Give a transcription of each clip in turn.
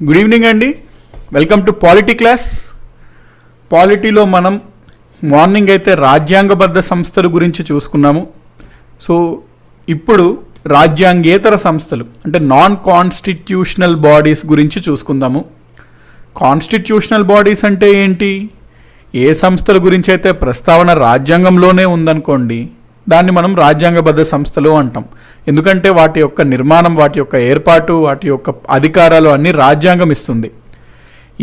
Good evening అండి. Welcome to polity class. పాలిటీలో మనం మార్నింగ్ అయితే రాజ్యాంగబద్ధ సంస్థల గురించి చూసుకున్నాము. సో ఇప్పుడు రాజ్యాంగేతర సంస్థలు అంటే నాన్ కాన్స్టిట్యూషనల్ బాడీస్ గురించి చూసుకుందాము. కాన్స్టిట్యూషనల్ బాడీస్ అంటే ఏంటి? ఏ సంస్థల గురించి అయితే ప్రస్తావన రాజ్యాంగంలోనే ఉందనుకోండి, దాన్ని మనం రాజ్యాంగబద్ధ సంస్థలు అంటాం. ఎందుకంటే వాటి యొక్క నిర్మాణం, వాటి యొక్క ఏర్పాటు, వాటి యొక్క అధికారాలు అన్నీ రాజ్యాంగం ఇస్తుంది.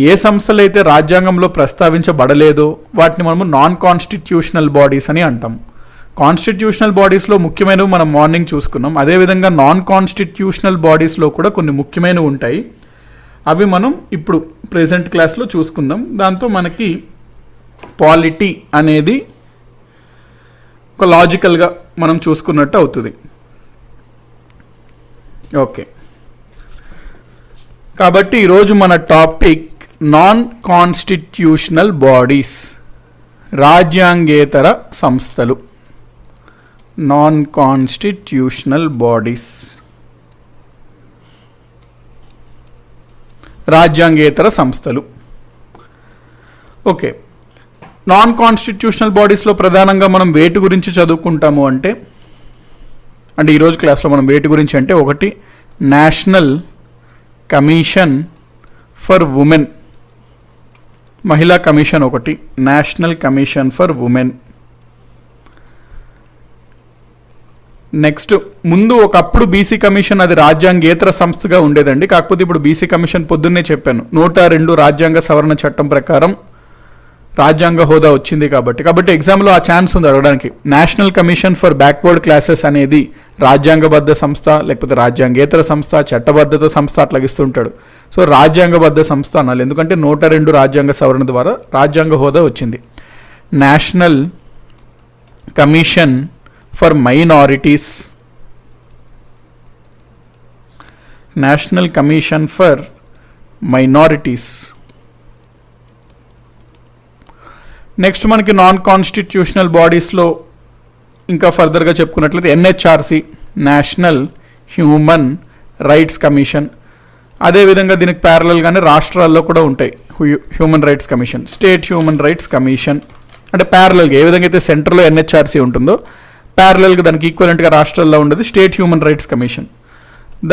ఏ సంస్థలు అయితే రాజ్యాంగంలో ప్రస్తావించబడలేదో వాటిని మనము నాన్ కాన్స్టిట్యూషనల్ బాడీస్ అని అంటాం. కాన్స్టిట్యూషనల్ బాడీస్లో ముఖ్యమైనవి మనం మార్నింగ్ చూసుకున్నాం. అదేవిధంగా నాన్ కాన్స్టిట్యూషనల్ బాడీస్లో కూడా కొన్ని ముఖ్యమైనవి ఉంటాయి. అవి మనం ఇప్పుడు ప్రెజెంట్ క్లాస్లో చూసుకుందాం. దాంతో మనకి పాలిటీ అనేది ఒక లాజికల్గా మనం చూసుకున్నట్టు అవుతుంది. ఓకే, కాబట్టి ఈరోజు మన టాపిక్ నాన్ కాన్స్టిట్యూషనల్ బాడీస్, రాజ్యాంగేతర సంస్థలు. నాన్ కాన్స్టిట్యూషనల్ బాడీస్, రాజ్యాంగేతర సంస్థలు. ఓకే, నాన్ కాన్స్టిట్యూషనల్ బాడీస్లో ప్రధానంగా మనం వేటి గురించి చదువుకుంటాము అంటే ఈరోజు క్లాస్లో మనం వేటి గురించి అంటే, ఒకటి నేషనల్ కమిషన్ ఫర్ ఉమెన్, మహిళా కమిషన్ ఒకటి, national commission for women. Next, ముందు ఒకప్పుడు బీసీ కమిషన్ అది రాజ్యాంగేతర సంస్థగా ఉండేదండి. కాకపోతే ఇప్పుడు బీసీ కమిషన్ పొద్దున్నే చెప్పాను 102 రాజ్యాంగ సవరణ చట్టం ప్రకారం రాజ్యాంగ హోదా వచ్చింది. కాబట్టి ఎగ్జామ్లో ఆ ఛాన్స్ ఉంది అడగడానికి. National commission for backward classes అనేది రాజ్యాంగబద్ధ సంస్థ, లేకపోతే రాజ్యాంగేతర సంస్థ, చట్టబద్ధత సంస్థ అట్లాగిస్తుంటాడు. సో రాజ్యాంగబద్ధ సంస్థ అనాలి, ఎందుకంటే 102 రాజ్యాంగ సవరణ ద్వారా రాజ్యాంగ హోదా వచ్చింది. National commission for minorities, national commission for minorities. Next మనకి నాన్ కాన్స్టిట్యూషనల్ బాడీస్లో ఇంకా ఫర్దర్గా చెప్పుకున్నట్లయితే NHRC, national human rights commission. అదేవిధంగా దీనికి ప్యారలల్గానే రాష్ట్రాల్లో కూడా ఉంటాయి human rights commission, state human rights commission. అంటే ప్యారలల్గా ఏ విధంగా అయితే సెంటర్లో ఎన్హెచ్ఆర్సి ఉంటుందో ప్యారలల్గా దానికి ఈక్వలెంట్గా రాష్ట్రాల్లో ఉండేది స్టేట్ హ్యూమన్ రైట్స్ కమిషన్.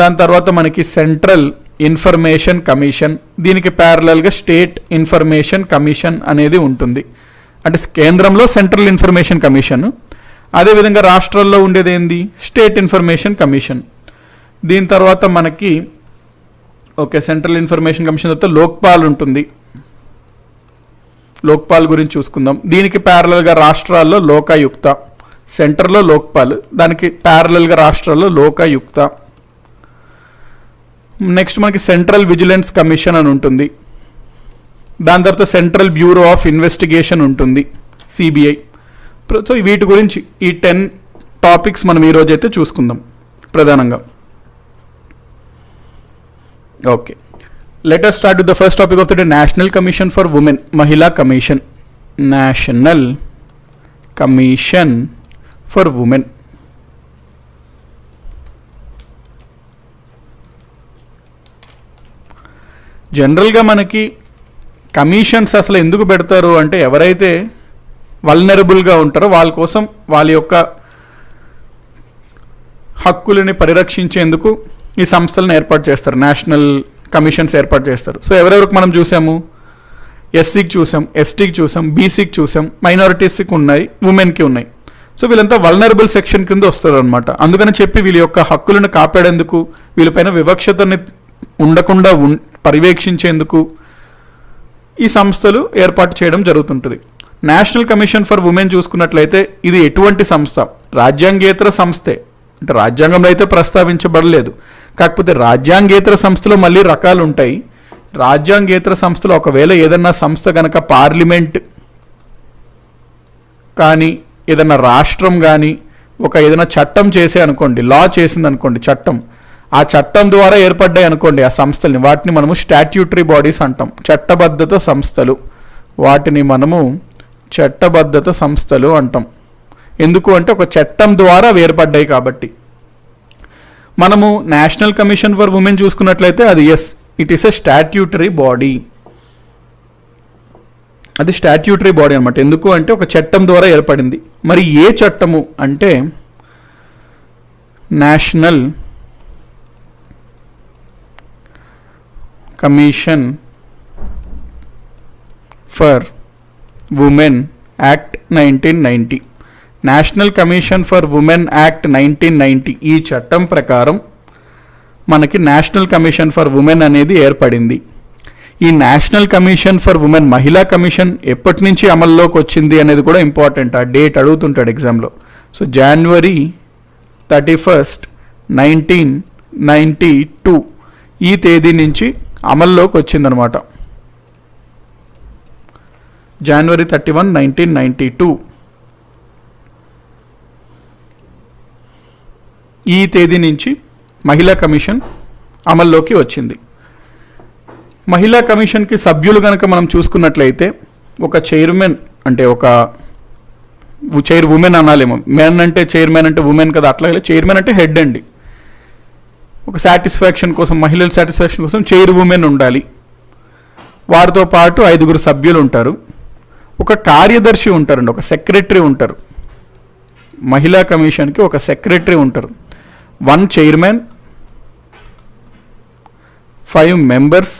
దాని తర్వాత మనకి సెంట్రల్ ఇన్ఫర్మేషన్ కమిషన్, దీనికి ప్యారలల్గా స్టేట్ ఇన్ఫర్మేషన్ కమిషన్ అనేది ఉంటుంది. అంటే కేంద్రంలో సెంట్రల్ ఇన్ఫర్మేషన్ కమిషన్, అదేవిధంగా రాష్ట్రాల్లో ఉండేది ఏంది, స్టేట్ ఇన్ఫర్మేషన్ కమిషన్. దీని తర్వాత మనకి సెంట్రల్ ఇన్ఫర్మేషన్ కమిషన్ తర్వాత లోక్పాల్ ఉంటుంది. లోక్పాల్ గురించి చూసుకుందాం. దీనికి ప్యారలల్గా రాష్ట్రాల్లో లోకాయుక్త, సెంటర్లో లోక్పాల్, దానికి ప్యారలల్గా రాష్ట్రాల్లో లోకాయుక్త. నెక్స్ట్ మనకి సెంట్రల్ విజిలెన్స్ కమిషన్ అని ఉంటుంది. దాని తర్వాత సెంట్రల్ బ్యూరో ఆఫ్ ఇన్వెస్టిగేషన్ ఉంటుంది, సిబిఐ. సో వీటి గురించి ఈ 10 టాపిక్స్ మనం ఈరోజు అయితే చూసుకుందాం ప్రధానంగా. Okay, let us start with the first topic of the day, national commission for women, మహిళా కమిషన్. National commission for women. జనరల్గా మనకి కమిషన్స్ అసలు ఎందుకు పెడతారు అంటే, ఎవరైతే వల్నరబుల్గా ఉంటారో వాళ్ళ కోసం, వాళ్ళ యొక్క హక్కులని పరిరక్షించేందుకు ఈ సంస్థలను ఏర్పాటు చేస్తారు, నేషనల్ కమిషన్స్ ఏర్పాటు చేస్తారు. సో ఎవరెవరికి మనం చూసాము, ఎస్సీకి చూసాం, ఎస్టీకి చూసాం, బీసీకి చూసాం, మైనారిటీస్కి ఉన్నాయి, ఉమెన్కి ఉన్నాయి. సో వీళ్ళంతా వల్నరబుల్ సెక్షన్ కింద వస్తారు అనమాట. అందుకని చెప్పి వీళ్ళ యొక్క హక్కులను కాపాడేందుకు, వీళ్ళపైన వివక్షతని ఉండకుండా పర్యవేక్షించేందుకు ఈ సంస్థలు ఏర్పాటు చేయడం జరుగుతుంటుంది. నేషనల్ కమిషన్ ఫర్ ఉమెన్ చూసుకున్నట్లయితే ఇది ఎటువంటి సంస్థ? రాజ్యాంగేతర సంస్థే. అంటే రాజ్యాంగంలో అయితే ప్రస్తావించబడలేదు. కాకపోతే రాజ్యాంగేతర సంస్థలో మళ్ళీ రకాలు ఉంటాయి. రాజ్యాంగేతర సంస్థలో ఒకవేళ ఏదన్నా సంస్థ కనుక పార్లమెంట్ కానీ, ఏదన్నా రాష్ట్రం కానీ ఏదైనా చట్టం చేసే అనుకోండి, లా చేసింది అనుకోండి, చట్టం, ఆ చట్టం ద్వారా ఏర్పడ్డాయి అనుకోండి ఆ సంస్థల్ని, వాటిని మనము స్టాట్యూటరీ బాడీస్ అంటాం, చట్టబద్ధత సంస్థలు. వాటిని మనము చట్టబద్ధత సంస్థలు అంటాం. ఎందుకు అంటే ఒక చట్టం ద్వారా అవి ఏర్పడ్డాయి కాబట్టి. మనము నేషనల్ కమిషన్ ఫర్ ఉమెన్ చూసుకున్నట్లయితే అది it is a statutory body. అది స్టాట్యూటరీ బాడీ అనమాట. ఎందుకు అంటే ఒక చట్టం ద్వారా ఏర్పడింది. మరి ఏ చట్టము అంటే national commission for women act 1990. National commission for women act 1990 ఈ చట్టం ప్రకారం మనకి నేషనల్ కమిషన్ ఫర్ ఉమెన్ అనేది ఏర్పడింది. ఈ నేషనల్ కమిషన్ ఫర్ ఉమెన్, మహిళా కమిషన్ ఎప్పటి నుంచి అమల్లోకి వచ్చింది అనేది కూడా ఇంపార్టెంట్. ఆ డేట్ అడుగుతుంటాడు ఎగ్జామ్లో. సో January 31st, 1992 ఈ తేదీ నుంచి అమల్లోకి వచ్చిందనమాట. January 31, 1992 ఈ తేదీ నుంచి మహిళా కమిషన్ అమల్లోకి వచ్చింది. మహిళా కమిషన్కి సభ్యులు కనుక మనం చూసుకున్నట్లయితే ఒక చైర్మన్, అంటే ఒక చైర్ ఉమెన్ అనాలేమో, మెన్ అంటే చైర్మన్ అంటే ఉమెన్ కదా, అట్లాగే చైర్మన్ అంటే హెడ్ అండి. ఒక సాటిస్ఫాక్షన్ కోసం, మహిళల సాటిస్ఫాక్షన్ కోసం చైర్ ఉమెన్ ఉండాలి. వారితో పాటు 5 సభ్యులు ఉంటారు. ఒక కార్యదర్శి ఉంటారండి, ఒక సెక్రటరీ ఉంటారు. మహిళా కమిషన్కి ఒక సెక్రటరీ ఉంటారు. 1 చైర్మన్, 5 మెంబర్స్,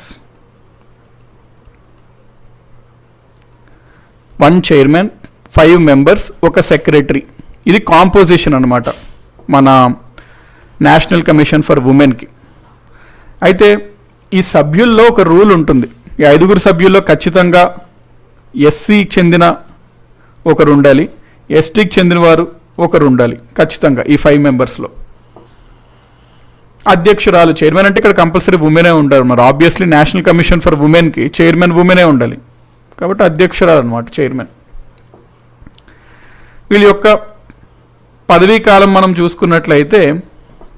1 చైర్మన్, 5 మెంబర్స్, ఒక సెక్రటరీ. ఇది కాంపోజిషన్ అనమాట మన నేషనల్ కమిషన్ ఫర్ ఉమెన్కి. అయితే ఈ సభ్యుల్లో ఒక రూల్ ఉంటుంది. ఈ 5 సభ్యుల్లో ఖచ్చితంగా ఎస్సీకి చెందిన ఒకరు ఉండాలి, ఎస్టీకి చెందిన వారు ఒకరు ఉండాలి ఖచ్చితంగా ఈ 5 మెంబర్స్లో. అధ్యక్షురాలు, చైర్మన్ అంటే ఇక్కడ కంపల్సరీ ఉమెనే ఉంటారు. మరి ఆబ్వియస్లీ నేషనల్ కమిషన్ ఫర్ ఉమెన్కి చైర్మన్ ఉమెనే ఉండాలి కాబట్టి అధ్యక్షురాలు అనమాట చైర్మన్. వీళ్ళ యొక్క పదవీ కాలం మనం చూసుకున్నట్లయితే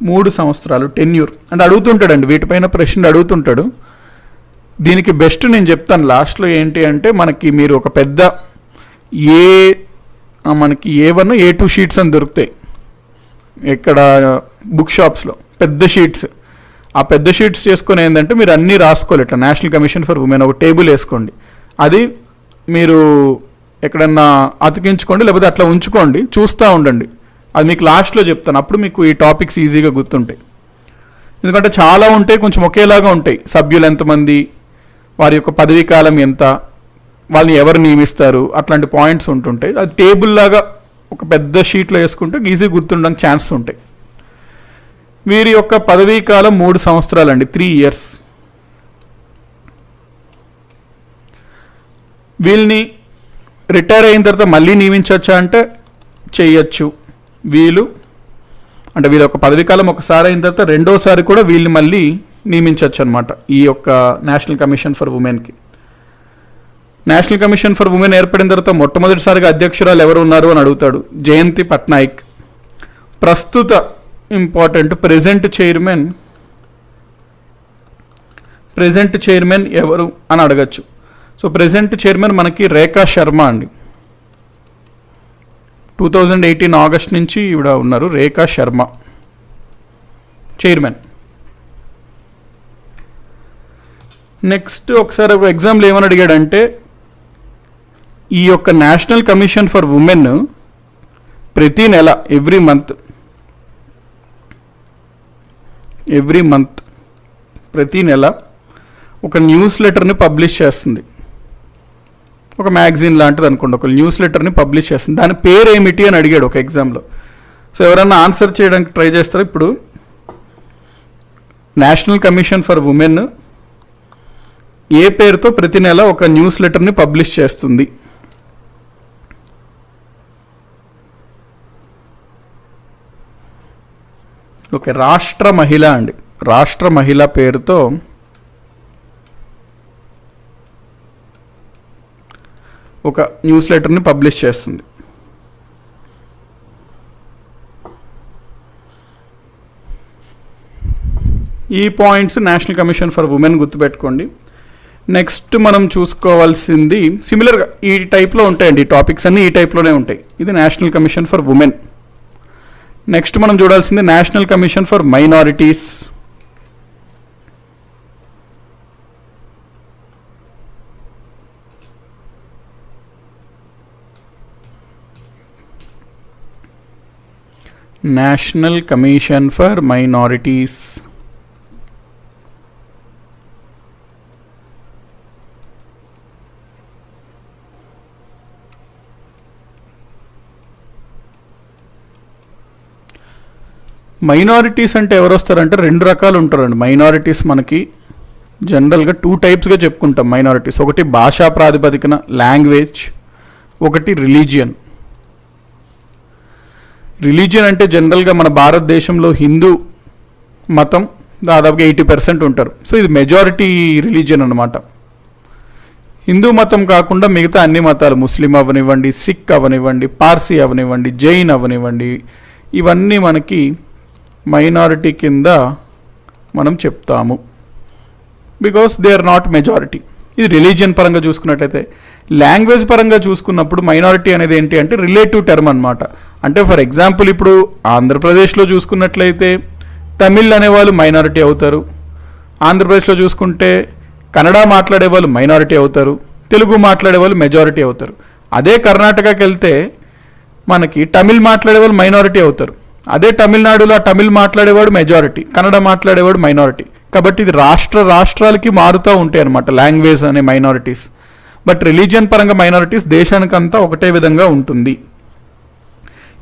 3 సంవత్సరాలు, టెన్యూర్. అంటే అడుగుతుంటాడండి, వీటిపైన ప్రశ్నలు అడుగుతుంటాడు. దీనికి బెస్ట్ నేను చెప్తాను లాస్ట్లో. ఏంటి అంటే మనకి మీరు ఒక పెద్ద మనకి A1, A2 షీట్స్ అని దొరుకుతాయి ఇక్కడ బుక్ షాప్స్లో, పెద్ద షీట్స్. ఆ పెద్ద షీట్స్ చేసుకొని ఏంటంటే మీరు అన్నీ రాసుకోవాలి. ఇట్లా నేషనల్ కమిషన్ ఫర్ ఉమెన్ ఒక టేబుల్ వేసుకోండి, అది మీరు ఎక్కడన్నా అతికించుకోండి, లేకపోతే అట్లా ఉంచుకోండి, చూస్తూ ఉండండి. అది మీకు లాస్ట్లో చెప్తాను, అప్పుడు మీకు ఈ టాపిక్స్ ఈజీగా గుర్తుంటాయి. ఎందుకంటే చాలా ఉంటాయి, కొంచెం ఒకేలాగా ఉంటాయి. సభ్యులు ఎంతమంది, వారి యొక్క పదవీ కాలం ఎంత, వాళ్ళని ఎవరు నియమిస్తారు, అట్లాంటి పాయింట్స్ ఉంటుంటాయి. అది టేబుల్ లాగా ఒక పెద్ద షీట్లో వేసుకుంటే ఈజీ గుర్తుండడానికి ఛాన్స్ ఉంటాయి. వీరి యొక్క పదవీ కాలం 3 సంవత్సరాలండి, 3 years. వీళ్ళని రిటైర్ అయిన తర్వాత మళ్ళీ నియమించవచ్చా అంటే చెయ్యొచ్చు. వీళ్ళ యొక్క పదవీ కాలం ఒకసారి అయిన తర్వాత రెండోసారి కూడా వీళ్ళని మళ్ళీ నియమించవచ్చు అనమాట ఈ యొక్క నేషనల్ కమిషన్ ఫర్ ఉమెన్కి. నేషనల్ కమిషన్ ఫర్ ఉమెన్ ఏర్పడిన తర్వాత మొట్టమొదటిసారిగా అధ్యక్షురాలు ఎవరు ఉన్నారు అని అడుగుతాడు. జయంతి పట్నాయక్. ప్రస్తుత ఇంపార్టెంట్ ప్రెజెంట్ చైర్మన్ ఎవరు అని అడగచ్చు. సో ప్రెజెంట్ చైర్మన్ మనకి రేఖా శర్మ అండి. 2018 ఆగస్ట్ నుంచి ఈవిడ ఉన్నారు, రేఖా శర్మ చైర్మన్. నెక్స్ట్ ఒకసారి ఒక ఎగ్జామ్లో ఏమని అడిగాడంటే, ఈ యొక్క నేషనల్ కమిషన్ ఫర్ ఉమెన్ ప్రతి నెల ఎవ్రీ మంత్ ప్రతి నెల ఒక న్యూస్ లెటర్ని పబ్లిష్ చేస్తుంది. ఒక మ్యాగజైన్ లాంటిది అనుకోండి, ఒక న్యూస్ లెటర్ని పబ్లిష్ చేస్తుంది. దాని పేరు ఏమిటి అని అడిగాడు ఒక ఎగ్జామ్లో. సో ఎవరన్నా ఆన్సర్ చేయడానికి ట్రై చేస్తారో. ఇప్పుడు నేషనల్ కమిషన్ ఫర్ ఉమెన్ ఏ పేరుతో ప్రతి నెల ఒక న్యూస్ లెటర్ని పబ్లిష్ చేస్తుంది? ఓకే, రాష్ట్ర మహిళ అండి. రాష్ట్ర మహిళ పేరుతో ఒక న్యూస్ లెటర్ని పబ్లిష్ చేస్తుంది. ఈ points national commission for women గుర్తుపెట్టుకోండి. నెక్స్ట్ మనం చూసుకోవాల్సింది సిమిలర్గా ఈ టైప్లో ఉంటాయండి, ఈ టాపిక్స్ అన్నీ ఈ టైప్లోనే ఉంటాయి. ఇది national commission for women. Next మనం చూడాల్సింది national commission for minorities. National commission for minorities. Minorities అంటే ఎవరు వస్తారంటే రెండు రకాలు ఉంటారండి. మైనారిటీస్ మనకి జనరల్గా 2 టైప్స్గా చెప్పుకుంటాం మైనారిటీస్. ఒకటి భాషా ప్రాతిపదికన లాంగ్వేజ్, ఒకటి రిలీజియన్. రిలీజియన్ అంటే జనరల్గా మన భారతదేశంలో హిందూ మతం దాదాపుగా 80% ఉంటారు. సో ఇది మెజారిటీ రిలీజియన్ అనమాట. హిందూ మతం కాకుండా మిగతా అన్ని మతాలు, ముస్లిం అవనివ్వండి, సిక్ అవనివ్వండి, పార్సీ అవనివ్వండి, జైన్ అవనివ్వండి, ఇవన్నీ మనకి మైనారిటీ కింద మనం చెప్తాము. Because they are not majority. ఇది రిలీజియన్ పరంగా చూసుకున్నట్లయితే. లాంగ్వేజ్ పరంగా చూసుకున్నప్పుడు మైనారిటీ అనేది ఏంటి అంటే రిలేటివ్ టర్మ్ అనమాట. అంటే ఫర్ ఎగ్జాంపుల్ ఇప్పుడు ఆంధ్రప్రదేశ్లో చూసుకున్నట్లయితే తమిళ్ అనేవాళ్ళు మైనారిటీ అవుతారు. ఆంధ్రప్రదేశ్లో చూసుకుంటే కన్నడ మాట్లాడే వాళ్ళు మైనారిటీ అవుతారు, తెలుగు మాట్లాడే వాళ్ళు మెజారిటీ అవుతారు. అదే కర్ణాటకకి వెళ్తే మనకి తమిళ్ మాట్లాడే వాళ్ళు మైనారిటీ అవుతారు. అదే తమిళనాడులో తమిళ్ మాట్లాడేవాడు మెజారిటీ, కన్నడ మాట్లాడేవాడు మైనారిటీ. కాబట్టి ఇది రాష్ట్రాలకి మారుతూ ఉంటాయి అన్నమాట లాంగ్వేజ్ అనే మైనారిటీస్. బట్ రిలీజియన్ పరంగా మైనారిటీస్ దేశానికంతా ఒకటే విధంగా ఉంటుంది.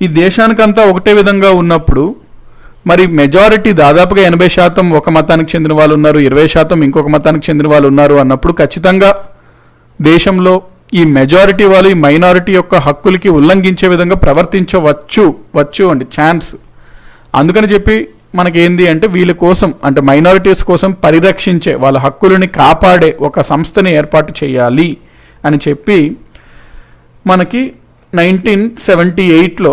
ఈ దేశానికంతా ఒకటే విధంగా ఉన్నప్పుడు మరి మెజారిటీ దాదాపుగా 80% ఒక మతానికి చెందిన వాళ్ళు ఉన్నారు, 20% ఇంకొక మతానికి చెందిన వాళ్ళు ఉన్నారు అన్నప్పుడు ఖచ్చితంగా దేశంలో ఈ మెజారిటీ వాళ్ళు ఈ మైనారిటీ యొక్క హక్కులకి ఉల్లంఘించే విధంగా ప్రవర్తించవచ్చు అండి ఛాన్స్. అందుకని చెప్పి మనకేంది అంటే వీళ్ళ కోసం అంటే మైనారిటీస్ కోసం పరిరక్షించే వాళ్ళ హక్కులని కాపాడే ఒక సంస్థని ఏర్పాటు చేయాలి అని చెప్పి మనకి 1978లో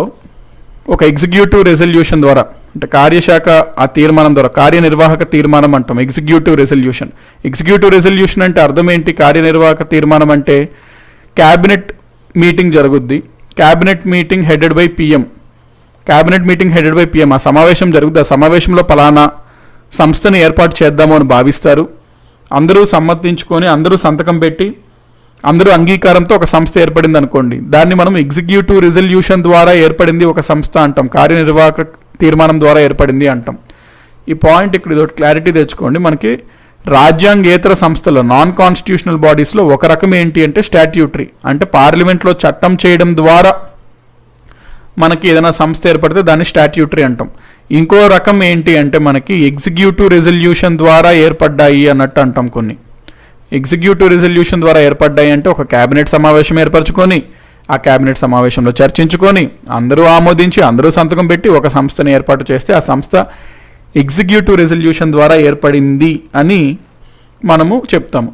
ఒక ఎగ్జిక్యూటివ్ రెజల్యూషన్ ద్వారా అంటే కార్యశాఖ ఆ తీర్మానం ద్వారా, కార్యనిర్వాహక తీర్మానం అంటాం ఎగ్జిక్యూటివ్ రెజల్యూషన్. ఎగ్జిక్యూటివ్ రెజల్యూషన్ అంటే అర్థం ఏంటి? కార్యనిర్వాహక తీర్మానం అంటే క్యాబినెట్ మీటింగ్ జరుగుద్ది. Cabinet meeting headed by PM. ఆ సమావేశం జరుగుద్ది. ఆ సమావేశంలో పలానా సంస్థని ఏర్పాటు చేద్దాము అని భావిస్తారు. అందరూ సమ్మతించుకొని అందరూ సంతకం పెట్టి అందరూ అంగీకారంతో ఒక సంస్థ ఏర్పడింది అనుకోండి, దాన్ని మనం ఎగ్జిక్యూటివ్ రిజల్యూషన్ ద్వారా ఏర్పడింది ఒక సంస్థ అంటాం, కార్యనిర్వాహక తీర్మానం ద్వారా ఏర్పడింది అంటాం. ఈ పాయింట్ ఇక్కడ ఇదొకటి క్లారిటీ తెచ్చుకోండి. మనకి రాజ్యాంగేతర సంస్థలో నాన్ కాన్స్టిట్యూషనల్ బాడీస్లో ఒక రకం ఏంటి అంటే స్టాట్యూటరీ, అంటే పార్లమెంట్లో చట్టం చేయడం ద్వారా మనకి ఏదైనా సంస్థ ఏర్పడితే దాన్ని స్టాట్యూటరీ అంటాం. ఇంకో రకం ఏంటి అంటే మనకి ఎగ్జిక్యూటివ్ రెజల్యూషన్ ద్వారా ఏర్పడ్డాయి అన్నట్టు అంటాం. కొన్ని ఎగ్జిక్యూటివ్ రెజల్యూషన్ ద్వారా ఏర్పడ్డాయి అంటే ఒక క్యాబినెట్ సమావేశం ఏర్పరచుకొని ఆ క్యాబినెట్ సమావేశంలో చర్చించుకొని అందరూ ఆమోదించి అందరూ సంతకం పెట్టి ఒక సంస్థని ఏర్పాటు చేస్తే ఆ సంస్థ ఎగ్జిక్యూటివ్ రెజల్యూషన్ ద్వారా ఏర్పడింది అని మనము చెప్తాము.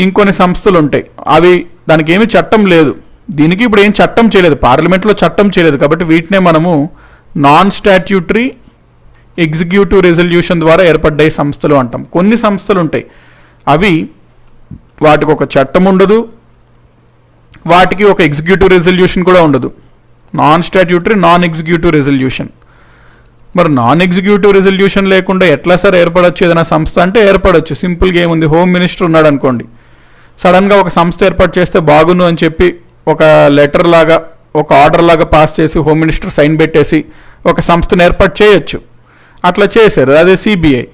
ఇంకొన్ని సంస్థలు ఉంటాయి, అవి దానికి ఏమీ చట్టం లేదు, దీనికి ఇప్పుడు ఏం చట్టం చేయలేదు, పార్లమెంట్లో చట్టం చేయలేదు, కాబట్టి వీటినే మనము నాన్ స్టాట్యూటరీ ఎగ్జిక్యూటివ్ రెజల్యూషన్ ద్వారా ఏర్పడ్డాయి సంస్థలు అంటాం. కొన్ని సంస్థలు ఉంటాయి అవి వాటికి ఒక చట్టం ఉండదు, వాటికి ఒక ఎగ్జిక్యూటివ్ రెజల్యూషన్ కూడా ఉండదు. Non statutory non executive resolution. మరి నాన్ ఎగ్జిక్యూటివ్ రెజల్యూషన్ లేకుండా ఎట్లా సార్ ఏర్పడవచ్చు ఏదైనా సంస్థ అంటే ఏర్పడవచ్చు. సింపుల్గా ఏముంది, హోమ్ మినిస్టర్ ఉన్నాడు అనుకోండి, సడన్గా ఒక సంస్థ ఏర్పాటు చేస్తే బాగుండు అని చెప్పి ఒక లెటర్ లాగా ఒక ఆర్డర్ లాగా పాస్ చేసి హోమ్ మినిస్టర్ సైన్ పెట్టేసి ఒక సంస్థను ఏర్పాటు చేయొచ్చు. అట్లా చేశారు, అదే సిబిఐ.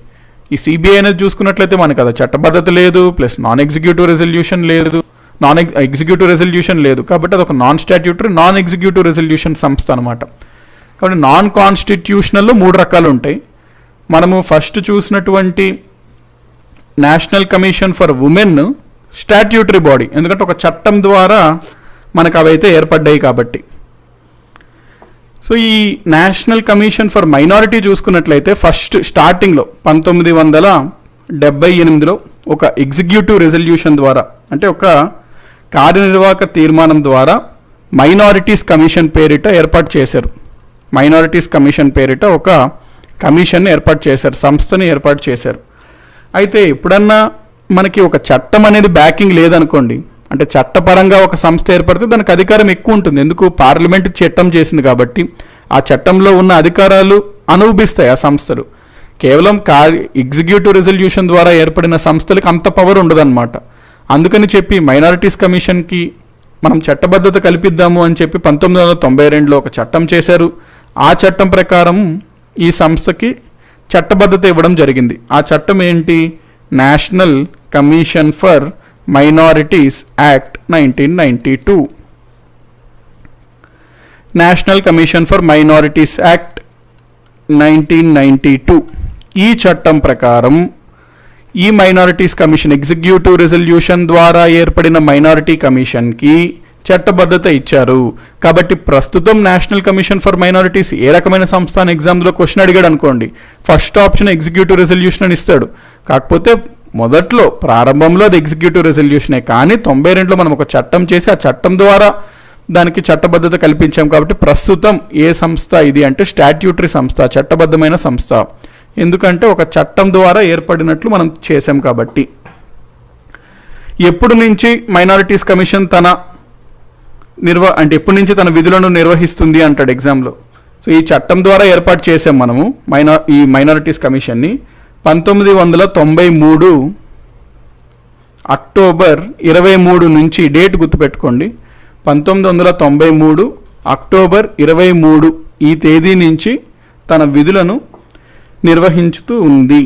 ఈ సిబిఐ అనేది చూసుకున్నట్లయితే మనకు అది చట్టబద్ధత లేదు, ప్లస్ నాన్ ఎగ్జిక్యూటివ్ రెజల్యూషన్ లేదు, ఎగ్జిక్యూటివ్ రెజల్యూషన్ లేదు, కాబట్టి అది ఒక non statutory non executive resolution సంస్థ అనమాట. కాబట్టి నాన్ కాన్స్టిట్యూషనల్లో 3 రకాలు ఉంటాయి. మనము ఫస్ట్ చూసినటువంటి national commission for women statutory body, ఎందుకంటే ఒక చట్టం ద్వారా మనకు అవైతే ఏర్పడ్డాయి కాబట్టి. సో ఈ నేషనల్ కమిషన్ ఫర్ మైనారిటీ చూసుకున్నట్లయితే ఫస్ట్ స్టార్టింగ్లో 1978లో ఒక ఎగ్జిక్యూటివ్ రెజల్యూషన్ ద్వారా అంటే ఒక కార్యనిర్వాహక తీర్మానం ద్వారా మైనారిటీస్ కమిషన్ పేరిట ఏర్పాటు చేశారు. మైనారిటీస్ కమిషన్ పేరిట ఒక కమిషన్ ఏర్పాటు చేశారు, సంస్థని ఏర్పాటు చేశారు. అయితే ఎప్పుడన్నా మనకి ఒక చట్టం అనేది బ్యాకింగ్ లేదనుకోండి, అంటే చట్టపరంగా ఒక సంస్థ ఏర్పడితే దానికి అధికారం ఎక్కువ ఉంటుంది. ఎందుకు? పార్లమెంట్ చట్టం చేసింది కాబట్టి ఆ చట్టంలో ఉన్న అధికారాలు అనుభవిస్తాయి ఆ సంస్థలు. కేవలం ఎగ్జిక్యూటివ్ రెజల్యూషన్ ద్వారా ఏర్పడిన సంస్థలకు అంత పవర్ ఉండదన్నమాట. అందుకని చెప్పి మైనారిటీస్ కమిషన్కి మనం చట్టబద్ధత కల్పిద్దాము అని చెప్పి 1992లో ఒక చట్టం చేశారు. ఆ చట్టం ప్రకారం ఈ సంస్థకి చట్టబద్ధత ఇవ్వడం జరిగింది. ఆ చట్టం ఏంటి? National commission for minorities act 1992. National commission for minorities act 1992. ఈ చట్టం ప్రకారం ఈ మైనారిటీస్ కమిషన్ ఎగ్జిక్యూటివ్ రెజల్యూషన్ ద్వారా ఏర్పడిన మైనారిటీ కమిషన్కి చట్టబద్ధత ఇచ్చారు. కాబట్టి ప్రస్తుతం నేషనల్ కమిషన్ ఫర్ మైనారిటీస్ ఏ రకమైన సంస్థ అని ఎగ్జామ్లో క్వశ్చన్ అడిగాడు అనుకోండి, ఫస్ట్ ఆప్షన్ ఎగ్జిక్యూటివ్ రెజల్యూషన్ అని ఇస్తాడు. కాకపోతే మొదట్లో ప్రారంభంలో అది ఎగ్జిక్యూటివ్ రెజల్యూషనే, కానీ 92లో మనం ఒక చట్టం చేసి ఆ చట్టం ద్వారా దానికి చట్టబద్ధత కల్పించాం. కాబట్టి ప్రస్తుతం ఏ సంస్థ ఇది అంటే స్టాట్యూటరీ సంస్థ, చట్టబద్ధమైన సంస్థ. ఎందుకంటే ఒక చట్టం ద్వారా ఏర్పడినట్లు మనం చేసాం కాబట్టి. ఎప్పుడు నుంచి మైనారిటీస్ కమిషన్ ఎప్పటి నుంచి తన విధులను నిర్వహిస్తుంది అంటాడు ఎగ్జామ్లో. సో ఈ చట్టం ద్వారా ఏర్పాటు చేసాం మనము ఈ మైనారిటీస్ కమిషన్ని 1993 అక్టోబర్ 23 నుంచి, డేట్ గుర్తుపెట్టుకోండి, 1993 అక్టోబర్ 23 ఈ తేదీ నుంచి తన విధులను నిర్వహించుతూ ఉంది.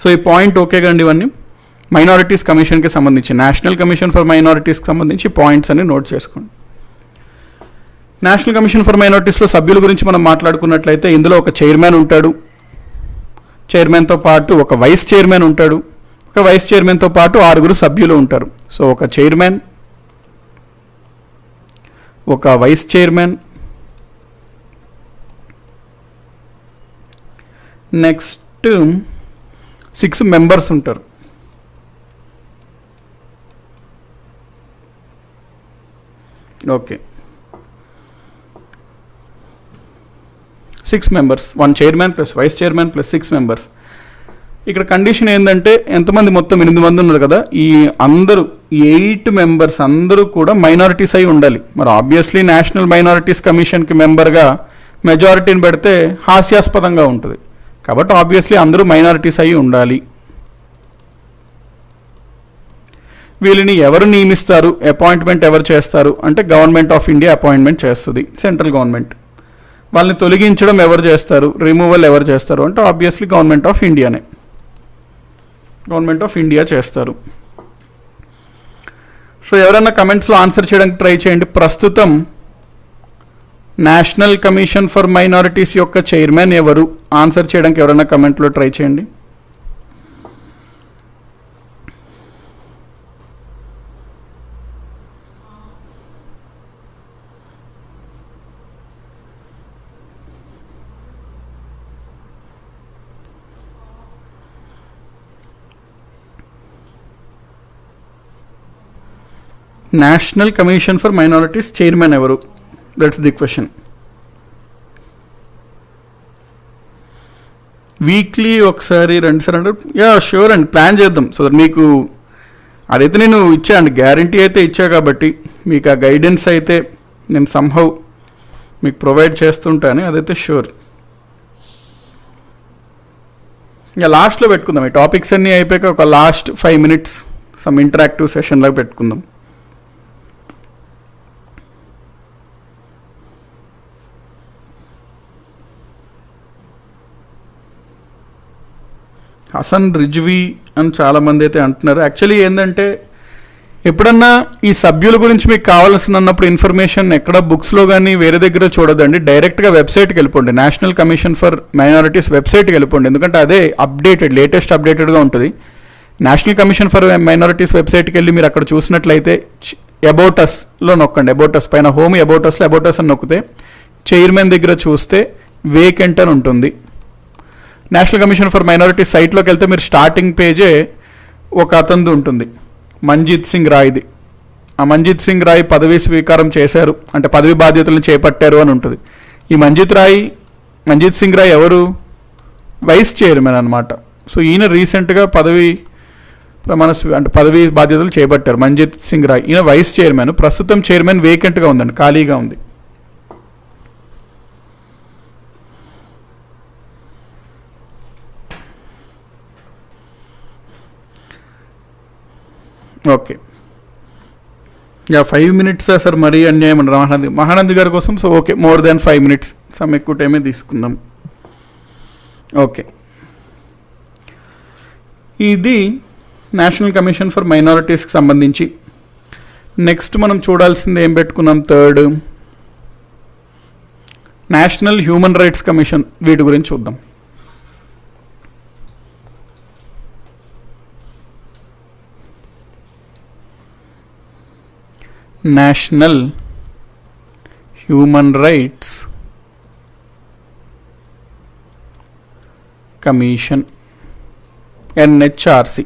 సో ఈ పాయింట్ ఓకే కండి. ఇవన్నీ మైనారిటీస్ కమిషన్కి సంబంధించి, నేషనల్ కమిషన్ ఫర్ మైనారిటీస్కి సంబంధించి పాయింట్స్ అని నోట్ చేసుకోండి. నేషనల్ కమిషన్ ఫర్ మైనారిటీస్లో సభ్యుల గురించి మనం మాట్లాడుకున్నట్లయితే ఇందులో ఒక చైర్మన్ ఉంటాడు, చైర్మన్తో పాటు ఒక వైస్ చైర్మన్ ఉంటాడు, ఒక వైస్ చైర్మన్తో పాటు 6 సభ్యులు ఉంటారు. సో ఒక చైర్మన్, ఒక వైస్ చైర్మన్, నెక్స్ట్ 6 మెంబర్స్ ఉంటారు. Okay, 6 members, 1 chairman plus vice chairman plus 6 members. ఇక్కడ కండిషన్ ఏంటంటే ఎంతమంది, మొత్తం 8 మంది ఉన్నారు కదా, ఈ అందరూ 8 మెంబర్స్ అందరూ కూడా మైనారిటీస్ అయి ఉండాలి. మరి ఆబ్వియస్లీ నేషనల్ మైనారిటీస్ కమిషన్కి మెంబర్గా మెజారిటీని పెడితే హాస్యాస్పదంగా ఉంటుంది. కాబట్టి ఆబ్వియస్లీ అందరూ మైనారిటీస్ అయి ఉండాలి. వీళ్ళని ఎవరు నియమిస్తారు, అపాయింట్మెంట్ ఎవరు చేస్తారు అంటే గవర్నమెంట్ ఆఫ్ ఇండియా అపాయింట్మెంట్ చేస్తుంది, సెంట్రల్ గవర్నమెంట్. వాళ్ళని తొలగించడం ఎవరు చేస్తారు, రిమూవల్ ఎవరు చేస్తారు అంటే ఆబ్వియస్లీ గవర్నమెంట్ ఆఫ్ ఇండియానే, గవర్నమెంట్ ఆఫ్ ఇండియా చేస్తారు. సో ఎవరైనా కమెంట్స్లో ఆన్సర్ చేయడానికి ట్రై చేయండి. ప్రస్తుతం నేషనల్ కమిషన్ ఫర్ మైనారిటీస్ యొక్క చైర్మన్ ఎవరు, ఆన్సర్ చేయడానికి ఎవరైనా కమెంట్లో ట్రై చేయండి. National commission for minorities chairman ఎవరు, దట్స్ ది క్వశ్చన్. వీక్లీ ఒకసారి 2 సార్లు అంటే యా షూర్ అండి, ప్లాన్ చేద్దాం. సో దట్ మీకు అదైతే నేను ఇచ్చాను, గ్యారంటీ అయితే ఇచ్చా కాబట్టి మీకు ఆ గైడెన్స్ అయితే నేను సంహౌ మీకు ప్రొవైడ్ చేస్తుంటాను, అదైతే షూర్. ఇంకా లాస్ట్లో పెట్టుకుందాం, ఈ టాపిక్స్ అన్నీ అయిపోయాక ఒక last 5 minutes some interactive session లాగా పెట్టుకుందాం. హసన్ రిజ్వీ అని చాలామంది అయితే అంటున్నారు. యాక్చువల్లీ ఏంటంటే ఎప్పుడన్నా ఈ సభ్యుల గురించి మీకు కావాల్సినప్పుడు ఇన్ఫర్మేషన్ ఎక్కడ బుక్స్లో కానీ వేరే దగ్గర చూడదండి, డైరెక్ట్గా వెబ్సైట్కి వెళ్ళిపోండి, నేషనల్ కమిషన్ ఫర్ మైనారిటీస్ వెబ్సైట్కి వెళ్ళిపోండి. ఎందుకంటే అదే అప్డేటెడ్, లేటెస్ట్ అప్డేటెడ్గా ఉంటుంది. నేషనల్ కమిషన్ ఫర్ మైనారిటీస్ వెబ్సైట్కి వెళ్ళి మీరు అక్కడ చూసినట్లయితే అబౌట్ అస్లో నొక్కండి, అబౌట్ అస్ పైన హోమ్ అబౌట్ అస్లో అబౌట్ అస్ అని నొక్కితే చైర్మన్ దగ్గర చూస్తే వేకెంట్ అని ఉంటుంది. నేషనల్ కమిషన్ ఫర్ మైనారిటీ సైట్లోకి వెళ్తే మీరు స్టార్టింగ్ పేజే ఒక అతనిది ఉంటుంది, మంజిత్ సింగ్ రాయ్ది. ఆ మంజిత్ సింగ్ రాయ్ పదవీ స్వీకారం చేశారు అంటే పదవి బాధ్యతలను చేపట్టారు అని ఉంటుంది. ఈ మంజిత్ సింగ్ రాయ్ ఎవరు, వైస్ చైర్మన్ అనమాట. సో ఈయన రీసెంట్గా పదవి బాధ్యతలు చేపట్టారు, మంజిత్ సింగ్ రాయ్. ఈయన వైస్ చైర్మన్, ప్రస్తుతం చైర్మన్ వేకెంట్గా ఉందండి, ఖాళీగా ఉంది. ఓకే, 5 minutes సార్ మరీ అన్యాయం అంటారు మహానంది గారి కోసం. So okay, more than 5 minutes, some ఎక్కువ టైమే తీసుకుందాం. ఓకే, ఇది నేషనల్ కమిషన్ ఫర్ మైనారిటీస్కి సంబంధించి. నెక్స్ట్ మనం చూడాల్సింది ఏం పెట్టుకున్నాం, third national human rights commission. వీటి గురించి చూద్దాం. National human rights commission NHRC.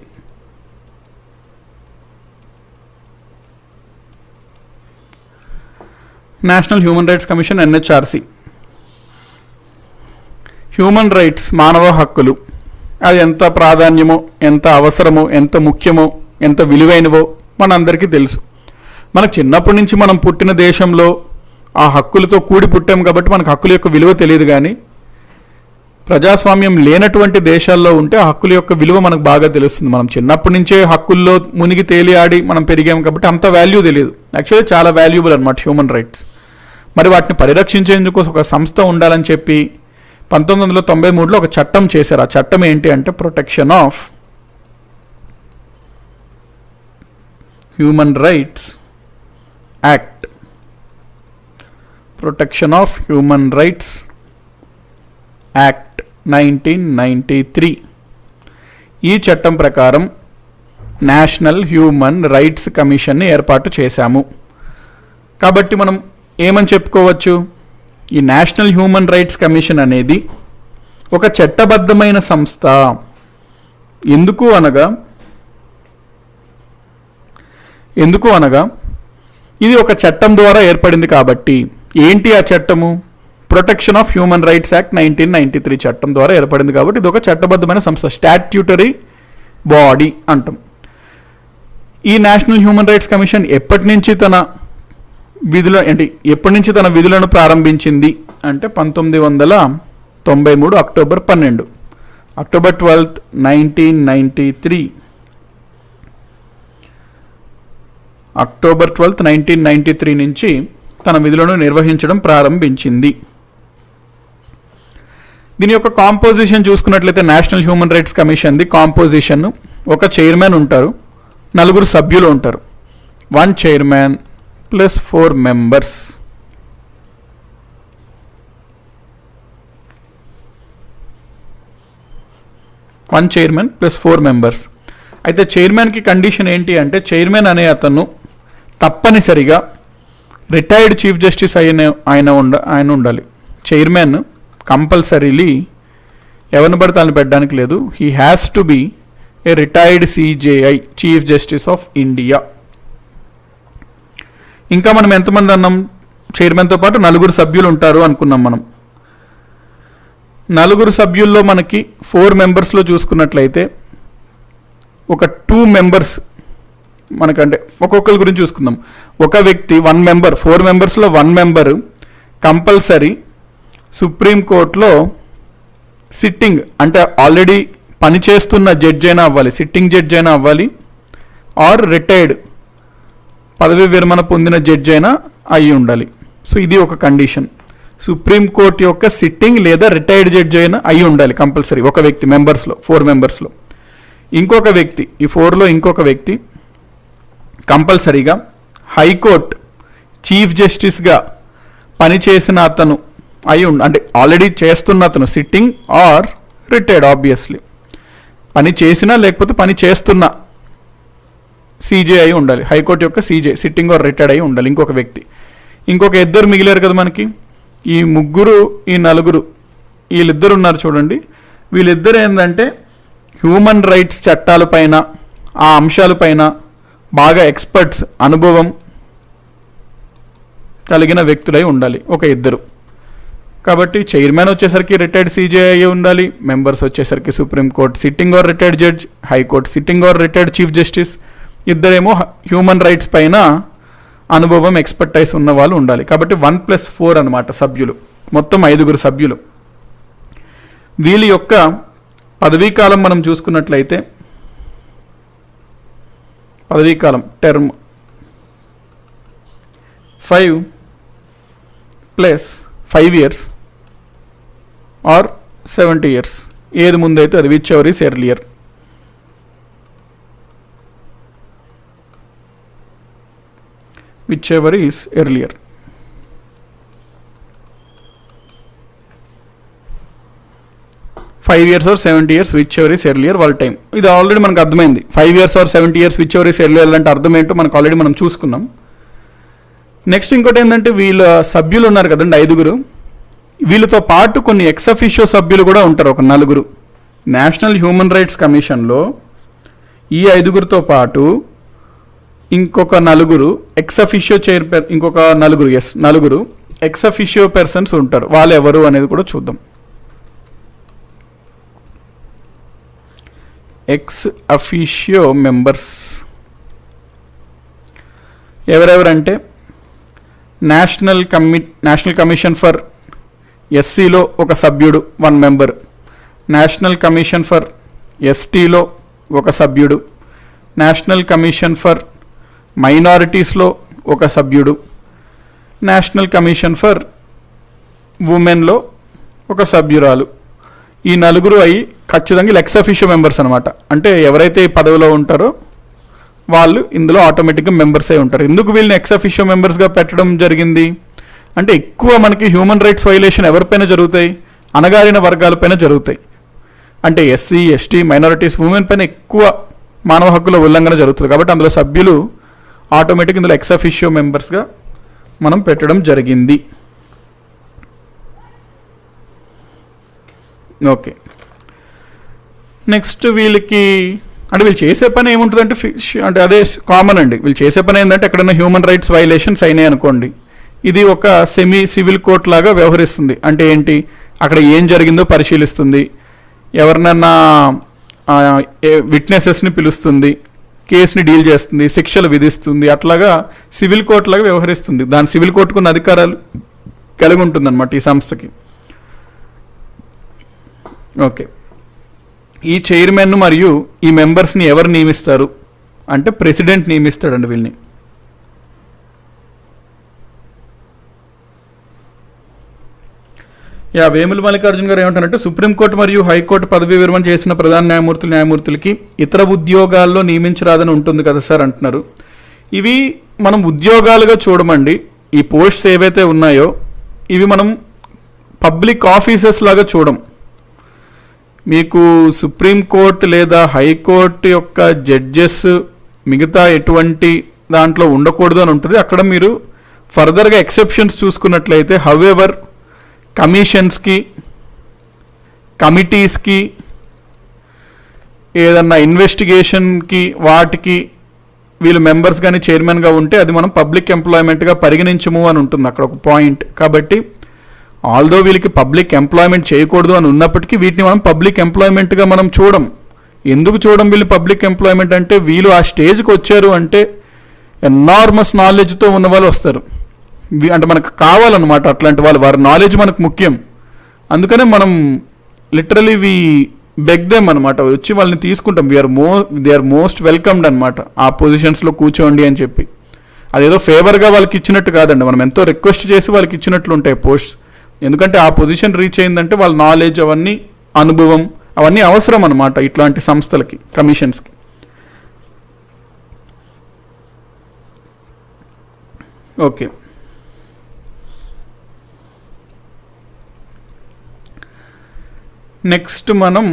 National human rights commission NHRC. Human rights, మానవ హక్కులు, అది ఎంత ప్రాధాన్యమో, ఎంత అవసరమో, ఎంత ముఖ్యమో, ఎంత విలువైనవో మనందరికీ తెలుసు. మనకు చిన్నప్పటి నుంచి మనం పుట్టిన దేశంలో ఆ హక్కులతో కూడి పుట్టాం కాబట్టి మనకు హక్కుల యొక్క విలువ తెలియదు. కానీ ప్రజాస్వామ్యం లేనటువంటి దేశాల్లో ఉంటే ఆ హక్కుల యొక్క విలువ మనకు బాగా తెలుస్తుంది. మనం చిన్నప్పటి నుంచే హక్కుల్లో మునిగి తేలి ఆడి మనం పెరిగాం కాబట్టి అంత వాల్యూ తెలియదు. యాక్చువల్లీ చాలా వాల్యూబుల్ అనమాట హ్యూమన్ రైట్స్. మరి వాటిని పరిరక్షించేందుకు ఒక సంస్థ ఉండాలని చెప్పి 1993లో ఒక చట్టం చేశారు. ఆ చట్టం ఏంటి అంటే protection of human rights act. Protection of human rights act 1993. ఈ చట్టం ప్రకారం నేషనల్ హ్యూమన్ రైట్స్ కమిషన్ని ఏర్పాటు చేశాము. కాబట్టి మనం ఏమని చెప్పుకోవచ్చు, ఈ నేషనల్ హ్యూమన్ రైట్స్ కమిషన్ అనేది ఒక చట్టబద్ధమైన సంస్థ. ఎందుకు అనగా ఇది ఒక చట్టం ద్వారా ఏర్పడింది కాబట్టి. ఏంటి ఆ చట్టము? Protection of human rights act 1993 చట్టం ద్వారా ఏర్పడింది కాబట్టి ఇది ఒక చట్టబద్ధమైన సంస్థ, స్టాట్యూటరీ బాడీ అంటాం. ఈ నేషనల్ హ్యూమన్ రైట్స్ కమిషన్ ఎప్పటి నుంచి తన విధులను ప్రారంభించింది అంటే 1993 అక్టోబర్ 12, అక్టోబర్ 12, 1993. అక్టోబర్ 12, 1993 నుంచి తన విధులను నిర్వహించడం ప్రారంభించింది. దీని యొక్క కాంపోజిషన్ చూసుకున్నట్లయితే నేషనల్ హ్యూమన్ రైట్స్ కమిషన్ది కాంపోజిషన్, ఒక చైర్మన్ ఉంటారు, 4 సభ్యులు ఉంటారు. 1 చైర్మన్ ప్లస్ 4 మెంబర్స్. అయితే చైర్మన్కి కండిషన్ ఏంటి అంటే చైర్మన్ అనే అతను తప్పనిసరిగా రిటైర్డ్ చీఫ్ జస్టిస్ ఆయన ఉండాలి. చైర్మన్ కంపల్సరీలీ ఎవరిని పడితే వాళ్ళని పెట్టడానికి లేదు. He has to be a retired CJI, chief justice of India. ఇంకా మనం ఎంతమంది అన్నాం? చైర్మన్తో పాటు 4 సభ్యులు ఉంటారు అనుకున్నాం మనం. 4 సభ్యుల్లో మనకి 4 మెంబర్స్లో చూసుకున్నట్లయితే ఒక 2 మెంబర్స్ మనకంటే ఒక్కొక్కరి గురించి చూసుకుందాం. ఒక వ్యక్తి 1 మెంబర్, 4 మెంబర్స్లో 1 మెంబర్ కంపల్సరీ సుప్రీంకోర్టులో సిట్టింగ్ అంటే ఆల్రెడీ పనిచేస్తున్న జడ్జి అయినా అవ్వాలి, సిట్టింగ్ జడ్జి అయినా అవ్వాలి, ఆర్ రిటైర్డ్ పదవి విరమణ పొందిన జడ్జి అయినా అయి ఉండాలి. సో ఇది ఒక కండిషన్. సుప్రీంకోర్టు యొక్క సిట్టింగ్ లేదా రిటైర్డ్ జడ్జి అయినా అయి ఉండాలి కంపల్సరీ ఒక వ్యక్తి మెంబర్స్లో, 4 మెంబర్స్లో. ఇంకొక వ్యక్తి, ఈ 4లో ఇంకొక వ్యక్తి కంపల్సరీగా హైకోర్టు చీఫ్ జస్టిస్గా పనిచేసిన అతను అంటే ఆల్రెడీ చేస్తున్న అతను, సిట్టింగ్ ఆర్ రిటైర్డ్, ఆబ్వియస్లీ పని చేసినా లేకపోతే పని చేస్తున్న CJ అయి ఉండాలి. హైకోర్టు యొక్క CJ, సిట్టింగ్ ఆర్ రిటైర్డ్ అయి ఉండాలి ఇంకొక వ్యక్తి. ఇంకొక 2 మిగిలారు కదా మనకి. ఈ 3, ఈ 4, వీళ్ళిద్దరు ఉన్నారు చూడండి. వీళ్ళిద్దరు ఏంటంటే హ్యూమన్ రైట్స్ చట్టాలపైన, ఆ అంశాలపైన బాగా ఎక్స్పర్ట్స్, అనుభవం కలిగిన వ్యక్తులై ఉండాలి ఒక 2. కాబట్టి చైర్మన్ వచ్చేసరికి రిటైర్డ్ CJ అయి ఉండాలి, మెంబర్స్ వచ్చేసరికి supreme court sitting or retired judge, high court sitting or retired chief justice, ఇద్దరేమో హ్యూమన్ రైట్స్ పైన అనుభవం, ఎక్స్పర్టైజ్ ఉన్న వాళ్ళు ఉండాలి. కాబట్టి 1+4 అనమాట సభ్యులు, మొత్తం 5 సభ్యులు. వీళ్ళ యొక్క పదవీకాలం మనం చూసుకున్నట్లయితే పదవీకాలం term 5 plus 5 years or 70 years, ఏది ముందైతే అది, whichever is earlier. whichever is earlier. Five years or 70 years whichever is earlier వాళ్ళ టైం. ఇది ఆల్రెడీ మనకు అర్థమైంది. 5 years or 70 years whichever is earlier అంటే అర్థం ఏంటో మనకు ఆల్రెడీ మనం చూసుకున్నాం. నెక్స్ట్ ఇంకోటి ఏంటంటే వీళ్ళ సభ్యులు ఉన్నారు కదండి 5. వీళ్ళతో పాటు కొన్ని ఎక్స్ అఫిషియో సభ్యులు కూడా ఉంటారు, ఒక 4. నేషనల్ హ్యూమన్ రైట్స్ కమిషన్లో ఈ 5 పాటు ఇంకొక 4 ఎక్స్ అఫిషియో ఇంకొక 4 ఎక్స్ అఫిషియో పర్సన్స్ ఉంటారు. వాళ్ళు ఎవరు అనేది కూడా చూద్దాం. ఎక్స్ అఫిషియో మెంబర్స్ ఎవరెవరంటే నేషనల్ కమిషన్ ఫర్ ఎస్సీలో ఒక సభ్యుడు 1 member, నేషనల్ కమిషన్ ఫర్ ఎస్టీలో ఒక సభ్యుడు, నేషనల్ కమిషన్ ఫర్ మైనారిటీస్లో ఒక సభ్యుడు, నేషనల్ కమిషన్ ఫర్ ఉమెన్లో ఒక సభ్యురాలు. ఈ 4 అయి ఖచ్చితంగా ఎక్స్ అఫిషియో మెంబర్స్ అనమాట. అంటే ఎవరైతే ఈ పదవిలో ఉంటారో వాళ్ళు ఇందులో ఆటోమేటిక్గా మెంబర్స్ అయి ఉంటారు. ఎందుకు వీళ్ళని ఎక్స్ అఫిషియో మెంబర్స్గా పెట్టడం జరిగింది అంటే ఎక్కువ మనకి హ్యూమన్ రైట్స్ వైలేషన్ ఎవరిపైన జరుగుతాయి, అణగారిన వర్గాలపైన జరుగుతాయి. అంటే ఎస్సీ, ఎస్టీ, మైనారిటీస్, ఉమెన్ పైన ఎక్కువ మానవ హక్కుల ఉల్లంఘన జరుగుతుంది. కాబట్టి అందులో సభ్యులు ఆటోమేటిక్ ఇందులో ఎక్స్ అఫిషియో మెంబర్స్గా మనం పెట్టడం జరిగింది. ఓకే, నెక్స్ట్ వీళ్ళకి అంటే వీళ్ళు చేసే పని ఏముంటుందంటే అంటే అదే కామన్ అండి. వీళ్ళు చేసే పని ఏంటంటే ఎక్కడైనా హ్యూమన్ రైట్స్ వైలేషన్స్ అయినాయి అనుకోండి, ఇది ఒక సెమీ సివిల్ కోర్ట్ లాగా వ్యవహరిస్తుంది. అంటే ఏంటి, అక్కడ ఏం జరిగిందో పరిశీలిస్తుంది, ఎవరినన్నా విట్నెసెస్ని పిలుస్తుంది, కేసుని డీల్ చేస్తుంది, శిక్షలు విధిస్తుంది. అట్లాగా సివిల్ కోర్ట్ లాగా వ్యవహరిస్తుంది. దాని సివిల్ కోర్టుకున్న అధికారాలు కలిగి ఉంటుంది అనమాట ఈ సంస్థకి. ఓకే, ఈ చైర్మన్ మరియు ఈ మెంబర్స్ని ఎవరు నియమిస్తారు అంటే ప్రెసిడెంట్ నియమిస్తాడండి వీళ్ళని. వేముల మల్లికార్జున గారు ఏమంటారంటే సుప్రీంకోర్టు మరియు హైకోర్టు పదవీ విరమణ చేసిన ప్రధాన న్యాయమూర్తులకి ఇతర ఉద్యోగాల్లో నియమించరాదని ఉంటుంది కదా సార్ అంటున్నారు. ఇవి మనం ఉద్యోగాలుగా చూడమండి. ఈ పోస్ట్స్ ఏవైతే ఉన్నాయో ఇవి మనం పబ్లిక్ ఆఫీసెస్ లాగా చూడం. మీకు సుప్రీంకోర్టు లేదా హైకోర్టు యొక్క జడ్జెస్ మిగతా ఎటువంటి దాంట్లో ఉండకూడదు అని ఉంటుంది. అక్కడ మీరు ఫర్దర్గా ఎక్సెప్షన్స్ చూసుకున్నట్లయితే హౌఎవర్ కమిషన్స్కి, కమిటీస్కి, ఏదన్నా ఇన్వెస్టిగేషన్కి వాటికి వీళ్ళు మెంబర్స్ కానీ చైర్మన్గా ఉంటే అది మనం పబ్లిక్ ఎంప్లాయ్మెంట్గా పరిగణించము అని ఉంటుంది అక్కడ ఒక పాయింట్. కాబట్టి ఆల్దో వీళ్ళకి పబ్లిక్ ఎంప్లాయ్మెంట్ చేయకూడదు అని ఉన్నప్పటికీ వీటిని మనం పబ్లిక్ ఎంప్లాయ్మెంట్గా మనం చూడం. ఎందుకు చూడం వీళ్ళు పబ్లిక్ ఎంప్లాయ్మెంట్ అంటే వీళ్ళు ఆ స్టేజ్కి వచ్చారు అంటే ఎనార్మస్ నాలెడ్జ్తో ఉన్న వాళ్ళు వస్తారు. అంటే మనకు కావాలన్నమాట అట్లాంటి వాళ్ళు, వారి నాలెడ్జ్ మనకు ముఖ్యం. అందుకనే మనం లిటరలీ వి బెగ్ దెమ్ అనమాట, వచ్చి వాళ్ళని తీసుకుంటాం. దే ఆర్ మోస్ట్ వెల్కమ్డ్ అనమాట ఆ పొజిషన్స్లో కూర్చోండి అని చెప్పి. అదేదో ఫేవర్గా వాళ్ళకి ఇచ్చినట్టు కాదండి, మనం ఎంతో రిక్వెస్ట్ చేసి వాళ్ళకి ఇచ్చినట్లు ఉంటాయి పోస్ట్స్. ఎందుకంటే ఆ పొజిషన్ రీచ్ అయిందంటే వాళ్ళ నాలెడ్జ్ అవన్నీ, అనుభవం అవన్నీ అవసరం అనమాట ఇట్లాంటి సంస్థలకి, కమిషన్స్కి. ఓకే, నెక్స్ట్ మనం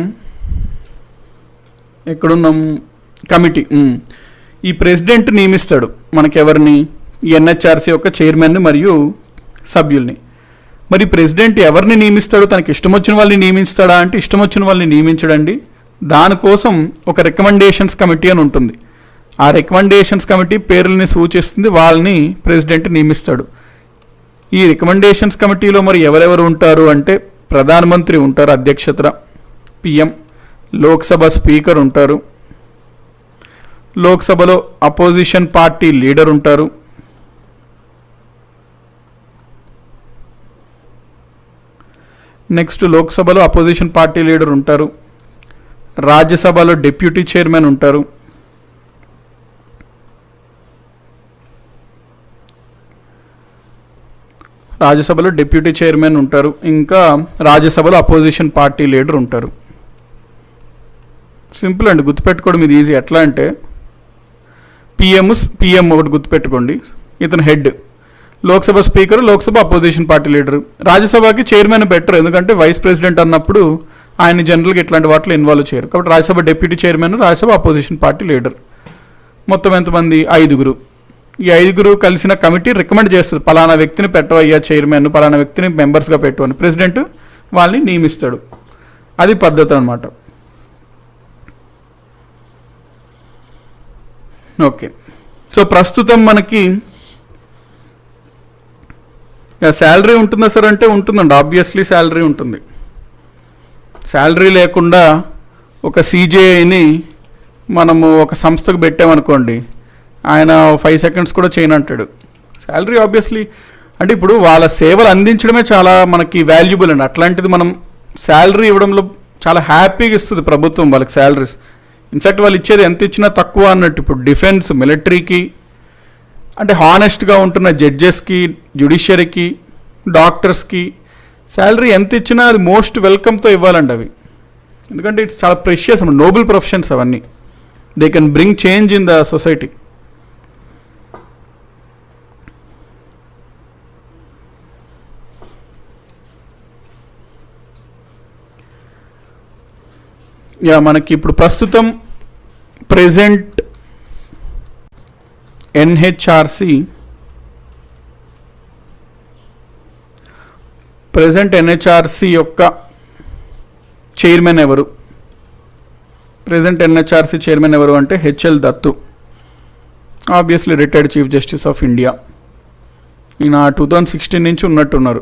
ఎక్కడున్నాం, కమిటీ. ఈ ప్రెసిడెంట్ నియమిస్తాడు మనకెవరిని, ఎన్హెచ్ఆర్సీ యొక్క చైర్మన్ని మరియు సభ్యుల్ని. మరి ప్రెసిడెంట్ ఎవరిని నియమిస్తాడు, తనకి ఇష్టం వచ్చిన వాళ్ళని నియమిస్తాడా అంటే ఇష్టం వచ్చిన వాళ్ళని నియమించడండి. దానికోసం ఒక రికమెండేషన్స్ కమిటీ అని ఉంటుంది. ఆ రికమెండేషన్స్ కమిటీ పేర్లని సూచిస్తుంది, వాళ్ళని ప్రెసిడెంట్ నియమిస్తాడు. ఈ రికమెండేషన్స్ కమిటీలో మరి ఎవరెవరు ఉంటారు అంటే ప్రధానమంత్రి ఉంటారు అధ్యక్షత, పిఎం, లోక్సభ స్పీకర్ ఉంటారు, లోక్సభలో అపోజిషన్ పార్టీ లీడర్ ఉంటారు, నెక్స్ట్ లోక్సభలో అపోజిషన్ పార్టీ లీడర్ ఉంటారు, రాజ్యసభలో డిప్యూటీ చైర్మన్ ఉంటారు, రాజ్యసభలో డిప్యూటీ చైర్మన్ ఉంటారు, ఇంకా రాజ్యసభలో అపోజిషన్ పార్టీ లీడర్ ఉంటారు. సింపుల్ అండి, గుర్తుపెట్టుకోవడం ఇది ఈజీ. ఎట్లా అంటే పిఎం ఒకటి గుర్తుపెట్టుకోండి, ఇతను head. Lok Sabha speaker, Lok Sabha opposition party leader. రాజ్యసభకి చైర్మన్ బెటర్, ఎందుకంటే వైస్ ప్రెసిడెంట్ అన్నప్పుడు ఆయన జనరల్గా ఇట్లాంటి వాటిలో ఇన్వాల్వ్ చేయరు. కాబట్టి Rajya Sabha deputy chairman, Rajya Sabha opposition party leader. మొత్తం ఎంతమంది? 5. ఈ 5 కలిసిన కమిటీ రికమెండ్ చేస్తుంది, పలానా వ్యక్తిని పెట్టవయ్యా చైర్మన్, పలానా వ్యక్తిని మెంబర్స్గా పెట్టు అని. ప్రెసిడెంట్ వాళ్ళని నియమిస్తాడు. అది పద్ధతి అనమాట. ఓకే, సో ప్రస్తుతం మనకి శాలరీ ఉంటుందా సార్ అంటే ఉంటుందండి, ఆబ్వియస్లీ శాలరీ ఉంటుంది. శాలరీ లేకుండా ఒక సీజేఐని మనము ఒక సంస్థకు పెట్టామనుకోండి, ఆయన 5 సెకండ్స్ కూడా చేయనంటాడు. శాలరీ ఆబ్వియస్లీ అంటే ఇప్పుడు వాళ్ళ సేవలు అందించడమే చాలా మనకి వాల్యుబుల్ అండి. అట్లాంటిది మనం శాలరీ ఇవ్వడంలో చాలా హ్యాపీగా ఇస్తుంది ప్రభుత్వం వాళ్ళకి శాలరీస్. ఇన్ఫ్యాక్ట్ వాళ్ళు ఇచ్చేది ఎంత ఇచ్చినా తక్కువ అన్నట్టు. ఇప్పుడు డిఫెన్స్, మిలిటరీకి, అంటే హానెస్ట్గా ఉంటున్న జడ్జెస్కి, జ్యుడిషియరీకి, డాక్టర్స్కి శాలరీ ఎంత ఇచ్చినా అది మోస్ట్ వెల్కమ్తో ఇవ్వాలండి అవి. ఎందుకంటే ఇట్స్ చాలా ప్రెషియస్ అన్నమాట, నోబుల్ ప్రొఫెషన్స్ అవన్నీ. They can bring change in the society. మనకి ఇప్పుడు ప్రస్తుతం ప్రెజెంట్ ఎన్హెచ్ఆర్సి యొక్క చైర్మన్ ఎవరు? ప్రెజెంట్ ఎన్హెచ్ఆర్సి చైర్మన్ ఎవరు అంటే HL Dattu, obviously retired chief justice of India. ఈయన 2016 నుంచి ఉన్నట్టున్నారు.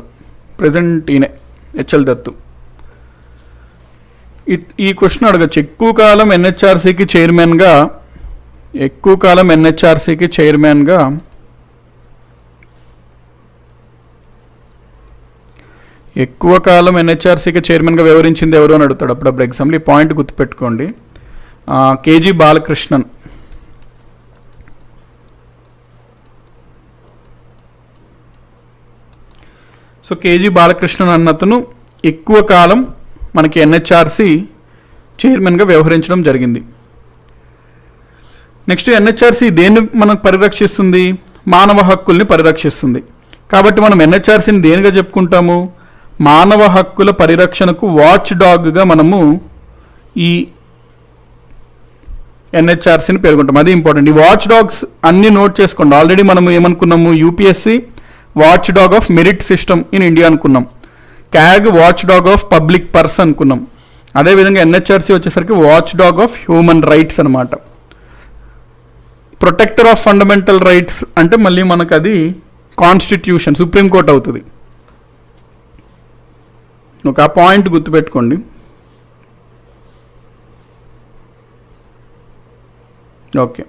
ప్రెజెంట్ ఈయనే హెచ్ఎల్ దత్తు. ఈ క్వశ్చన్ అడగచ్చు, ఎక్కువ కాలం ఎన్హెచ్ఆర్సీకి చైర్మన్గా వ్యవహరించింది ఎవరు అని అడుగుతాడు అప్పుడప్పుడు ఎగ్జామ్లో. ఈ పాయింట్ గుర్తుపెట్టుకోండి. K G Balakrishnan. So K G Balakrishnan అన్నతను ఎక్కువ కాలం మనకి ఎన్హెచ్ఆర్సి చైర్మన్గా వ్యవహరించడం జరిగింది. నెక్స్ట్, ఎన్హెచ్ఆర్సి దేన్ని మనకు పరిరక్షిస్తుంది? మానవ హక్కుల్ని పరిరక్షిస్తుంది. కాబట్టి మనం ఎన్హెచ్ఆర్సీని దేనిగా చెప్పుకుంటాము? మానవ హక్కుల పరిరక్షణకు వాచ్ డాగ్గా మనము ఈ ఎన్హెచ్ఆర్సీని పేర్కొంటాం. అది ఇంపార్టెంట్. ఈ వాచ్ డాగ్స్ అన్ని నోట్ చేసుకోండి. ఆల్రెడీ మనం ఏమనుకున్నాము? UPSC watch dog of merit system in India అనుకున్నాం. CAG watch dog of public purse అనుకున్నాం. అదేవిధంగా ఎన్హెచ్ఆర్సీ వచ్చేసరికి watch dog of human rights అనమాట. ప్రొటెక్టర్ ఆఫ్ ఫండమెంటల్ రైట్స్ అంటే మళ్ళీ మనకు అది కాన్స్టిట్యూషన్, సుప్రీంకోర్టు అవుతుంది. ఒక పాయింట్ గుర్తుపెట్టుకోండి. ఓకే,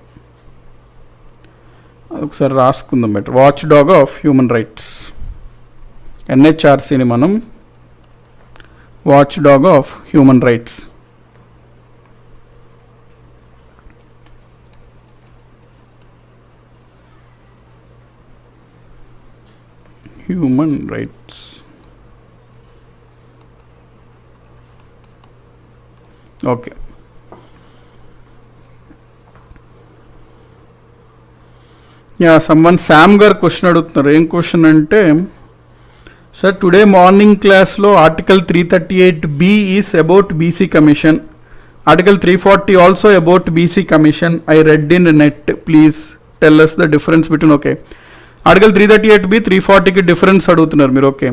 ఒకసారి రాసుకుందాం better. Watch dog of human rights, ఎన్హెచ్ఆర్సీని మనం watch dog of human rights. Human rights. Okay, someone Sam గారు క్వశ్చన్ అడుగుతున్నారు. ఏం క్వశ్చన్ అంటే, సార్ టుడే మార్నింగ్ క్లాస్లో article 338B is about BC commission, article 340 also about BC commission. I read in net, please tell us the difference between. Okay, article 338B 340కి difference అడుగుతున్నారు మీరు. Okay,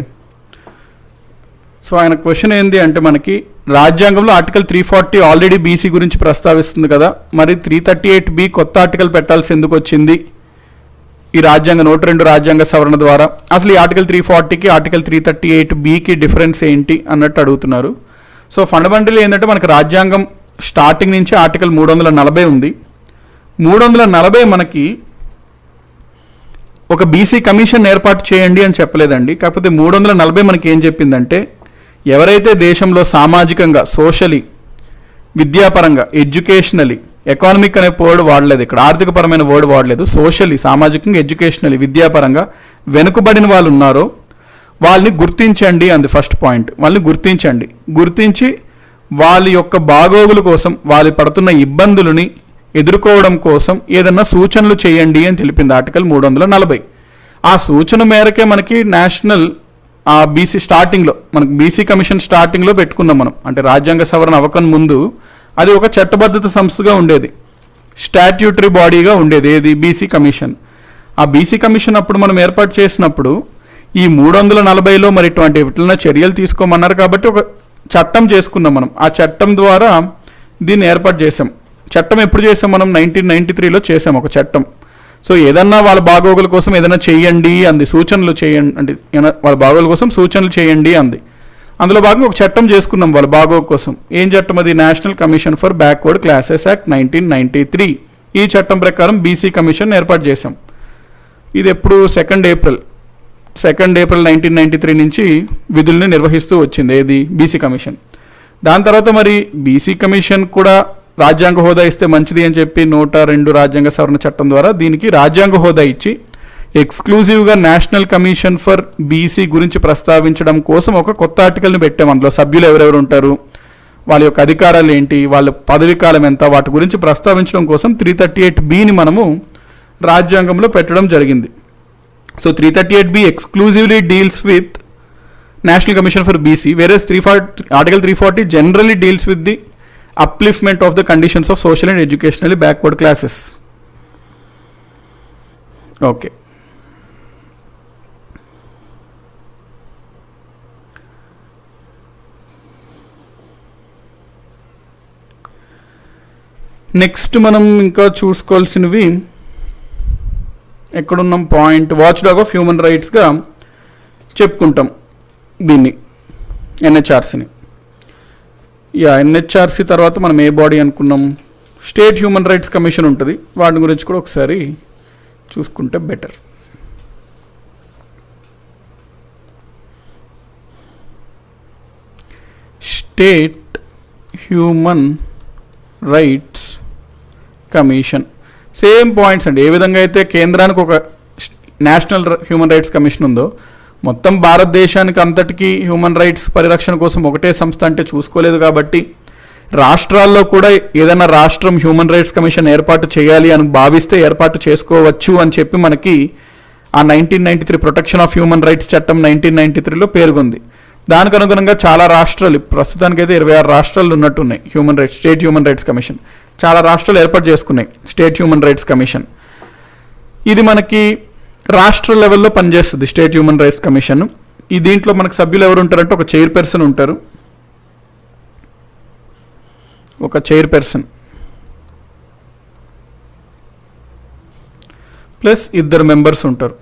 so ఆయన question ఏంది అంటే, మనకి రాజ్యాంగంలో article 340 already BC గురించి ప్రస్తావిస్తుంది కదా, మరి 338B కొత్త ఆర్టికల్ పెట్టాల్సి ఎందుకు వచ్చింది ఈ రాజ్యాంగ 102 రాజ్యాంగ సవరణ ద్వారా? అసలు ఈ ఆర్టికల్ 340కి ఆర్టికల్ 338Bకి డిఫరెన్స్ ఏంటి అన్నట్టు అడుగుతున్నారు. సో ఫండమెంటల్లీ ఏంటంటే, మనకి రాజ్యాంగం స్టార్టింగ్ నుంచి ఆర్టికల్ 340 ఉంది. 340 మనకి ఒక బీసీ కమిషన్ ఏర్పాటు చేయండి అని చెప్పలేదండి. కాకపోతే 340 మనకి ఏం చెప్పిందంటే, ఎవరైతే దేశంలో సామాజికంగా, సోషలీ, విద్యాపరంగా, ఎడ్యుకేషనలీ, ఎకానమిక్ అనే వర్డ్ వాడలేదు ఇక్కడ, ఆర్థికపరమైన వర్డ్ వాడలేదు, సోషలీ, సామాజికంగా, ఎడ్యుకేషనలీ, విద్యాపరంగా వెనుకబడిన వాళ్ళు ఉన్నారో వాళ్ళని గుర్తించండి అంది ఫస్ట్ పాయింట్. వాళ్ళని గుర్తించి వాళ్ళ యొక్క బాగోగుల కోసం, వాళ్ళు పడుతున్న ఇబ్బందులని ఎదుర్కోవడం కోసం ఏదన్నా సూచనలు చేయండి అని తెలిపింది ఆర్టికల్ 340. ఆ సూచన మేరకే మనకి నేషనల్ బీసీ స్టార్టింగ్లో, మనకు బీసీ కమిషన్ స్టార్టింగ్లో పెట్టుకున్నాం మనం. అంటే రాజ్యాంగ సవరణ అవ్వకం ముందు అది ఒక చట్టబద్ధత సంస్థగా ఉండేది, స్టాట్యూటరీ బాడీగా ఉండేది. ఏది? BC commission. ఆ బీసీ కమిషన్ అప్పుడు మనం ఏర్పాటు చేసినప్పుడు ఈ 340లో మరి ఇటువంటి ఎట్లన్నా చర్యలు తీసుకోమన్నారు కాబట్టి ఒక చట్టం చేసుకున్నాం మనం. ఆ చట్టం ద్వారా దీన్ని ఏర్పాటు చేసాం. చట్టం ఎప్పుడు చేసాం మనం? 1993లో చేసాం ఒక చట్టం. సో ఏదన్నా వాళ్ళ బాగోగుల కోసం ఏదైనా చేయండి అంది, సూచనలు చేయండి అంటే వాళ్ళ బాగోగుల కోసం సూచనలు చేయండి అంది. అందులో భాగంగా ఒక చట్టం చేసుకున్నాం వాళ్ళ బాగోగు కోసం. ఏం చట్టం అది? National commission for backward classes act 1993. ఈ చట్టం ప్రకారం బీసీ కమిషన్ ఏర్పాటు చేసాం. ఇది ఎప్పుడు? 2 ఏప్రిల్ 1993 నుంచి విధుల్ని నిర్వహిస్తూ వచ్చింది. ఏది? BC commission. దాని తర్వాత మరి బీసీ కమిషన్ కూడా రాజ్యాంగ హోదా ఇస్తే మంచిది అని చెప్పి 102 రాజ్యాంగ సవరణ చట్టం ద్వారా దీనికి రాజ్యాంగ హోదా ఇచ్చి ఎక్స్క్లూజివ్గా నేషనల్ కమిషన్ ఫర్ బీసీ గురించి ప్రస్తావించడం కోసం ఒక కొత్త ఆర్టికల్ని పెట్టాం. అందులో సభ్యులు ఎవరెవరు ఉంటారు, వాళ్ళ యొక్క అధికారాలు ఏంటి, వాళ్ళ పదవీ కాలం ఎంత, వాటి గురించి ప్రస్తావించడం కోసం 338Bని మనము రాజ్యాంగంలో పెట్టడం జరిగింది. So 338B exclusively deals with National Commission for BC, whereas Article 340 generally deals with the upliftment of the conditions of social and educationally backward classes. Okay. Next మనం ఇంకా చూసుకోవాల్సినవి ఎక్కడున్నాం? Point watch dog of human రైట్స్గా చెప్పుకుంటాం దీన్ని, ఎన్హెచ్ఆర్సీని. NHRC తర్వాత మనం ఏ బాడీ అనుకున్నాం? స్టేట్ హ్యూమన్ రైట్స్ కమిషన్ ఉంటుంది. వాటి గురించి కూడా ఒకసారి చూసుకుంటే better. State human rights commission same points అండి. ఏ విధంగా అయితే కేంద్రానికి ఒక నేషనల్ హ్యూమన్ రైట్స్ కమిషన్ ఉందో, మొత్తం భారతదేశానికి అంతటికీ హ్యూమన్ రైట్స్ పరిరక్షణ కోసం ఒకటే సంస్థ అంటే చూసుకోలేదు. కాబట్టి రాష్ట్రాల్లో కూడా ఏదైనా రాష్ట్రం హ్యూమన్ రైట్స్ కమిషన్ ఏర్పాటు చేయాలి అని భావిస్తే ఏర్పాటు చేసుకోవచ్చు అని చెప్పి మనకి ఆ 1993 ప్రొటెక్షన్ ఆఫ్ హ్యూమన్ రైట్స్ చట్టం 1993లో పేర్కొంది. దానికి అనుగుణంగా చాలా రాష్ట్రాలు, ప్రస్తుతానికైతే 26 రాష్ట్రాలు ఉన్నట్టున్నాయి human rights, state human rights commission. చాలా రాష్ట్రాలు ఏర్పాటు చేసుకున్నాయి స్టేట్ హ్యూమన్ రైట్స్ కమిషన్. ఇది మనకి రాష్ట్ర లెవెల్లో పనిచేస్తుంది స్టేట్ హ్యూమన్ రైట్స్ కమిషన్. ఈ దీంట్లో మనకు సభ్యులు ఎవరు ఉంటారంటే ఒక చైర్పర్సన్ ఉంటారు, ఒక చైర్పర్సన్ ప్లస్ 2 మెంబర్స్ ఉంటారు.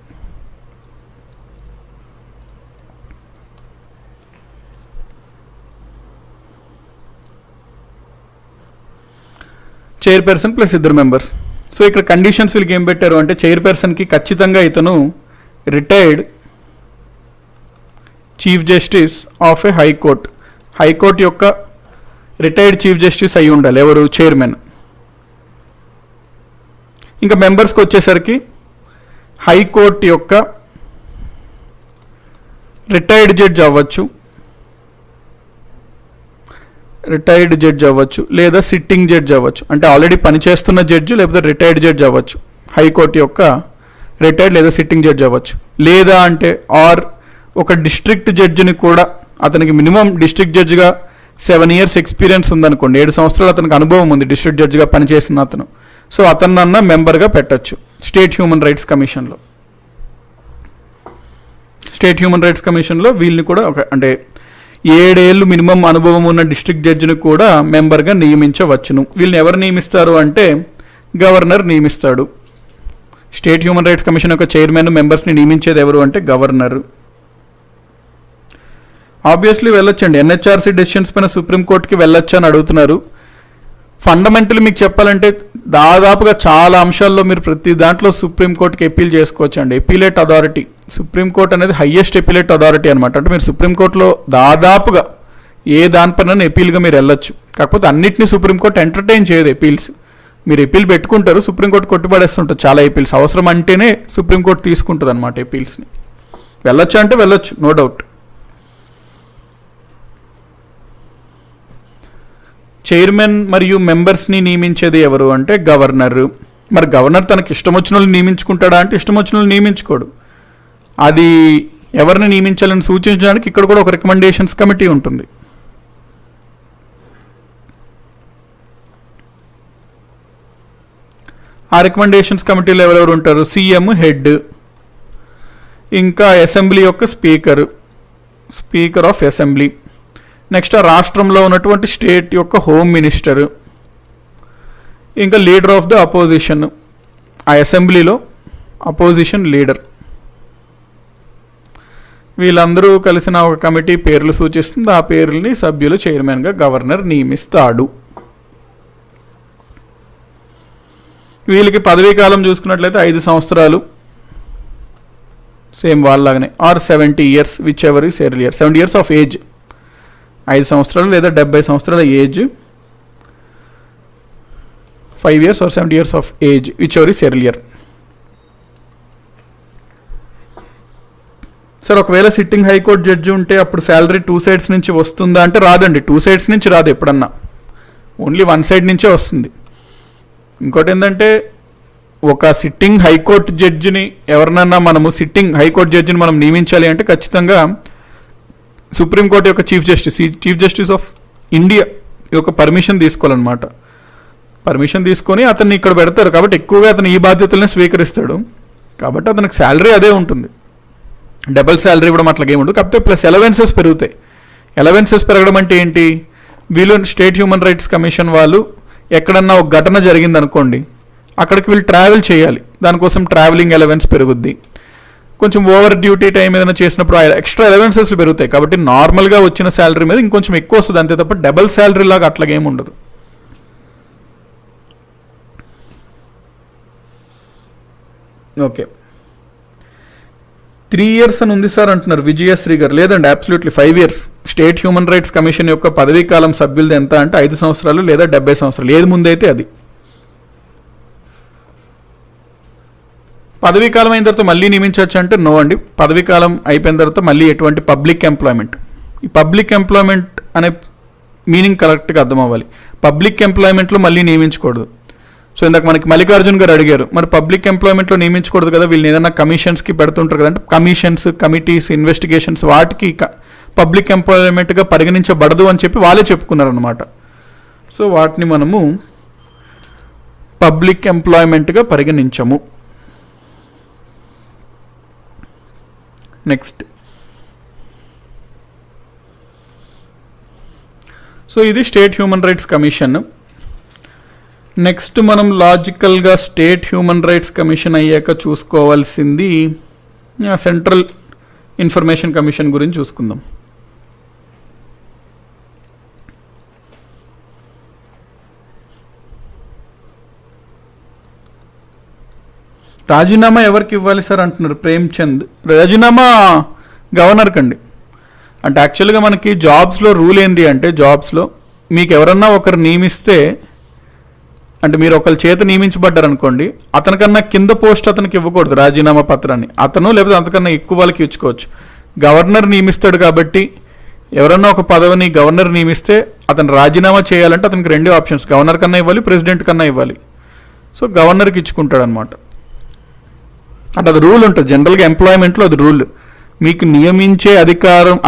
Chairperson plus 2 members. సో ఇక్కడ కండిషన్స్ వీళ్ళకి ఏం పెట్టారు అంటే, చైర్పర్సన్కి ఖచ్చితంగా ఇతను retired chief justice of A high court, high court యొక్క రిటైర్డ్ చీఫ్ జస్టిస్ అయి ఉండాలి. ఎవరు? చైర్మన్. ఇంకా మెంబర్స్కి వచ్చేసరికి హైకోర్టు యొక్క రిటైర్డ్ జడ్జ్ అవ్వచ్చు, లేదా సిట్టింగ్ జడ్జ్ అవ్వచ్చు. అంటే ఆల్రెడీ పనిచేస్తున్న జడ్జి లేకపోతే రిటైర్డ్ జడ్జ్ అవ్వచ్చు. హైకోర్టు యొక్క రిటైర్డ్ లేదా సిట్టింగ్ జడ్జ్ అవ్వచ్చు. లేదా అంటే ఒక డిస్ట్రిక్ట్ జడ్జిని కూడా, అతనికి మినిమం డిస్ట్రిక్ట్ జడ్జిగా 7 years ఎక్స్పీరియన్స్ ఉందనుకోండి, 7 సంవత్సరాలు అతనికి అనుభవం ఉంది డిస్ట్రిక్ట్ జడ్జిగా పనిచేసిన అతను. సో అతన్నన్నా మెంబర్గా పెట్టచ్చు స్టేట్ హ్యూమన్ రైట్స్ కమిషన్లో. స్టేట్ హ్యూమన్ రైట్స్ కమిషన్లో వీళ్ళని కూడా అంటే 7 ఏళ్ళు మినిమం అనుభవం ఉన్న డిస్ట్రిక్ట్ జడ్జిని కూడా మెంబర్గా నియమించవచ్చును. వీళ్ళని ఎవరు నియమిస్తారు అంటే గవర్నర్ నియమిస్తాడు. స్టేట్ హ్యూమన్ రైట్స్ కమిషన్ యొక్క చైర్మన్, మెంబర్స్ని నియమించేది ఎవరు అంటే గవర్నర్. ఆబ్వియస్లీ వెళ్ళొచ్చండి, ఎన్హెచ్ఆర్సీ డెసిషన్స్ పైన సుప్రీంకోర్టుకి వెళ్ళొచ్చు అని అడుగుతున్నారు. ఫండమెంటల్ మీకు చెప్పాలంటే దాదాపుగా చాలా అంశాల్లో మీరు ప్రతి దాంట్లో సుప్రీంకోర్టుకి అప్పీల్ చేసుకోవచ్చు అండి. ఎపీలేట్ అథారిటీ, సుప్రీంకోర్టు అనేది హయ్యెస్ట్ ఎపీలేట్ అథారిటీ అనమాట. అంటే మీరు సుప్రీంకోర్టులో దాదాపుగా ఏ దానిపైన ఎపీల్గా మీరు వెళ్ళొచ్చు. కాకపోతే అన్నింటినీ సుప్రీంకోర్టు ఎంటర్టైన్ చేయదు ఎపీల్స్. మీరు ఎపీల్ పెట్టుకుంటారు, సుప్రీంకోర్టు కొట్టుబడేస్తుంటారు చాలా ఎపీల్స్. అవసరం అంటేనే సుప్రీంకోర్టు తీసుకుంటుంది అనమాట ఎపీల్స్ని. వెళ్ళొచ్చు అంటే వెళ్ళొచ్చు, నో డౌట్. చైర్మన్ మరియు మెంబర్స్ని నియమించేది ఎవరు అంటే గవర్నర్. మరి గవర్నర్ తనకి ఇష్టం వచ్చిన వాళ్ళు నియమించుకుంటాడా అంటే ఇష్టం వచ్చిన వాళ్ళు నియమించుకోడు. అది ఎవరిని నియమించాలని సూచించడానికి ఇక్కడ కూడా ఒక రికమెండేషన్స్ కమిటీ ఉంటుంది. ఆ రికమెండేషన్స్ కమిటీలో ఎవరెవరు ఉంటారు? సీఎం హెడ్, ఇంకా అసెంబ్లీ యొక్క స్పీకర్ ఆఫ్ అసెంబ్లీ, నెక్స్ట్ ఆ రాష్ట్రంలో ఉన్నటువంటి స్టేట్ యొక్క హోమ్ మినిస్టర్, ఇంకా లీడర్ ఆఫ్ ద అపోజిషన్, ఆ అసెంబ్లీలో అపోజిషన్ లీడర్. వీళ్ళందరూ కలిసిన ఒక కమిటీ పేర్లు సూచిస్తుంది. ఆ పేర్లని సభ్యులు చైర్మన్గా గవర్నర్ నియమిస్తాడు. వీళ్ళకి పదవీ కాలం చూసుకున్నట్లయితే 5 సంవత్సరాలు, సేమ్ వాళ్ళలాగానే, or 70 years, whichever is earlier. 70 years of age, 5 సంవత్సరాలు లేదా 70 సంవత్సరాల age, 5 years or 70 years of age, whichever is earlier. Sir ఒకవేళ సిట్టింగ్ హైకోర్టు జడ్జి ఉంటే అప్పుడు శాలరీ 2 sides నుంచి వస్తుందా అంటే రాదండి. 2 sides నుంచి రాదు ఎప్పుడన్నా, ఓన్లీ 1 side నుంచే వస్తుంది. ఇంకోటి ఏంటంటే ఒక సిట్టింగ్ హైకోర్టు జడ్జిని ఎవరినన్నా మనము సిట్టింగ్ హైకోర్టు జడ్జిని మనం నియమించాలి అంటే ఖచ్చితంగా సుప్రీంకోర్టు యొక్క చీఫ్ జస్టిస్ ఆఫ్ ఇండియా యొక్క పర్మిషన్ తీసుకోవాలన్నమాట. పర్మిషన్ తీసుకొని అతన్ని ఇక్కడ పెడతారు కాబట్టి ఎక్కువగా అతను ఈ బాధ్యతలను స్వీకరిస్తాడు. కాబట్టి అతనికి శాలరీ అదే ఉంటుంది, డబల్ శాలరీ ఇవ్వడం అట్లాగేముండదు. కాకపోతే ప్లస్ అలవెన్సెస్ పెరుగుతాయి. అలవెన్సెస్ పెరగడం అంటే ఏంటి? వీళ్ళు స్టేట్ హ్యూమన్ రైట్స్ కమిషన్ వాళ్ళు ఎక్కడన్నా ఒక ఘటన జరిగింది అనుకోండి, అక్కడికి వీళ్ళు ట్రావెల్ చేయాలి. దానికోసం ట్రావెలింగ్ అలవెన్స్ పెరుగుద్ది. కొంచెం ఓవర్ డ్యూటీ టైం ఏదైనా చేసినప్పుడు ఎక్స్ట్రా అలవెన్సెస్ పెరుగుతాయి. కాబట్టి నార్మల్గా వచ్చిన శాలరీ మీద ఇంకొంచెం ఎక్కువ వస్తుంది అంతే తప్ప డబల్ శాలరీ లాగా అట్లాగేమి ఉండదు. ఓకే, 3 years అని ఉంది సార్ అంటున్నారు విజయశ్రీ గారు. లేదండి, absolutely 5 years. State human rights commission యొక్క పదవీ కాలం సభ్యులది ఎంత అంటే 5 సంవత్సరాలు లేదా 70 సంవత్సరాలు, ఏది ముందైతే అది. పదవీ కాలం అయిన తర్వాత మళ్ళీ నియమించవచ్చు అంటే నో అండి. పదవీ కాలం అయిపోయిన తర్వాత మళ్ళీ ఎటువంటి పబ్లిక్ ఎంప్లాయ్మెంట్, ఈ పబ్లిక్ ఎంప్లాయ్మెంట్ అనే మీనింగ్ కరెక్ట్గా అర్థం అవ్వాలి. పబ్లిక్ ఎంప్లాయ్మెంట్లో మళ్ళీ నియమించకూడదు. సో ఇందాక మనకి మల్లికార్జున్ గారు అడిగారు, మరి పబ్లిక్ ఎంప్లాయ్మెంట్లో నియమించకూడదు కదా, వీళ్ళని ఏదైనా కమిషన్స్కి పెడుతుంటారు కదంటే కమిషన్స్, కమిటీస్, ఇన్వెస్టిగేషన్స్ వాటికి పబ్లిక్ ఎంప్లాయ్మెంట్గా పరిగణించబడదు అని చెప్పి వాళ్ళే చెప్పుకున్నారనమాట. సో వాటిని మనము పబ్లిక్ ఎంప్లాయ్మెంట్గా పరిగణించము. నెక్స్ట్, సో ఇది state human rights commission. Next మనం లాజికల్గా స్టేట్ హ్యూమన్ రైట్స్ కమిషన్ అయ్యాక చూసుకోవాల్సింది సెంట్రల్ ఇన్ఫర్మేషన్ కమిషన్ గురించి చూసుకుందాం. రాజీనామా ఎవరికి ఇవ్వాలి సార్ అంటున్నారు ప్రేమ్చంద్. రాజీనామా గవర్నర్కి అండి. అంటే యాక్చువల్గా మనకి జాబ్స్లో రూల్ ఏంటి అంటే, జాబ్స్లో మీకు ఎవరన్నా ఒకరు నియమిస్తే, అంటే మీరు ఒకరి చేత నియమించబడ్డారు అనుకోండి, అతనికన్నా కింద పోస్ట్ అతనికి ఇవ్వకూడదు రాజీనామా పత్రాన్ని. అతను లేకపోతే అంతకన్నా ఎక్కువ వాళ్ళకి ఇచ్చుకోవచ్చు. గవర్నర్ నియమిస్తాడు కాబట్టి ఎవరన్నా ఒక పదవిని గవర్నర్ నియమిస్తే అతను రాజీనామా చేయాలంటే అతనికి 2 ఆప్షన్స్, గవర్నర్ కన్నా ఇవ్వాలి, ప్రెసిడెంట్ కన్నా ఇవ్వాలి. సో గవర్నర్కి ఇచ్చుకుంటాడు అనమాట. అంటే అది రూల్ ఉంటుంది జనరల్గా ఎంప్లాయ్మెంట్లో, అది రూల్. మీకు నియమించే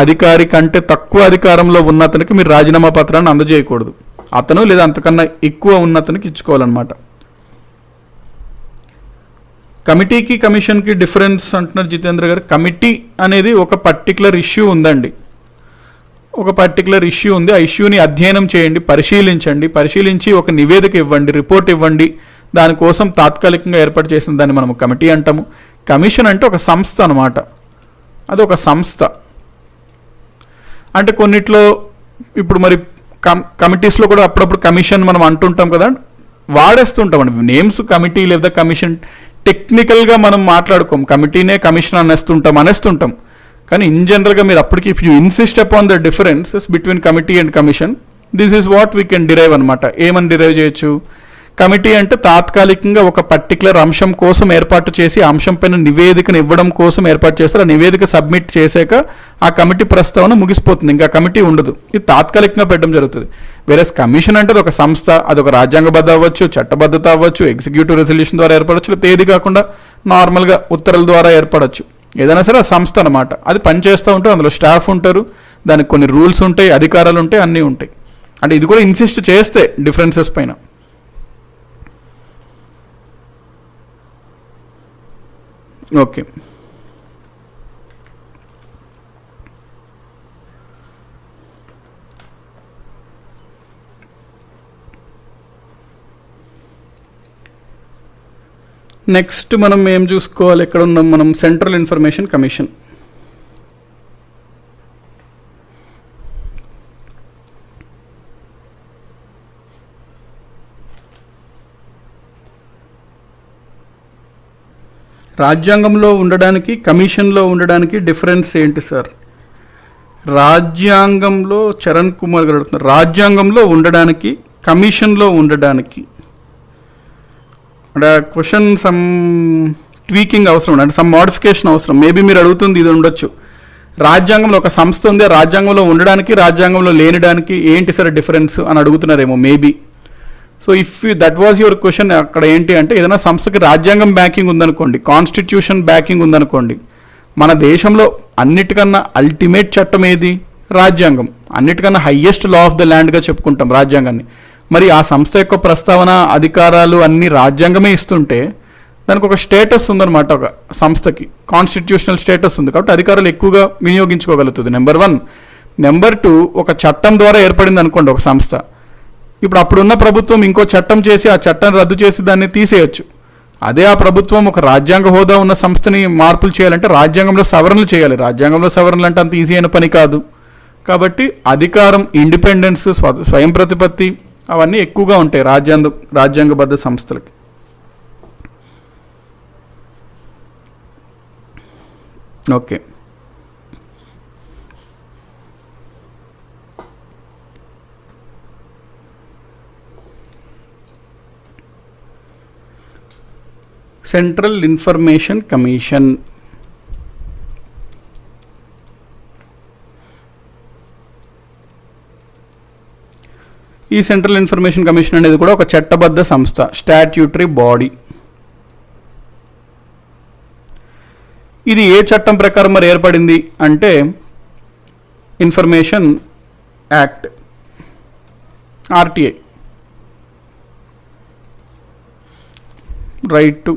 అధికారి కంటే తక్కువ అధికారంలో ఉన్న అతనికి మీరు రాజీనామా పత్రాన్ని అందజేయకూడదు. అతను లేదా అంతకన్నా ఎక్కువ ఉన్న అతనికి ఇచ్చుకోవాలన్నమాట. కమిటీకి కమిషన్కి డిఫరెన్స్ అంటున్నారు జితేంద్ర గారు. కమిటీ అనేది ఒక పర్టికులర్ ఇష్యూ ఉందండి, ఒక పర్టికులర్ ఇష్యూ ఉంది. ఆ ఇష్యూని అధ్యయనం చేయండి, పరిశీలించి ఒక నివేదిక ఇవ్వండి, రిపోర్ట్ ఇవ్వండి. దానికోసం తాత్కాలికంగా ఏర్పాటు చేసిన దాన్ని మనం కమిటీ అంటాము. కమిషన్ అంటే ఒక సంస్థ అనమాట, అది ఒక సంస్థ. అంటే కొన్నిట్లో ఇప్పుడు మరి కమిటీస్లో కూడా అప్పుడప్పుడు కమిషన్ మనం అంటుంటాం కదా, వాడేస్తుంటామండి నేమ్స్ కమిటీ లేదా కమిషన్. టెక్నికల్గా మనం మాట్లాడుకోం, కమిటీనే కమిషన్ అనేస్తుంటాం. కానీ ఇన్ జనరల్గా మీరు అప్పటికి if you insist upon the differences between committee and commission, this is what we can derive అనమాట. ఏమని డిరైవ్ చేయొచ్చు? కమిటీ అంటే తాత్కాలికంగా ఒక పర్టికులర్ అంశం కోసం ఏర్పాటు చేసి అంశం పైన నివేదికను ఇవ్వడం కోసం ఏర్పాటు చేస్తారు. ఆ నివేదిక సబ్మిట్ చేశాక ఆ కమిటీ ప్రస్తావన ముగిసిపోతుంది, ఇంకా కమిటీ ఉండదు. ఇది తాత్కాలికంగా పెట్టడం జరుగుతుంది. వేరే కమిషన్ అంటే ఒక సంస్థ, అది ఒక రాజ్యాంగబద్ధ అవ్వచ్చు, చట్టబద్ధత అవ్వచ్చు, ఎగ్జిక్యూటివ్ రెజల్యూషన్ ద్వారా ఏర్పడవచ్చు, తేదీ కాకుండా నార్మల్గా ఉత్తర్వుల ద్వారా ఏర్పడవచ్చు. ఏదైనా సరే ఆ సంస్థ అనమాట. అది పనిచేస్తూ ఉంటే అందులో స్టాఫ్ ఉంటారు, దానికి కొన్ని రూల్స్ ఉంటాయి, అధికారాలు ఉంటాయి, అన్నీ ఉంటాయి. అంటే ఇది కూడా ఇన్సిస్ట్ చేస్తే డిఫరెన్సెస్ పైన. ఓకే, నెక్స్ట్ మనం ఏం చూసుకోవాలి, ఎక్కడ ఉన్నాం మనం? Central information commission. రాజ్యాంగంలో ఉండడానికి కమిషన్లో ఉండడానికి డిఫరెన్స్ ఏంటి సార్? రాజ్యాంగంలో చరణ్ కుమార్ గారు అడుగుతున్నారు, రాజ్యాంగంలో ఉండడానికి కమిషన్లో ఉండడానికి అంటే క్వశ్చన్ సమ్ ట్వీకింగ్ అవసరం, అంటే సమ్ మోడిఫికేషన్ అవసరం. మేబీ మీరు అడుగుతుంది ఇది ఉండొచ్చు, రాజ్యాంగంలో ఒక సంస్థ ఉంది, రాజ్యాంగంలో ఉండడానికి రాజ్యాంగంలో లేనిడానికి ఏంటి సార్ డిఫరెన్స్ అని అడుగుతున్నారేమో maybe. So if that was your question, అక్కడ ఏంటి అంటే ఏదైనా సంస్థకి రాజ్యాంగం బ్యాకింగ్ ఉందనుకోండి, కాన్స్టిట్యూషన్ బ్యాకింగ్ ఉందనుకోండి. మన దేశంలో అన్నిటికన్నా అల్టిమేట్ చట్టం ఏది? రాజ్యాంగం. అన్నిటికన్నా హయ్యెస్ట్ లా ఆఫ్ ద ల్యాండ్గా చెప్పుకుంటాం రాజ్యాంగాన్ని. మరి ఆ సంస్థ యొక్క ప్రస్తావన, అధికారాలు అన్నీ రాజ్యాంగమే ఇస్తుంటే దానికి ఒక స్టేటస్ ఉందన్నమాట. ఒక సంస్థకి కాన్స్టిట్యూషనల్ స్టేటస్ ఉంది, కాబట్టి అధికారాలు ఎక్కువగా వినియోగించుకోగలుగుతుంది. నెంబర్ 1. నెంబర్ 2, ఒక చట్టం ద్వారా ఏర్పడింది అనుకోండి ఒక సంస్థ. ఇప్పుడు అప్పుడున్న ప్రభుత్వం ఇంకో చట్టం చేసి ఆ చట్టాన్ని రద్దు చేసి దాన్ని తీసేయచ్చు. అదే ఆ ప్రభుత్వం ఒక రాజ్యాంగ హోదా ఉన్న సంస్థని మార్పులు చేయాలంటే రాజ్యాంగంలో సవరణలు చేయాలి. రాజ్యాంగంలో సవరణలు అంటే అంత ఈజీ అయిన పని కాదు. కాబట్టి అధికారం, ఇండిపెండెన్స్, స్వయం ప్రతిపత్తి అవన్నీ ఎక్కువగా ఉంటాయి రాజ్యాంగబద్ధ సంస్థలకి. Okay, central information commission. ఈ సెంట్రల్ ఇన్ఫర్మేషన్ కమిషన్ అనేది కూడా ఒక చట్టబద్ధ సంస్థ, స్టాట్యూటరీ బాడీ. ఇది ఏ చట్టం ప్రకారం మరి ఏర్పడింది అంటే information act, RTI, right to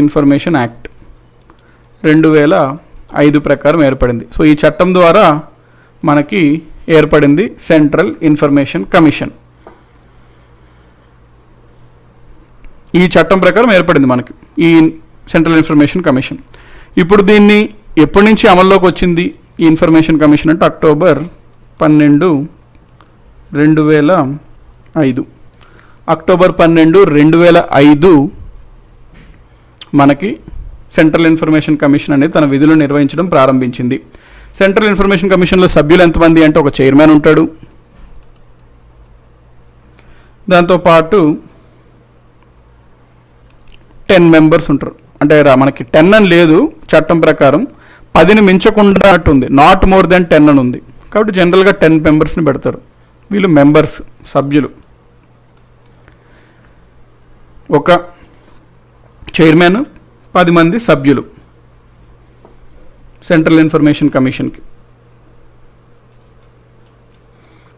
information act 2005 ప్రకారం ఏర్పడింది. సో ఈ చట్టం ద్వారా మనకి ఏర్పడింది సెంట్రల్ ఇన్ఫర్మేషన్ కమిషన్. ఈ చట్టం ప్రకారం ఏర్పడింది మనకి ఈ సెంట్రల్ ఇన్ఫర్మేషన్ కమిషన్. ఇప్పుడు దీన్ని ఎప్పటి నుంచి అమల్లోకి వచ్చింది ఈ ఇన్ఫర్మేషన్ కమిషన్ అంటే అక్టోబర్ 12, 2005. అక్టోబర్ 12, 2005 మనకి సెంట్రల్ ఇన్ఫర్మేషన్ కమిషన్ అనేది తన విధులు నిర్వహించడం ప్రారంభించింది. సెంట్రల్ ఇన్ఫర్మేషన్ కమిషన్లో సభ్యులు ఎంతమంది అంటే ఒక చైర్మన్ ఉంటాడు, దాంతోపాటు 10 మెంబర్స్ ఉంటారు. అంటే మనకి 10 అని లేదు చట్టం ప్రకారం, 10ని మించకుండా ఉంది, నాట్ మోర్ దెన్ 10 అని ఉంది. కాబట్టి జనరల్గా 10 మెంబర్స్ని పెడతారు. వీళ్ళు మెంబర్స్, సభ్యులు. ఒక చైర్మన్, 10 మంది సభ్యులు సెంట్రల్ ఇన్ఫర్మేషన్ కమిషన్కి.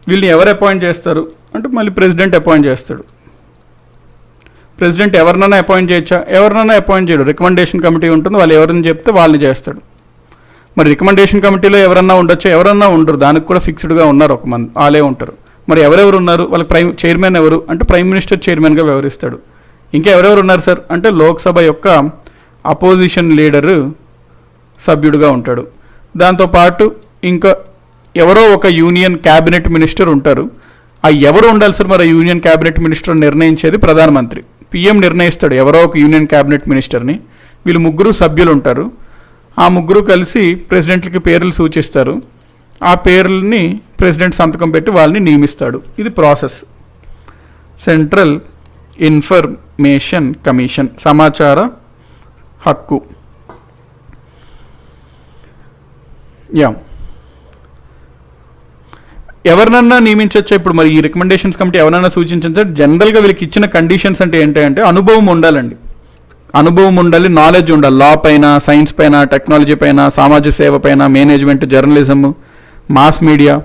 వీళ్ళని ఎవరు అపాయింట్ చేస్తారు అంటే మళ్ళీ ప్రెసిడెంట్ అపాయింట్ చేస్తాడు. ప్రెసిడెంట్ ఎవరినైనా అపాయింట్ చేయొచ్చా? ఎవరినైనా అపాయింట్ చేయడు. రికమెండేషన్ కమిటీ ఉంటుంది, వాళ్ళు ఎవరిని చెప్తే వాళ్ళని చేస్తాడు. మరి రికమెండేషన్ కమిటీలో ఎవరన్నా ఉండొచ్చా? ఎవరన్నా ఉండరు, దానికి కూడా ఫిక్స్డ్గా ఉన్నారు, ఒక మంది వాళ్ళే ఉంటారు. మరి ఎవరెవరు ఉన్నారు? వాళ్ళకి చైర్మన్ ఎవరు అంటే ప్రైమ్ మినిస్టర్ చైర్మన్గా వ్యవహరిస్తాడు. ఇంకా ఎవరెవరు ఉన్నారు సార్ అంటే లోక్సభ యొక్క అపోజిషన్ లీడరు సభ్యుడిగా ఉంటాడు. దాంతోపాటు ఇంకా ఎవరో ఒక యూనియన్ క్యాబినెట్ మినిస్టర్ ఉంటారు. ఆ ఎవరు ఉండాలి సార్? మరి యూనియన్ క్యాబినెట్ మినిస్టర్ నిర్ణయించేది ప్రధానమంత్రి, పిఎం నిర్ణయిస్తాడు ఎవరో ఒక యూనియన్ క్యాబినెట్ మినిస్టర్ని. వీళ్ళు 3 సభ్యులు ఉంటారు. ఆ 3 కలిసి ప్రెసిడెంట్లకి పేర్లు సూచిస్తారు. ఆ పేర్లని ప్రెసిడెంట్ సంతకం పెట్టి వాళ్ళని నియమిస్తాడు. ఇది ప్రాసెస్. సెంట్రల్ ఇన్ఫర్మేషన్ కమిషన్, సమాచార హక్కు. యా, ఎవరినన్నా నియమించవచ్చా ఇప్పుడు? మరి ఈ రికమెండేషన్స్ కమిటీ ఎవరైనా సూచించచ్చా? జనరల్గా వీళ్ళకి ఇచ్చిన కండిషన్స్ అంటే ఏంటంటే అనుభవం ఉండాలండి, అనుభవం ఉండాలి, నాలెడ్జ్ ఉండాలి. లా పైన, సైన్స్ పైన, టెక్నాలజీ పైన, సామాజిక సేవ పైన, మేనేజ్మెంట్, జర్నలిజం, మాస్ మీడియా,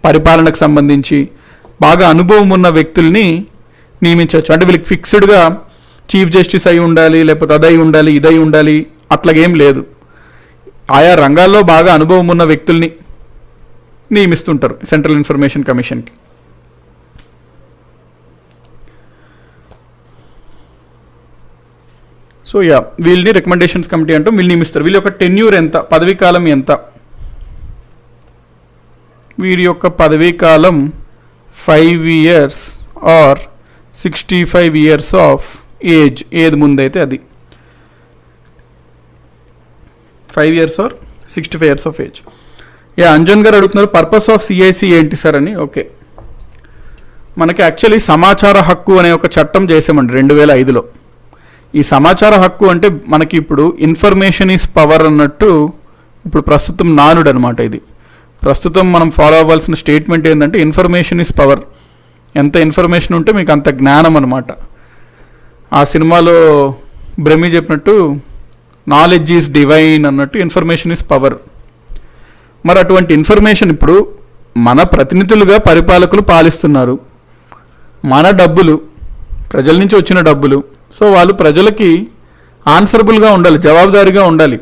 పరిపాలనకు సంబంధించి బాగా అనుభవం ఉన్న వ్యక్తుల్ని నియమించవచ్చు. అంటే వీళ్ళకి ఫిక్స్డ్గా చీఫ్ జస్టిస్ అయి ఉండాలి, లేకపోతే అదై ఉండాలి, ఇదై ఉండాలి, అట్లాగేం లేదు. ఆయా రంగాల్లో బాగా అనుభవం ఉన్న వ్యక్తుల్ని నియమిస్తుంటారు సెంట్రల్ ఇన్ఫర్మేషన్ కమిషన్కి. సో యా, వీళ్ళని రికమెండేషన్స్ కమిటీ అంటూ వీళ్ళు నియమిస్తారు. వీళ్ళ యొక్క టెన్యూర్ ఎంత, పదవీ కాలం ఎంత? వీరి యొక్క పదవీ కాలం 5 years or 65 years of age. ఏది ముందైతే అది 5 years or 65 years of age. Yeah, Anjan గారు అడుగుతున్నారు పర్పస్ ఆఫ్ సిఐసి ఏంటి సార్ అని. ఓకే, మనకి యాక్చువల్లీ సమాచార హక్కు అనే ఒక చట్టం చేసామండి 2005లో. ఈ సమాచార హక్కు అంటే మనకి ఇప్పుడు ఇన్ఫర్మేషన్ ఈజ్ పవర్ అన్నట్టు ఇప్పుడు ప్రస్తుతం నానుడు అనమాట. ఇది ప్రస్తుతం మనం ఫాలో అవ్వాల్సిన స్టేట్మెంట్ ఏంటంటే ఇన్ఫర్మేషన్ ఈజ్ పవర్. ఎంత ఇన్ఫర్మేషన్ ఉంటే మీకు అంత జ్ఞానం అనమాట. ఆ సినిమాలో బ్రహ్మి చెప్పినట్టు నాలెడ్జ్ ఈజ్ డివైన్ అన్నట్టు ఇన్ఫర్మేషన్ ఈజ్ పవర్. మరి అటువంటి ఇన్ఫర్మేషన్ ఇప్పుడు మన ప్రతినిధులుగా పరిపాలకులు పాలిస్తున్నారు. మన డబ్బులు, ప్రజల నుంచి వచ్చిన డబ్బులు, సో వాళ్ళు ప్రజలకి ఆన్సరబుల్గా ఉండాలి, జవాబుదారీగా ఉండాలి.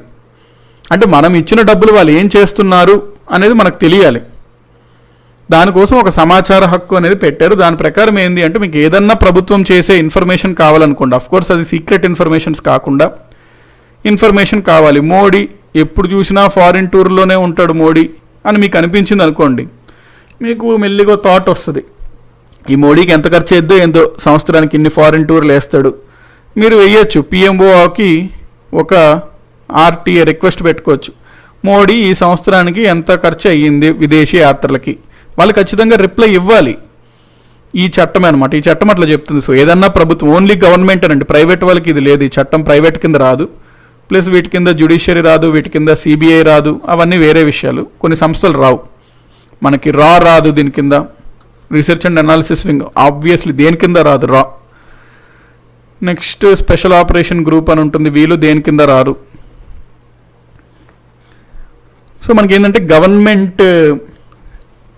అంటే మనం ఇచ్చిన డబ్బులు వాళ్ళు ఏం చేస్తున్నారు అనేది మనకు తెలియాలి. దానికోసం ఒక సమాచార హక్కు అనేది పెట్టారు. దాని ప్రకారం ఏంది అంటే మీకు ఏదన్నా ప్రభుత్వం చేసే ఇన్ఫర్మేషన్ కావాలనుకోండి, అఫ్కోర్స్ అది సీక్రెట్ ఇన్ఫర్మేషన్స్ కాకుండా ఇన్ఫర్మేషన్ కావాలి. మోడీ ఎప్పుడు చూసినా ఫారిన్ టూర్లోనే ఉంటాడు మోడీ అని మీకు అనిపించింది అనుకోండి, మీకు మెల్లిగా థాట్ వస్తుంది, ఈ మోడీకి ఎంత ఖర్చు అయిద్దో ఏందో, సంవత్సరానికి ఇన్ని ఫారిన్ టూర్లు వేస్తాడు. మీరు వేయచ్చు, పిఎంఓకి ఒక ఆర్టీఏ రిక్వెస్ట్ పెట్టుకోవచ్చు, మోడీ ఈ సంవత్సరానికి ఎంత ఖర్చు అయ్యింది విదేశీ యాత్రలకి. వాళ్ళు ఖచ్చితంగా రిప్లై ఇవ్వాలి. ఈ చట్టమే అనమాట, ఈ చట్టం అట్లా చెప్తుంది. సో ఏదన్నా ప్రభుత్వం, ఓన్లీ గవర్నమెంట్ అనండి, ప్రైవేట్ వాళ్ళకి ఇది లేదు. ఈ చట్టం ప్రైవేట్ కింద రాదు, ప్లస్ వీటి కింద జ్యుడిషియరీ రాదు, వీటి కింద సిబిఐ రాదు, అవన్నీ వేరే విషయాలు. కొన్ని సంస్థలు రావు, మనకి రాదు దీని కింద. Research and analysis wing obviously దేని కింద రాదు, రా. నెక్స్ట్ స్పెషల్ ఆపరేషన్ గ్రూప్ అని ఉంటుంది, వీళ్ళు దేని కింద రారు. సో మనకి ఏంటంటే గవర్నమెంట్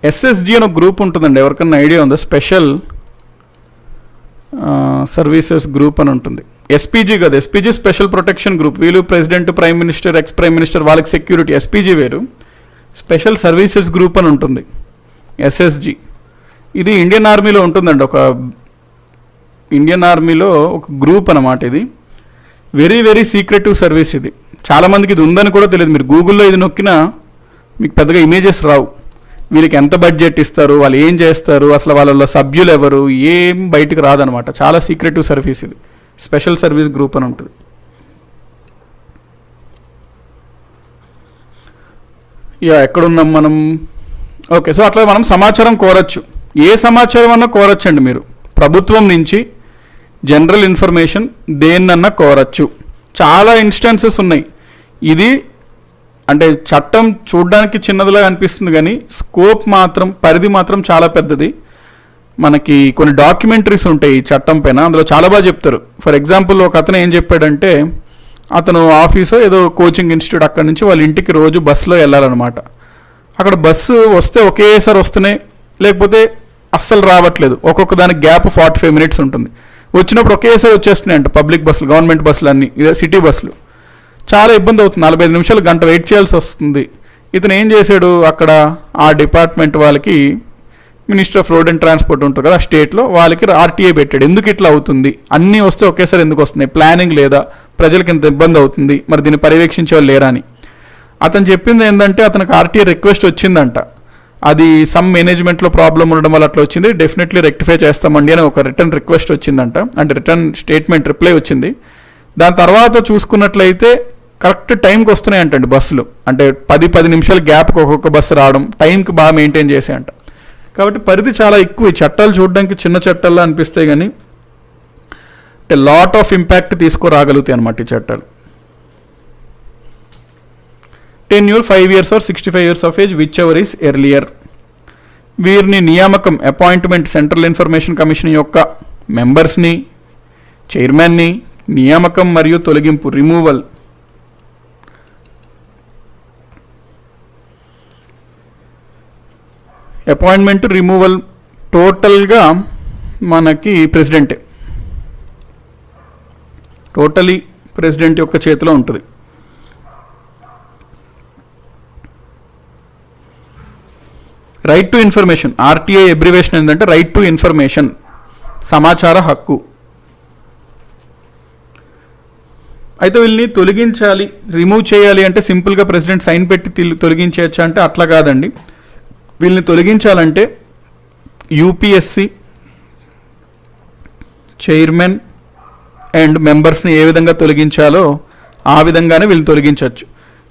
ఎస్ఎస్జి అని ఒక గ్రూప్ ఉంటుందండి, ఎవరికన్నా ఐడియా ఉందా? స్పెషల్ సర్వీసెస్ గ్రూప్ అని ఉంటుంది. ఎస్పీజీ కదా, ఎస్పీజీ స్పెషల్ ప్రొటెక్షన్ గ్రూప్. వీళ్ళు president, prime minister, X prime minister, వాళ్ళకి సెక్యూరిటీ. ఎస్పీజీ వేరు, స్పెషల్ సర్వీసెస్ గ్రూప్ అని ఉంటుంది ఎస్ఎస్జి. ఇది ఇండియన్ ఆర్మీలో ఉంటుందండి, ఒక ఇండియన్ ఆర్మీలో ఒక గ్రూప్ అన్నమాట. ఇది వెరీ వెరీ సీక్రెటివ్ సర్వీస్. ఇది చాలామందికి ఇది ఉందని కూడా తెలియదు. మీరు గూగుల్లో ఇది నొక్కినా మీకు పెద్దగా ఇమేజెస్ రావు. వీళ్ళకి ఎంత బడ్జెట్ ఇస్తారు, వాళ్ళు ఏం చేస్తారు, అసలు వాళ్ళ సభ్యులు ఎవరు, ఏం బయటకు రాదనమాట. చాలా సీక్రెటివ్ సర్వీస్ ఇది, స్పెషల్ సర్వీస్ గ్రూప్ అని ఉంటుంది. యా, ఎక్కడున్నాం మనం? ఓకే, సో అట్లా మనం సమాచారం కోరచ్చు, ఏ సమాచారం అన్నా కోరచ్చండి. మీరు ప్రభుత్వం నుంచి జనరల్ ఇన్ఫర్మేషన్ దేన్నన్నా కోరచ్చు. చాలా ఇన్స్టెన్సెస్ ఉన్నాయి. ఇది అంటే చట్టం చూడడానికి చిన్నదిలా అనిపిస్తుంది, కానీ స్కోప్ మాత్రం, పరిధి మాత్రం చాలా పెద్దది. మనకి కొన్ని డాక్యుమెంటరీస్ ఉంటాయి ఈ చట్టం పైన, అందులో చాలా బాగా చెప్తారు. ఫర్ ఎగ్జాంపుల్ ఒక అతను ఏం చెప్పాడంటే, అతను ఆఫీసో ఏదో కోచింగ్ ఇన్స్టిట్యూట్, అక్కడి నుంచి వాళ్ళ ఇంటికి రోజు బస్సులో వెళ్ళాలన్నమాట. అక్కడ బస్సు వస్తే ఒకేసారి వస్తున్నాయి, లేకపోతే అస్సలు రావట్లేదు. ఒక్కొక్క దానికి గ్యాప్ 45 minutes ఉంటుంది. వచ్చినప్పుడు ఒకేసారి వచ్చేస్తున్నాయి అంట పబ్లిక్ బస్సులు, గవర్నమెంట్ బస్సులు అన్నీ, ఇదే సిటీ బస్సులు. చాలా ఇబ్బంది అవుతుంది, 45 నిమిషాలు, గంట వెయిట్ చేయాల్సి వస్తుంది. ఇతను ఏం చేశాడు, అక్కడ ఆ డిపార్ట్మెంట్ వాళ్ళకి, minister of road and transport ఉంటుంది కదా స్టేట్లో, వాళ్ళకి ఆర్టీఏ పెట్టాడు. ఎందుకు ఇట్లా అవుతుంది, అన్నీ వస్తే ఒకేసారి ఎందుకు వస్తున్నాయి, ప్లానింగ్ లేదా, ప్రజలకు ఇంత ఇబ్బంది అవుతుంది, మరి దీన్ని పర్యవేక్షించే వాళ్ళు లేరా అని. అతను చెప్పింది ఏంటంటే, అతనికి ఆర్టీఏ రిక్వెస్ట్ వచ్చిందంట, అది సమ్ మేనేజ్మెంట్లో ప్రాబ్లం ఉండడం వల్ల అట్లా వచ్చింది, డెఫినెట్లీ రెక్టిఫై చేస్తామండి అని ఒక రిటర్న్ రిక్వెస్ట్ వచ్చిందంట, అంటే రిటర్న్ స్టేట్మెంట్ రిప్లై వచ్చింది. దాని తర్వాత చూసుకున్నట్లయితే కరెక్ట్ టైంకి వస్తున్నాయి అంటండి బస్సులు, అంటే 10 నిమిషాల గ్యాప్కి ఒక్కొక్క బస్సు రావడం, టైంకి బాగా మెయింటైన్ చేసాయంట. కాబట్టి పరిధి చాలా ఎక్కువ. ఈ చట్టాలు చూడడానికి చిన్న చట్టాల్లో అనిపిస్తాయి, కానీ అంటే లాట్ ఆఫ్ ఇంపాక్ట్ తీసుకురాగలుగుతాయి అన్నమాట ఈ చట్టాలు. Tenure 5 years or 65 years of age, which ever is earlier. వీరిని నియామకం, అపాయింట్మెంట్, సెంట్రల్ ఇన్ఫర్మేషన్ కమిషన్ యొక్క మెంబర్స్ని, చైర్మన్ని నియామకం మరియు తొలగింపు, రిమూవల్. అపాయింట్మెంట్, రిమూవల్ టోటల్గా మనకి ప్రెసిడెంటే, టోటలీ ప్రెసిడెంట్ యొక్క చేతిలో ఉంటుంది. Right to information, RTI abbreviation ఏంటంటే రైట్ టు ఇన్ఫర్మేషన్, సమాచార హక్కు. అయితే వీళ్ళని తొలగించాలి, రిమూవ్ చేయాలి అంటే సింపుల్గా ప్రెసిడెంట్ సైన్ పెట్టి తొలగించేయచ్చా అంటే అట్లా కాదండి. వీళ్ళని తొలగించాలంటే యూపీఎస్సి చైర్మన్ అండ్ మెంబర్స్ని ఏ విధంగా తొలగించాలో ఆ విధంగానే వీళ్ళని తొలగించవచ్చు.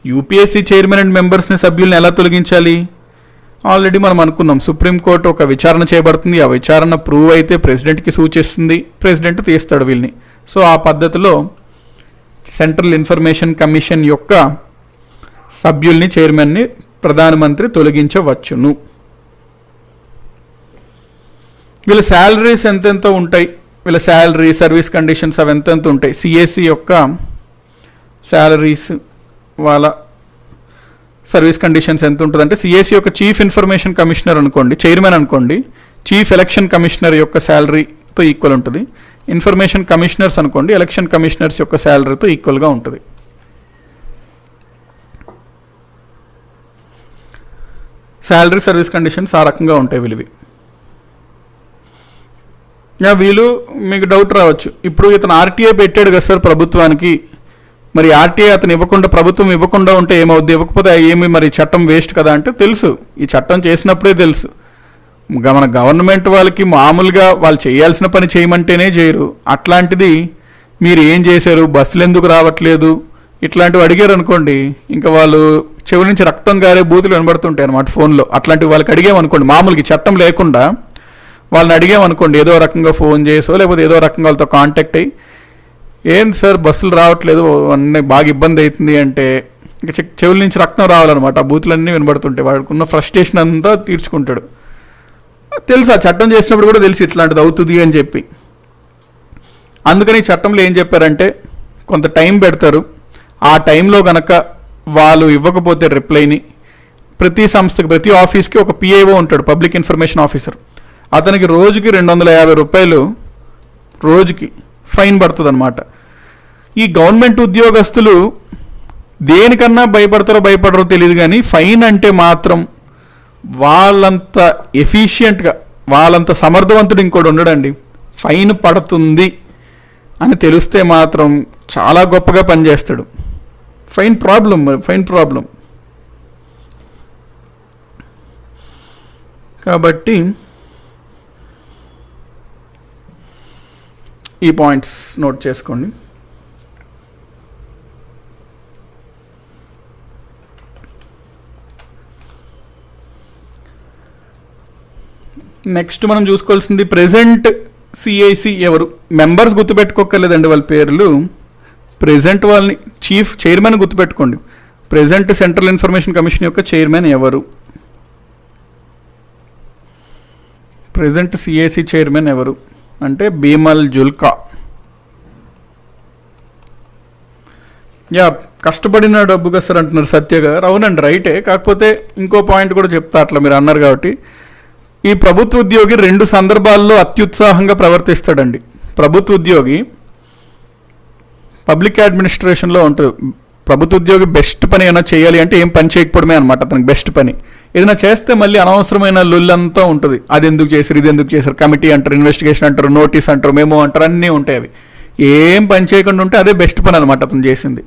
యూపీఎస్సి చైర్మన్ అండ్ మెంబర్స్ని, సభ్యుల్ని ఎలా తొలగించాలి? ఆల్రెడీ మనం అనుకున్నాం, సుప్రీంకోర్టు ఒక విచారణ చేయబడుతుంది, ఆ విచారణ ప్రూవ్ అయితే ప్రెసిడెంట్కి సూచిస్తుంది, ప్రెసిడెంట్ తీస్తాడు వీళ్ళని. సో ఆ పద్ధతిలో సెంట్రల్ ఇన్ఫర్మేషన్ కమిషన్ యొక్క సభ్యుల్ని, చైర్మన్ని ప్రధానమంత్రి తొలగించవచ్చును. వీళ్ళ శాలరీస్ ఎంతెంత ఉంటాయి, వీళ్ళ శాలరీ, సర్వీస్ కండిషన్స్ అవి ఎంతెంత ఉంటాయి. సిఎస్సి యొక్క శాలరీస్, వాళ్ళ సర్వీస్ కండిషన్స్ ఎంత ఉంటుంది అంటే, సిఎస్సి యొక్క చీఫ్ ఇన్ఫర్మేషన్ కమిషనర్ అనుకోండి, చైర్మన్ అనుకోండి, చీఫ్ ఎలక్షన్ కమిషనర్ యొక్క శాలరీతో ఈక్వల్ ఉంటుంది. ఇన్ఫర్మేషన్ కమిషనర్స్ అనుకోండి, ఎలక్షన్ కమిషనర్స్ యొక్క శాలరీతో ఈక్వల్గా ఉంటుంది. శాలరీ, సర్వీస్ కండిషన్స్ ఆ రకంగా ఉంటాయి వీళ్ళవి. వీళ్ళు మీకు డౌట్ రావచ్చు, ఇప్పుడు ఇతను ఆర్టీఐ పెట్టాడు కదా సార్ ప్రభుత్వానికి, మరి ఆర్టీఐ అతను ఇవ్వకుండా, ప్రభుత్వం ఇవ్వకుండా ఉంటే ఏమవుద్ది, ఇవ్వకపోతే ఏమి, మరి చట్టం వేస్ట్ కదా అంటే తెలుసు, ఈ చట్టం చేసినప్పుడే తెలుసు. మన గవర్నమెంట్ వాళ్ళకి మామూలుగా వాళ్ళు చేయాల్సిన పని చేయమంటేనే చేయరు. అట్లాంటిది మీరు ఏం చేశారు, బస్సులు ఎందుకు రావట్లేదు, ఇట్లాంటివి అడిగారు అనుకోండి, ఇంకా వాళ్ళు చెవి నుంచి రక్తం గారే బూతులు వినబడుతుంటాయి అనమాట ఫోన్లో. అట్లాంటివి వాళ్ళకి అడిగామనుకోండి, మామూలుగా చట్టం లేకుండా వాళ్ళని అడిగామనుకోండి, ఏదో రకంగా ఫోన్ చేసో లేకపోతే ఏదో రకంగా వాళ్ళతో కాంటాక్ట్ అయ్యి, ఏంది సార్ బస్సులు రావట్లేదు, అన్నీ బాగా ఇబ్బంది అవుతుంది అంటే, ఇంకా చెవుల నుంచి రక్తం రావాలన్నమాట. ఆ బూతులన్నీ వినబడుతుంటాయి, వాడికి ఉన్న ఫ్రస్ట్రేషన్ అంతా తీర్చుకుంటాడు. తెలుసు, ఆ చట్టం చేసినప్పుడు కూడా తెలిసి ఇట్లాంటిది అవుతుంది అని చెప్పి. అందుకని చట్టంలో ఏం చెప్పారంటే, కొంత టైం పెడతారు, ఆ టైంలో గనక వాళ్ళు ఇవ్వకపోతే రిప్లైని, ప్రతి సంస్థకి, ప్రతి ఆఫీస్కి ఒక పిఐఓ ఉంటాడు, పబ్లిక్ ఇన్ఫర్మేషన్ ఆఫీసర్. అతనికి రోజుకి 250 రూపాయలు రోజుకి ఫైన్ పడుతుంది అనమాట. ఈ గవర్నమెంట్ ఉద్యోగస్తులు దేనికన్నా భయపడరో తెలియదు, కానీ ఫైన్ అంటే మాత్రం వాళ్ళంత ఎఫిషియెంట్గా, వాళ్ళంత సమర్థవంతుడు ఇంకోటి ఉండడండి. ఫైన్ పడుతుంది అని తెలిస్తే మాత్రం చాలా గొప్పగా పనిచేస్తాడు. Fine problem. కాబట్టి ఈ పాయింట్స్ నోట్ చేసుకోండి. నెక్స్ట్ మనం చూసుకోవాల్సింది ప్రెజెంట్ సిఐసి ఎవరు. మెంబర్స్ గుర్తుపెట్టుకోకర్లేదండి వాళ్ళ పేర్లు. ప్రెజెంట్ వాళ్ళని, చైర్మన్ గుర్తుపెట్టుకోండి. ప్రెజెంట్ సెంట్రల్ ఇన్ఫర్మేషన్ కమిషన్ యొక్క చైర్మన్ ఎవరు, ప్రెజెంట్ సిఐసి చైర్మన్ ఎవరు అంటే బీమల్ జుల్కా. కష్టపడిన డబ్బు కదా సార్ అంటున్నారు సత్య గారు. అవునండి, రైటే. కాకపోతే ఇంకో పాయింట్ కూడా చెప్తా, అట్లా మీరు అన్నారు కాబట్టి. ఈ ప్రభుత్వ ఉద్యోగి 2 సందర్భాల్లో అత్యుత్సాహంగా ప్రవర్తిస్తాడండి. ప్రభుత్వ ఉద్యోగి పబ్లిక్ అడ్మినిస్ట్రేషన్లో ఉంటుంది. ప్రభుత్వ ఉద్యోగి బెస్ట్ పని ఏమైనా చేయాలి అంటే ఏం పని చేయకపోవడమే అనమాట అతనికి బెస్ట్ పని. ఏదైనా చేస్తే మళ్ళీ అనవసరమైన లొల్లంతా ఉంటుంది. అది ఎందుకు చేశారు, ఇది ఎందుకు చేశారు, కమిటీ అంటారు, ఇన్వెస్టిగేషన్ అంటారు, నోటీస్ అంటారు, మెమో అంటారు, అన్నీ ఉంటాయి. అవి ఏం పని చేయకుండా ఉంటే అదే బెస్ట్ పని అనమాట అతను చేసింది.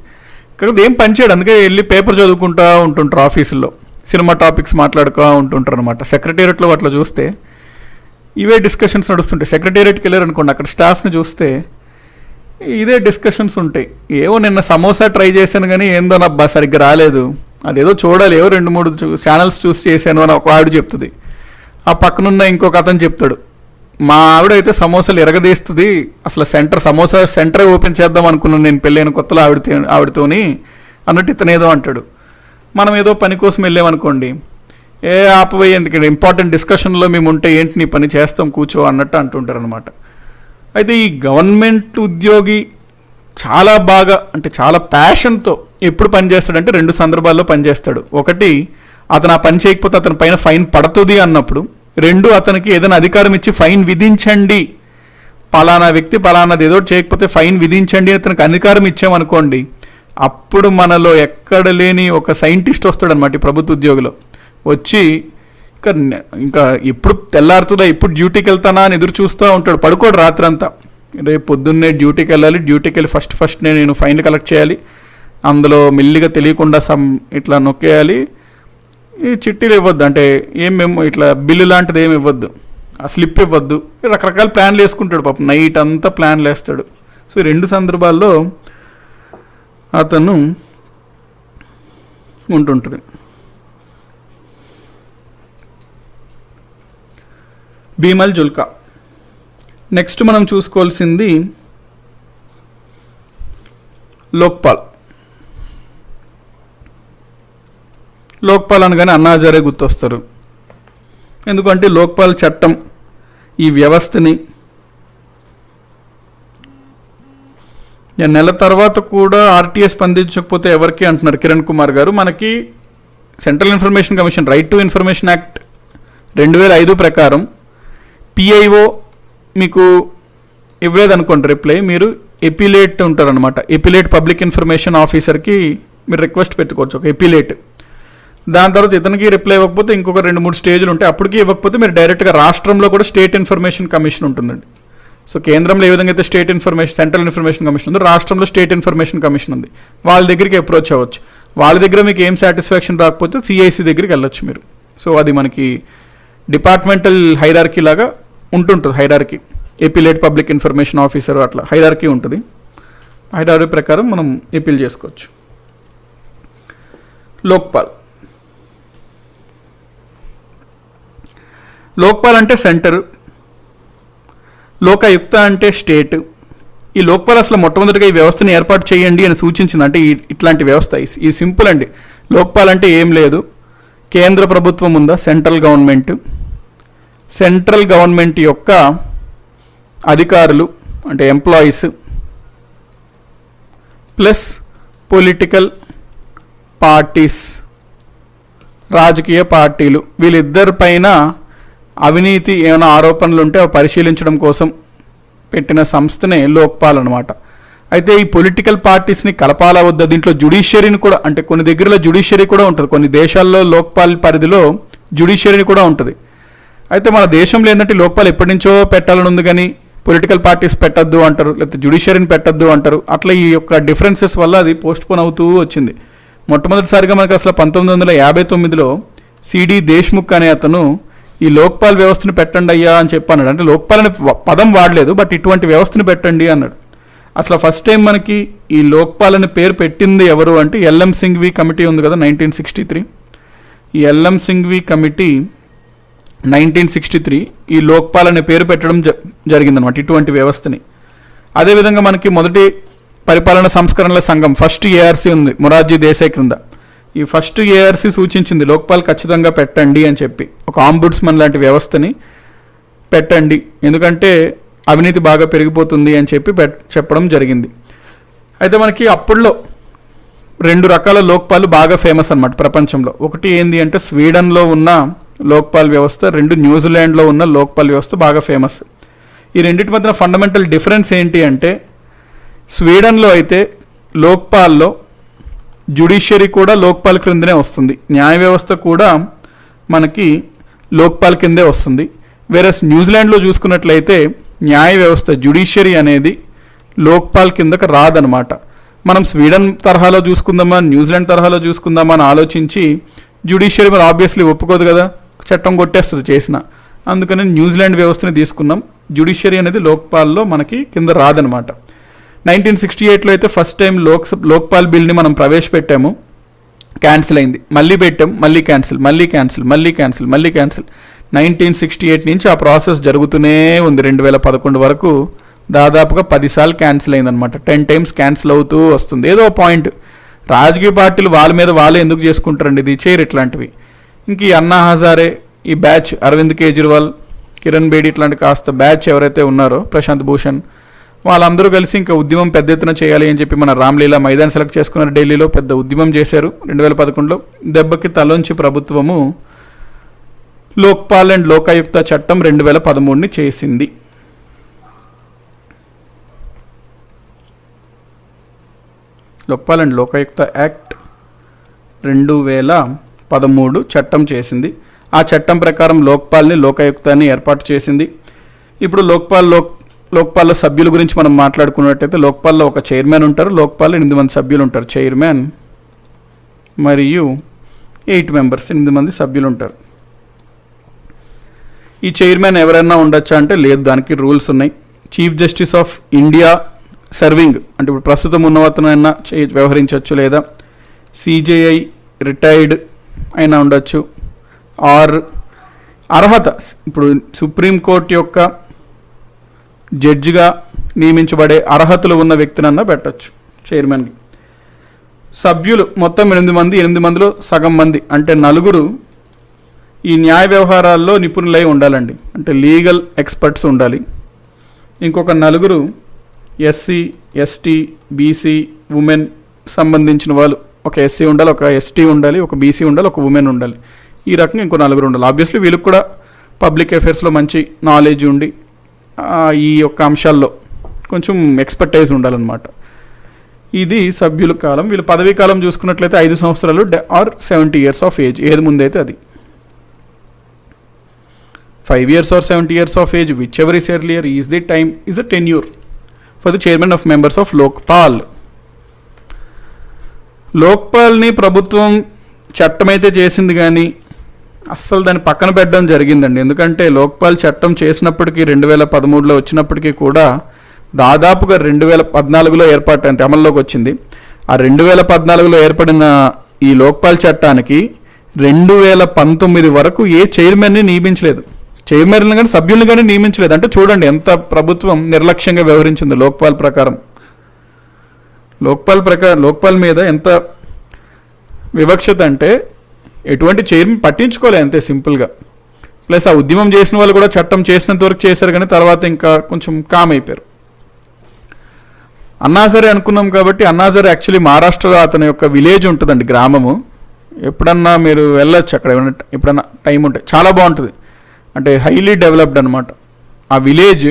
కాకపోతే ఏం పని చేయడు, అందుకే వెళ్ళి పేపర్ చదువుకుంటూ ఉంటుంటారు, ఆఫీసుల్లో సినిమా టాపిక్స్ మాట్లాడుతూ ఉంటుంటారు అనమాట. సెక్రటేరియట్లో అట్లా చూస్తే ఇవే డిస్కషన్స్ నడుస్తుంటాయి. సెక్రటేరియట్కి వెళ్ళారు అనుకోండి, అక్కడ స్టాఫ్ని చూస్తే ఇదే డిస్కషన్స్ ఉంటాయి. ఏవో నిన్న సమోసా ట్రై చేశాను కానీ ఏందో నా సరిగ్గా రాలేదు, అదేదో చూడాలి, ఏవో 2-3 ఛానల్స్ చూసి చేశాను అని ఒక ఆవిడ చెప్తుంది. ఆ పక్కనున్న ఇంకొక అతను చెప్తాడు, మా ఆవిడైతే సమోసాలు ఎరగదీస్తుంది, అసలు సమోసా సెంటరే ఓపెన్ చేద్దాం అనుకున్నాను నేను పెళ్ళైన కొత్తలో ఆవిడతోని అన్నట్టు ఇతనేదో అంటాడు. మనం ఏదో పని కోసం వెళ్ళామనుకోండి, ఆపబోయే ఎందుకంటే ఇంపార్టెంట్ డిస్కషన్లో మేము ఉంటే ఏంటి నీ పని చేస్తాం కూర్చో అన్నట్టు అంటుంటారు అనమాట. అయితే ఈ గవర్నమెంట్ ఉద్యోగి చాలా బాగా అంటే చాలా ప్యాషన్తో ఎప్పుడు పనిచేస్తాడంటే 2 సందర్భాల్లో పనిచేస్తాడు. ఒకటి, అతను ఆ పని చేయకపోతే అతని పైన ఫైన్ పడుతుంది అన్నప్పుడు. 2, అతనికి ఏదైనా అధికారం ఇచ్చి ఫైన్ విధించండి, పలానా వ్యక్తి పలానాది ఏదో చేయకపోతే ఫైన్ విధించండి అని అతనికి అధికారం ఇచ్చామనుకోండి, అప్పుడు మనలో ఎక్కడ లేని ఒక సైంటిస్ట్ వస్తాడనమాట. ఈ ప్రభుత్వ ఉద్యోగిలో వచ్చి ఇంకా ఎప్పుడు తెల్లారుతుందా, ఎప్పుడు డ్యూటీకి వెళ్తానా అని ఎదురు చూస్తూ ఉంటాడు. పడుకోడు రాత్రంతా. రేపు పొద్దున్నే డ్యూటీకి వెళ్ళాలి, డ్యూటీకి వెళ్ళి ఫస్ట్నే నేను ఫైన్ కలెక్ట్ చేయాలి, అందులో మెల్లిగా తెలియకుండా ఇట్లా నొక్కేయాలి, ఈ చిట్టీలు ఇవ్వద్దు, అంటే ఇట్లా బిల్లు లాంటిది ఏమి ఇవ్వద్దు, ఆ స్లిప్ ఇవ్వద్దు, రకరకాల ప్లాన్లు వేసుకుంటాడు పాపం. నైట్ అంతా ప్లాన్లు వేస్తాడు. సో 2 సందర్భాల్లో అతను ఉంటుంటుంది. భీమల్ జుల్కా. నెక్స్ట్ మనం చూసుకోవాల్సింది లోక్పాల్. లోక్పాల్ అనగానే అన్నా హజారే గుర్తొస్తారు. ఎందుకంటే లోక్పాల్ చట్టం ఈ వ్యవస్థని నెల తర్వాత కూడా ఆర్టీఏ స్పందించకపోతే ఎవరికి అంటున్నారు కిరణ్ కుమార్ గారు. మనకి central information commission right to information act 2005 ప్రకారం పిఐఓ మీకు ఇవ్వలేదనుకోండి రిప్లై, మీరు ఎపిలేట్ ఉంటారనమాట. ఎపిలేట్ పబ్లిక్ ఇన్ఫర్మేషన్ ఆఫీసర్కి మీరు రిక్వెస్ట్ పెట్టుకోవచ్చు, ఒక ఎపిలేట్. దాని తర్వాత ఇతనికి రిప్లై ఇవ్వకపోతే ఇంకొక 2-3 స్టేజ్లు ఉంటాయి. అప్పటికి ఇవ్వకపోతే మీరు డైరెక్ట్గా రాష్ట్రంలో కూడా స్టేట్ ఇన్ఫర్మేషన్ కమిషన్ ఉంటుందండి. సో కేంద్రంలో ఏ విధంగా అయితే సెంట్రల్ ఇన్ఫర్మేషన్ కమిషన్ ఉందో, రాష్ట్రంలో స్టేట్ ఇన్ఫర్మేషన్ కమిషన్ ఉంది. వాళ్ళ దగ్గరికి అప్రోచ్ అవ్వచ్చు. వాళ్ళ దగ్గర మీకు ఏం సాటిస్ఫాక్షన్ రాకపోతే సిఐసి దగ్గరికి వెళ్ళొచ్చు మీరు. సో అది మనకి డిపార్ట్మెంటల్ హైరార్కీ లాగా ఉంటుంటుంది. Hierarchy appellate public information officer అట్లా హైరార్కీ ఉంటుంది. హైరార్కీ ప్రకారం మనం అపీల్ చేసుకోవచ్చు. లోక్పాల్. లోక్పాల్ అంటే సెంటర్, లోకాయుక్త అంటే స్టేట్. ఈ లోక్పాల్ అసలు మొట్టమొదటిగా ఈ వ్యవస్థను ఏర్పాటు చేయండి అని సూచించింది. అంటే ఇట్లాంటి వ్యవస్థ ఈ సింపుల్ అండి. లోక్పాల్ అంటే ఏం లేదు, కేంద్ర ప్రభుత్వం ఉందా, సెంట్రల్ గవర్నమెంట్ యొక్క అధికారులు అంటే ఎంప్లాయీస్ ప్లస్ పొలిటికల్ పార్టీస్, రాజకీయ పార్టీలు, వీళ్ళిద్దరి పైన అవినీతి ఏమైనా ఆరోపణలు ఉంటే అవి పరిశీలించడం కోసం పెట్టిన సంస్థనే లోక్పాల్ అనమాట. అయితే ఈ పొలిటికల్ పార్టీస్ని కలపాలా వద్దా, దీంట్లో జ్యుడిషియరీని కూడా, అంటే కొన్ని దగ్గరలో జ్యుడిషియరీ కూడా ఉంటుంది, కొన్ని దేశాల్లో లోక్పాల్ పరిధిలో జ్యుడిషియరీని కూడా ఉంటుంది. అయితే మన దేశంలో ఏంటంటే లోక్పాల్ ఎప్పటి నుంచో పెట్టాలని ఉంది, కానీ పొలిటికల్ పార్టీస్ పెట్టద్దు అంటారు, లేకపోతే జ్యుడిషియరీని పెట్టద్దు అంటారు. అట్లా ఈ యొక్క డిఫరెన్సెస్ వల్ల అది పోస్ట్పోన్ అవుతూ వచ్చింది. మొట్టమొదటిసారిగా మనకు అసలు 1959లో సిడి దేశ్ముఖ్ అనే అతను ఈ లోక్పాల్ వ్యవస్థను పెట్టండి అయ్యా అని చెప్పన్నాడు. అంటే లోక్పాల్ అనే పదం వాడలేదు, బట్ ఇటువంటి వ్యవస్థను పెట్టండి అన్నాడు. అసలు ఫస్ట్ టైం మనకి ఈ లోక్పాల్ అనే పేరు పెట్టింది ఎవరు అంటే ఎల్ఎం సింఘ్వి కమిటీ ఉంది కదా 1963. ఈ ఎల్ఎం సింఘ్వి కమిటీ 1963 ఈ లోక్పాల్ అనే పేరు పెట్టడం జరిగిందనమాట ఇటువంటి వ్యవస్థని. అదేవిధంగా మనకి మొదటి పరిపాలన సంస్కరణల సంఘం ఫస్ట్ ఏఆర్సీ ఉంది మొరార్జీ దేశాయ్ క్రింద. ఈ ఫస్ట్ ఏఆర్సీ సూచించింది లోక్పాల్ ఖచ్చితంగా పెట్టండి అని చెప్పి, ఒక ఆంబుడ్స్మన్ లాంటి వ్యవస్థని పెట్టండి, ఎందుకంటే అవినీతి బాగా పెరిగిపోతుంది అని చెప్పి చెప్పడం జరిగింది. అయితే మనకి అప్పుడులో 2 రకాల లోక్పాల్ బాగా ఫేమస్ అన్నమాట ప్రపంచంలో. ఒకటి ఏంది అంటే స్వీడన్లో ఉన్న లోక్పాల్ వ్యవస్థ, 2 న్యూజిలాండ్లో ఉన్న లోక్పాల్ వ్యవస్థ బాగా ఫేమస్. ఈ రెండింటి మధ్యన ఫండమెంటల్ డిఫరెన్స్ ఏంటి అంటే స్వీడన్లో అయితే లోక్పాల్లో జ్యుడిషియరీ కూడా లోక్పాల్ క్రిందనే వస్తుంది, న్యాయ వ్యవస్థ కూడా మనకి లోక్పాల్ కిందే వస్తుంది. వేరే న్యూజిలాండ్లో చూసుకున్నట్లయితే న్యాయ వ్యవస్థ జ్యుడిషియరీ అనేది లోక్పాల్ కిందకి రాదనమాట. మనం స్వీడన్ తరహాలో చూసుకుందామా, న్యూజిలాండ్ తరహాలో చూసుకుందామా అని ఆలోచించి జ్యుడిషియరీ మరి ఆబ్వియస్లీ ఒప్పుకోదు కదా, చట్టం కొట్టేస్తుంది చేసిన, అందుకని న్యూజిలాండ్ వ్యవస్థని తీసుకున్నాం. జ్యుడిషియరీ అనేది లోక్పాల్లో మనకి కింద రాదనమాట. 1968లో అయితే ఫస్ట్ టైం లోక్పాల్ బిల్ని మనం ప్రవేశపెట్టాము, క్యాన్సిల్ అయింది, మళ్ళీ పెట్టాం, మళ్ళీ క్యాన్సిల్, మళ్ళీ క్యాన్సిల్, మళ్ళీ క్యాన్సిల్, మళ్ళీ క్యాన్సిల్. 1968 నుంచి ఆ ప్రాసెస్ జరుగుతూనే ఉంది. 2011 వరకు దాదాపుగా 10 సార్లు క్యాన్సిల్ అయిందనమాట. 10 టైమ్స్ క్యాన్సిల్ అవుతూ వస్తుంది. ఏదో పాయింట్ రాజకీయ పార్టీలు వాళ్ళ మీద వాళ్ళే ఎందుకు చేసుకుంటారండి, ఇది చేయరు ఇట్లాంటివి. ఇంక ఈ అన్నా హజారే, ఈ బ్యాచ్ అరవింద్ కేజ్రీవాల్, కిరణ్ బేడి ఇట్లాంటి కాస్త బ్యాచ్ ఎవరైతే ఉన్నారో, ప్రశాంత్ భూషణ్, వాళ్ళందరూ కలిసి ఇంకా ఉద్యమం పెద్ద ఎత్తున చేయాలి అని చెప్పి మన రామ్లీలా మైదాన్ సెలెక్ట్ చేసుకున్నారు. ఢిల్లీలో పెద్ద ఉద్యమం చేశారు 2011లో. దెబ్బకి తలొంచి ప్రభుత్వము లోక్పాల్ అండ్ లోకాయుక్త చట్టం 2013ని చేసింది. లోక్పాల్ అండ్ లోకాయుక్త యాక్ట్ 2013 చట్టం చేసింది. ఆ చట్టం ప్రకారం లోక్పాల్ని లోకాయుక్తాన్ని ఏర్పాటు చేసింది. ఇప్పుడు లోక్పాల్లో సభ్యుల గురించి మనం మాట్లాడుకున్నట్టయితే లోక్పాల్లో ఒక చైర్మన్ ఉంటారు. లోక్పాల్లో 8 మంది సభ్యులు ఉంటారు. చైర్మన్ మరియు 8 మెంబర్స్, 8 మంది సభ్యులు ఉంటారు. ఈ చైర్మన్ ఎవరైనా ఉండొచ్చా అంటే లేదు, దానికి రూల్స్ ఉన్నాయి. Chief justice of India serving అంటే ఇప్పుడు ప్రస్తుతం ఉన్నవతనైనా వ్యవహరించవచ్చు, లేదా సిజేఐ రిటైర్డ్ అయినా ఉండొచ్చు, ఆర్ అర్హత ఇప్పుడు సుప్రీంకోర్టు యొక్క జడ్జిగా నియమించబడే అర్హతలు ఉన్న వ్యక్తినన్నా పెట్టచ్చు చైర్మన్కి. సభ్యులు మొత్తం 8 మంది. 8 మందిలో సగం మంది అంటే 4 ఈ న్యాయ వ్యవహారాల్లో నిపుణులై ఉండాలండి, అంటే లీగల్ ఎక్స్పర్ట్స్ ఉండాలి. ఇంకొక 4 ఎస్సీ, ఎస్టీ, బీసీ, ఉమెన్ సంబంధించిన వాళ్ళు. ఒక ఎస్సీ ఉండాలి, ఒక ఎస్టీ ఉండాలి, ఒక బీసీ ఉండాలి, ఒక ఉమెన్ ఉండాలి. ఈ రకంగా ఇంకో 4 ఉండాలి. ఆబ్వియస్లీ వీళ్ళకి కూడా పబ్లిక్ అఫైర్స్లో మంచి నాలెడ్జ్ ఉండి ఈ యొక్క అంశాల్లో కొంచెం ఎక్స్పర్టైజ్ ఉండాలన్నమాట. ఇది సభ్యుల కాలం. వీళ్ళ పదవీ కాలం చూసుకున్నట్లయితే 5 సంవత్సరాలు ఆర్ 70 years ఆఫ్ ఏజ్, ఏది ముందైతే అది. 5 years or 70 years of age, whichever is earlier, is the time, is a tenure for the chairman of members of Lokpal. లోక్పాల్ని ప్రభుత్వం చట్టమైతే చేసింది కానీ అస్సలు దాన్ని పక్కన పెట్టడం జరిగిందండి. ఎందుకంటే లోక్పాల్ చట్టం చేసినప్పటికీ 2013లో వచ్చినప్పటికీ కూడా దాదాపుగా 2014లో అంటే అమల్లోకి వచ్చింది. ఆ 2014లో ఏర్పడిన ఈ లోక్పాల్ చట్టానికి 2019 వరకు ఏ చైర్మన్ని నియమించలేదు. చైర్మన్ కానీ సభ్యులను కానీ నియమించలేదు. అంటే చూడండి ఎంత ప్రభుత్వం నిర్లక్ష్యంగా వ్యవహరించింది లోక్పాల్ ప్రకారం. లోక్పాల్ మీద ఎంత వివక్షత అంటే ఎటువంటి చైర్మన్ పట్టించుకోలే, అంతే సింపుల్గా. ప్లస్ ఆ ఉద్యమం చేసిన వాళ్ళు కూడా చట్టం చేసినంత వరకు చేశారు, కానీ తర్వాత ఇంకా కొంచెం కామ్ అయిపోయారు. అన్నాజరే అనుకున్నాం కాబట్టి అన్నాజరే యాక్చువల్లీ మహారాష్ట్రలో అతని యొక్క విలేజ్ ఉంటుందండి, గ్రామము. ఎప్పుడన్నా మీరు వెళ్ళొచ్చు అక్కడ, ఎప్పుడన్నా టైం ఉంటే చాలా బాగుంటుంది. అంటే హైలీ డెవలప్డ్ అనమాట ఆ విలేజ్.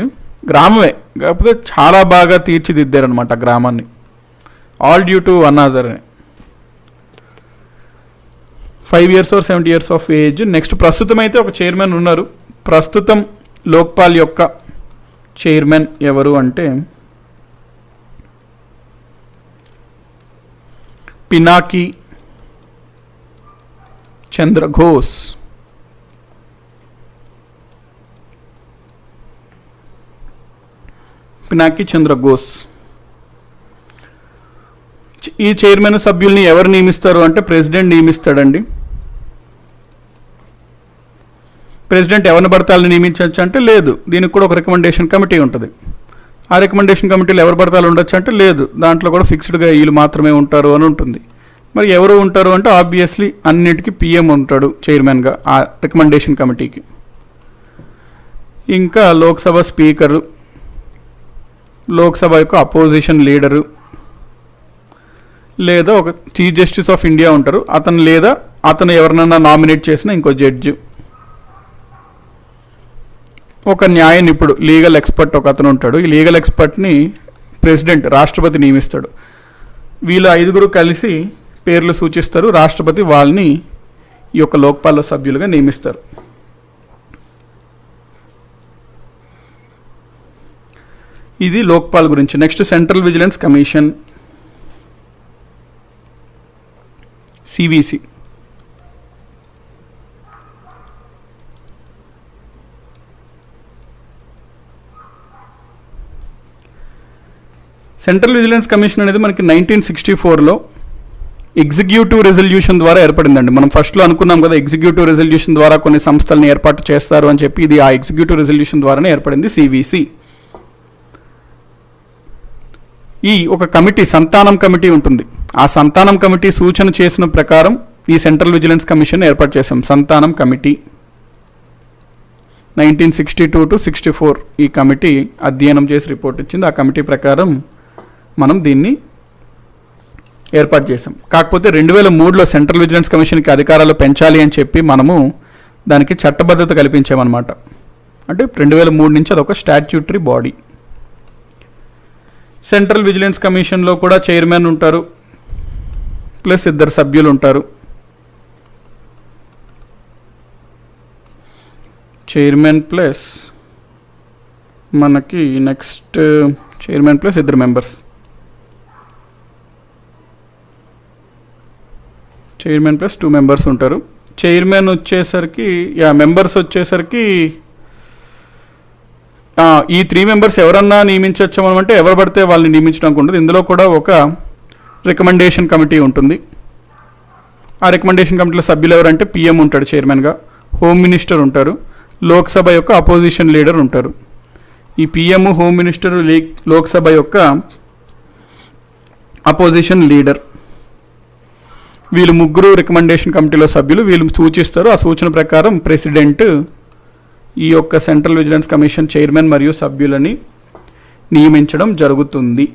గ్రామమే కాకపోతే చాలా బాగా తీర్చిదిద్దారనమాట ఆ గ్రామాన్ని. ఆల్ డ్యూ టు అన్నాజరే. 5 years or 70 years of age. Next ప్రస్తుతం అయితే ఒక చైర్మన్ ఉన్నారు. ప్రస్తుతం లోక్పాల్ యొక్క చైర్మన్ ఎవరు అంటే పినాకి చంద్ర ఘోష్. పినాకి చంద్ర ఘోష్. ఈ చైర్మన్ సభ్యుల్ని ఎవరు నియమిస్తారు అంటే ప్రెసిడెంట్ నియమిస్తాడండి. ప్రెసిడెంట్ ఎవరిని పడతాలని నియమించవచ్చు అంటే లేదు, దీనికి కూడా ఒక రికమెండేషన్ కమిటీ ఉంటుంది. ఆ రికమెండేషన్ కమిటీలో ఎవరు పడతాలు ఉండొచ్చు అంటే లేదు, దాంట్లో కూడా ఫిక్స్డ్గా వీళ్ళు మాత్రమే ఉంటారు అని ఉంటుంది. మరి ఎవరు ఉంటారు అంటే ఆబ్వియస్లీ అన్నిటికీ పిఎం ఉంటాడు చైర్మన్గా ఆ రికమెండేషన్ కమిటీకి. ఇంకా లోక్సభ స్పీకరు, లోక్సభ యొక్క అపోజిషన్ లీడరు, లేదా ఒక చీఫ్ జస్టిస్ ఆఫ్ ఇండియా ఉంటారు అతను, లేదా అతను ఎవరినైనా నామినేట్ చేసిన ఇంకో జడ్జి, ఒక న్యాయ నిపుణుడు లీగల్ ఎక్స్పర్ట్ ఒక అతను ఉంటాడు. ఈ లీగల్ ఎక్స్పర్ట్ని ప్రెసిడెంట్ రాష్ట్రపతి నియమిస్తాడు. వీళ్ళు 5 కలిసి పేర్లు సూచిస్తారు. రాష్ట్రపతి వాళ్ళని ఈ యొక్క లోక్పాల్ సభ్యులుగా నియమిస్తారు. ఇది లోక్పాల్ గురించి. Next central vigilance commission, CVC. Central vigilance commission అనేది మనకి 1964లో ఎగ్జిక్యూటివ్ రెజల్యూషన్ ద్వారా ఏర్పడిందండి. మనం ఫస్ట్లో అనుకున్నాం కదా, ఎగ్జిక్యూటివ్ రెజల్యూషన్ ద్వారా కొన్ని సంస్థలను ఏర్పాటు చేస్తారు అని చెప్పి. ఇది ఆ ఎగ్జిక్యూటివ్ రెజల్యూషన్ ద్వారానే ఏర్పడింది సివిసి. ఒక కమిటీ, సంతానం కమిటీ ఉంటుంది. ఆ సంతానం కమిటీ సూచన చేసిన ప్రకారం ఈ సెంట్రల్ విజిలెన్స్ కమిషన్ ఏర్పాటు చేశాం. సంతానం కమిటీ 1962 to 64 ఈ కమిటీ అధ్యయనం చేసి రిపోర్ట్ ఇచ్చింది. ఆ కమిటీ ప్రకారం మనం దీన్ని ఏర్పాటు చేసాం. కాకపోతే 2003లో సెంట్రల్ విజిలెన్స్ కమిషన్కి అధికారాలు పెంచాలి అని చెప్పి మనము దానికి చట్టబద్ధత కల్పించామన్నమాట. అంటే 2003 నుంచి అదొక స్టాట్యూటరీ బాడీ. సెంట్రల్ విజిలెన్స్ కమిషన్లో కూడా చైర్మన్ ఉంటారు, ప్లస్ 2 సభ్యులు ఉంటారు. చైర్మన్ ప్లస్ మనకి next chairman plus 2 members. Chairman plus 2 members ఉంటారు. చైర్మన్ వచ్చేసరికి మెంబర్స్ వచ్చేసరికి ఈ 3 మెంబర్స్ ఎవరన్నా నియమించవచ్చామంటే ఎవరు పడితే వాళ్ళని నియమించడానికి ఉంటుంది. ఇందులో కూడా ఒక రికమెండేషన్ కమిటీ ఉంటుంది. ఆ రికమెండేషన్ కమిటీలో సభ్యులు ఎవరంటే పిఎం ఉంటాడు చైర్మన్గా, హోమ్ మినిస్టర్ ఉంటారు, లోక్సభ యొక్క అపోజిషన్ లీడర్ ఉంటారు. ఈ పిఎం, హోమ్ మినిస్టర్, లోక్సభ యొక్క అపోజిషన్ లీడర్, వీళ్ళు ముగ్గురు రికమెండేషన్ కమిటీలో సభ్యులు. వీళ్ళు సూచిస్తారు. ఆ సూచన ప్రకారం ప్రెసిడెంట్ ఈ యొక్క సెంట్రల్ విజిలెన్స్ కమిషన్ చైర్మన్ మరియు సభ్యులని నియమించడం జరుగుతుంది.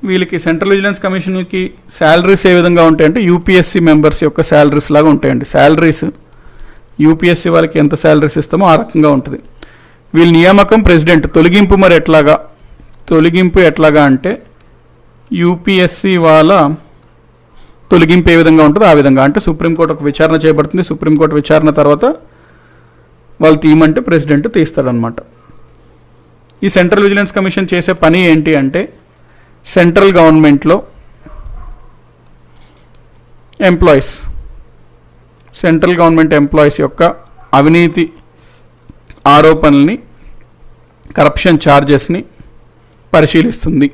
వీళ్ళకి సెంట్రల్ విజిలెన్స్ కమిషన్కి శాలరీస్ ఏ విధంగా ఉంటాయంటే యూపీఎస్సీ మెంబర్స్ యొక్క శాలరీస్ లాగా ఉంటాయండి. శాలరీస్ యూపీఎస్సీ వాళ్ళకి ఎంత శాలరీస్ ఇస్తామో ఆ రకంగా ఉంటుంది. వీళ్ళ నియామకం ప్రెసిడెంట్. తొలగింపు మరి ఎట్లాగా? తొలగింపు ఎట్లాగా అంటే యూపీఎస్సీ వాళ్ళ తొలగింపు ఏ విధంగా ఉంటుందో ఆ విధంగా. అంటే సుప్రీంకోర్టు ఒక విచారణ చేయబడుతుంది. సుప్రీంకోర్టు విచారణ తర్వాత వాళ్ళు తీయమంటే ప్రెసిడెంట్ తీస్తాడనమాట. ఈ సెంట్రల్ విజిలెన్స్ కమిషన్ చేసే పని ఏంటి అంటే సెంట్రల్ గవర్నమెంట్లో సెంట్రల్ గవర్నమెంట్ ఎంప్లాయీస్ యొక్క అవినీతి ఆరోపణల్ని, కరప్షన్ ఛార్జెస్ని పరిశీలిస్తుంది.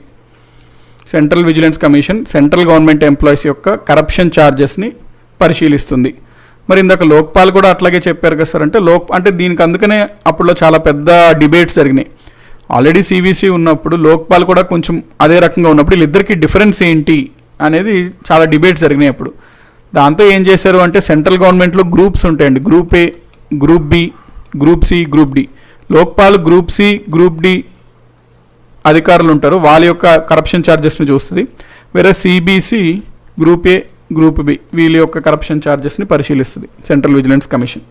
Central vigilance commission central government employees యొక్క కరప్షన్ ఛార్జెస్ని పరిశీలిస్తుంది. మరి ఇందాక లోక్పాల్ కూడా అట్లాగే చెప్పారు కదా సార్. అంటే దీనికి అందుకనే అప్పుడులో చాలా పెద్ద డిబేట్స్ జరిగినాయి. ఆల్రెడీ సివిసి ఉన్నప్పుడు లోక్పాల్ కూడా కొంచెం అదే రకంగా ఉన్నప్పుడు వీళ్ళిద్దరికీ డిఫరెన్స్ ఏంటి అనేది చాలా డిబేట్స్ జరిగినాయి అప్పుడు. దాంతో ఏం చేశారు అంటే సెంట్రల్ గవర్నమెంట్లో గ్రూప్స్ ఉంటాయండి. Group A, group B, group C, group D. Lokpal group C, group D అధికారులు ఉంటారు, వాళ్ళ యొక్క కరప్షన్ ఛార్జెస్ని చూస్తుంది. వేరే సిబిసి గ్రూప్ ఏ, గ్రూప్ బి వీళ్ళ యొక్క కరప్షన్ ఛార్జెస్ని పరిశీలిస్తుంది సెంట్రల్ విజిలెన్స్ కమిషన్.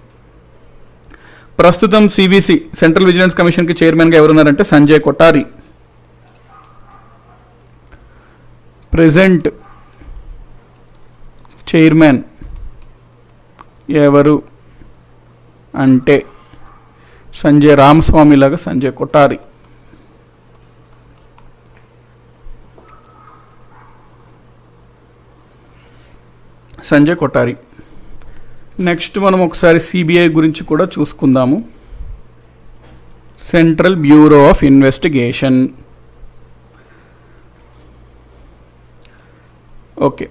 ప్రస్తుతం సివిసి సెంట్రల్ విజిలెన్స్ కమిషన్కి చైర్మన్గా ఎవరున్నారంటే సంజయ్ కొఠారి. ప్రెజెంట్ చైర్మన్ ఎవరు అంటే సంజయ్ రామస్వామి లాగా సంజయ్ కొఠారి. సంజయ్ కొఠారి. నెక్స్ట్ మనం ఒకసారి సిబిఐ గురించి కూడా చూసుకుందాము. Central bureau of investigation. Okay,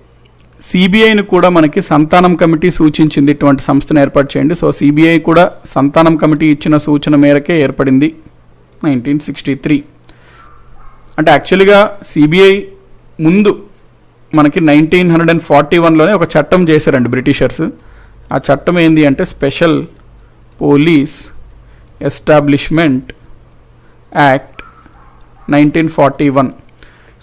సిబిఐని కూడా మనకి సంతానం కమిటీ సూచించింది ఇటువంటి సంస్థను ఏర్పాటు చేయండి. సో సిబిఐ కూడా సంతానం కమిటీ ఇచ్చిన సూచన మేరకే ఏర్పడింది 1963. అంటే యాక్చువల్గా సిబిఐ ముందు మనకి 1941లోనే ఒక చట్టం చేశారండి బ్రిటిషర్స్. ఆ చట్టం ఏంది అంటే special police establishment act 1941.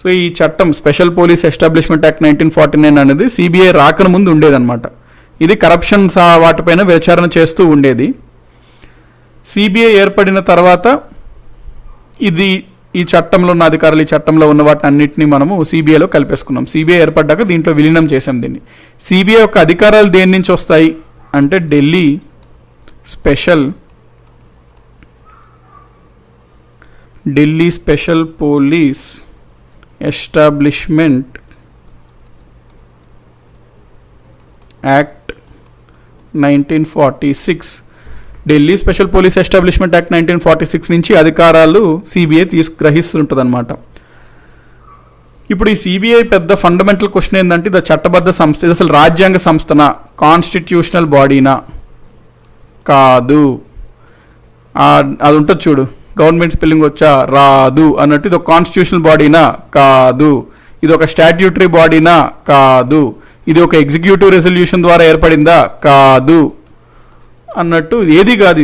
So ఈ చట్టం స్పెషల్ పోలీస్ ఎస్టాబ్లిష్మెంట్ యాక్ట్ 1949 అనేది సిబిఐ రాకన ముందు ఉండేదన్నమాట. ఇది కరప్షన్స్ వాటిపైన విచారణ చేస్తూ ఉండేది. సిబిఐ ఏర్పడిన తర్వాత ఈ చట్టంలో ఉన్న అధికారులు, ఈ చట్టంలో ఉన్న వాటిని అన్నింటినీ మనము సిబిఐలో కలిపేసుకున్నాం. సిబిఐ ఏర్పడ్డాక దీంట్లో విలీనం చేసాం దీన్ని. సిబిఐ యొక్క అధికారాలు దేని నుంచి వస్తాయి అంటే Delhi special police establishment act 1946. Delhi special police establishment act 1946 నుంచి అధికారాలు సిబిఐ గ్రహిస్తుంటుంది అనమాట. ఇప్పుడు ఈ సిబిఐ పెద్ద ఫండమెంటల్ క్వశ్చన్ ఏంటంటే ఇది చట్టబద్ధ సంస్థ, ఇది అసలు రాజ్యాంగ సంస్థనా, కాన్స్టిట్యూషనల్ బాడీనా? కాదు. అది ఉంటుంది చూడు, గవర్నమెంట్ స్పెల్లింగ్ వచ్చా రాదు అన్నట్టు, ఇది ఒక కాన్స్టిట్యూషనల్ బాడీనా? కాదు. ఇది ఒక స్టాట్యూటరీ బాడీనా? కాదు. ఇది ఒక ఎగ్జిక్యూటివ్ రెజల్యూషన్ ద్వారా ఏర్పడిందా? కాదు అన్నట్టు ఏది కాదు.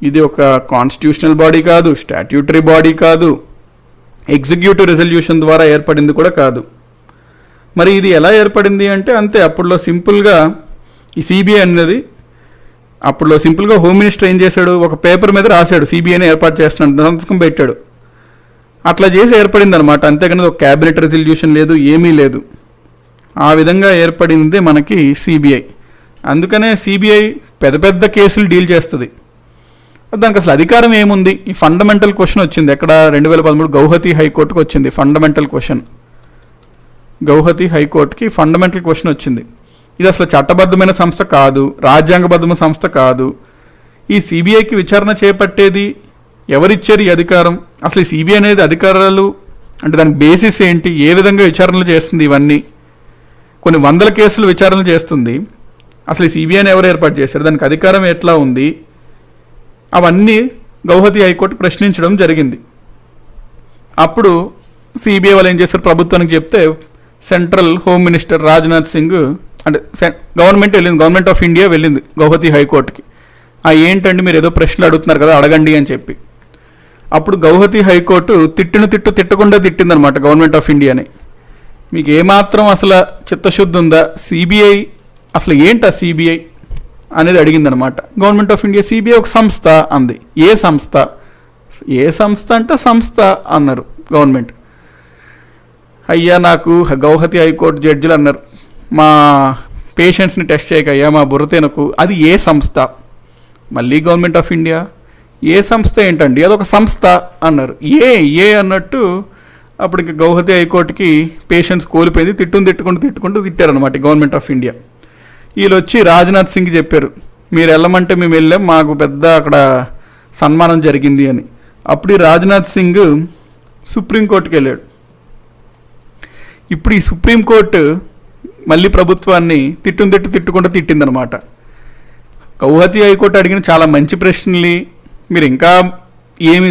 ఇది ఒక కాన్స్టిట్యూషనల్ బాడీ కాదు, స్టాట్యూటరీ బాడీ కాదు, ఎగ్జిక్యూటివ్ రెజల్యూషన్ ద్వారా ఏర్పడింది కూడా కాదు. మరి ఇది ఎలా ఏర్పడింది అంటే అంతే, అప్పుడులో సింపుల్గా ఈ సిబిఐ అనేది అప్పుడులో సింపుల్గా హోమ్ మినిస్టర్ ఏం చేశాడు, ఒక పేపర్ మీద రాశాడు సిబిఐని ఏర్పాటు చేస్తున్నాడు, సంతకం పెట్టాడు, అట్లా చేసి ఏర్పడింది అనమాట. అంతేగాని ఒక క్యాబినెట్ రెజల్యూషన్ లేదు, ఏమీ లేదు. ఆ విధంగా ఏర్పడింది మనకి సిబిఐ. అందుకనే సిబిఐ పెద్ద పెద్ద కేసులు డీల్ చేస్తుంది. దానికి అసలు అధికారం ఏముంది? ఈ ఫండమెంటల్ క్వశ్చన్ వచ్చింది ఎక్కడ, 2013 గౌహతి హైకోర్టుకు వచ్చింది ఫండమెంటల్ క్వశ్చన్. గౌహతి హైకోర్టుకి ఫండమెంటల్ క్వశ్చన్ వచ్చింది. ఇది అసలు చట్టబద్ధమైన సంస్థ కాదు, రాజ్యాంగబద్ధమైన సంస్థ కాదు. ఈ సిబిఐకి విచారణ చేపట్టేది ఎవరిచ్చారు ఈ అధికారం? అసలు ఈ సిబిఐ అనేది అధికారాలు అంటే దానికి బేసిస్ ఏంటి, ఏ విధంగా విచారణలు చేస్తుంది? ఇవన్నీ కొన్ని వందల కేసులు విచారణలు చేస్తుంది. అసలు ఈ సిబిఐని ఎవరు ఏర్పాటు చేశారు, దానికి అధికారం ఎట్లా ఉంది, అవన్నీ గౌహతి హైకోర్టు ప్రశ్నించడం జరిగింది. అప్పుడు సిబిఐ వాళ్ళు ఏం చేశారు, ప్రభుత్వానికి చెప్తే central home minister Rajnath Singh అంటే గవర్నమెంట్ ఆఫ్ ఇండియా వెళ్ళింది గౌహతి హైకోర్టుకి. ఏంటండి మీరు ఏదో ప్రశ్నలు అడుగుతున్నారు కదా, అడగండి అని చెప్పి. అప్పుడు గౌహతి హైకోర్టు తిట్టకుండా తిట్టిందనమాట గవర్నమెంట్ ఆఫ్ ఇండియాని. మీకు ఏమాత్రం అసలు చిత్తశుద్ధి ఉందా, సిబిఐ అసలు ఏంటా సిబిఐ అనేది అడిగిందనమాట. గవర్నమెంట్ ఆఫ్ ఇండియా సిబిఐ ఒక సంస్థ అంది. ఏ సంస్థ అంటే సంస్థ అన్నారు గవర్నమెంట్. అయ్యా నాకు గౌహతి హైకోర్టు జడ్జిలు అన్నారు, మా పేషెంట్స్ని టెస్ట్ చేయకయ్యా, మా బుర్రతేనకు, అది ఏ సంస్థ? మళ్ళీ గవర్నమెంట్ ఆఫ్ ఇండియా ఏ సంస్థ ఏంటండి, అదొక సంస్థ అన్నారు. ఏ అన్నట్టు అప్పుడు ఇంకా గౌహతి హైకోర్టుకి పేషెంట్స్ కోల్పోయింది. తిట్టుకుంటూ తిట్టారనమాట గవర్నమెంట్ ఆఫ్ ఇండియా. వీళ్ళు వచ్చి రాజ్నాథ్ సింగ్ చెప్పారు, మీరు వెళ్ళమంటే మేము వెళ్ళాం, మాకు పెద్ద అక్కడ సన్మానం జరిగింది అని. అప్పుడు ఈ రాజ్నాథ్ సింగ్ సుప్రీంకోర్టుకి వెళ్ళాడు. ఇప్పుడు ఈ సుప్రీంకోర్టు మళ్ళీ ప్రభుత్వాన్ని తిట్టుకుంటూ తిట్టిందనమాట. గౌహతి హైకోర్టు అడిగిన చాలా మంచి ప్రశ్నలు మీరు ఇంకా ఏమి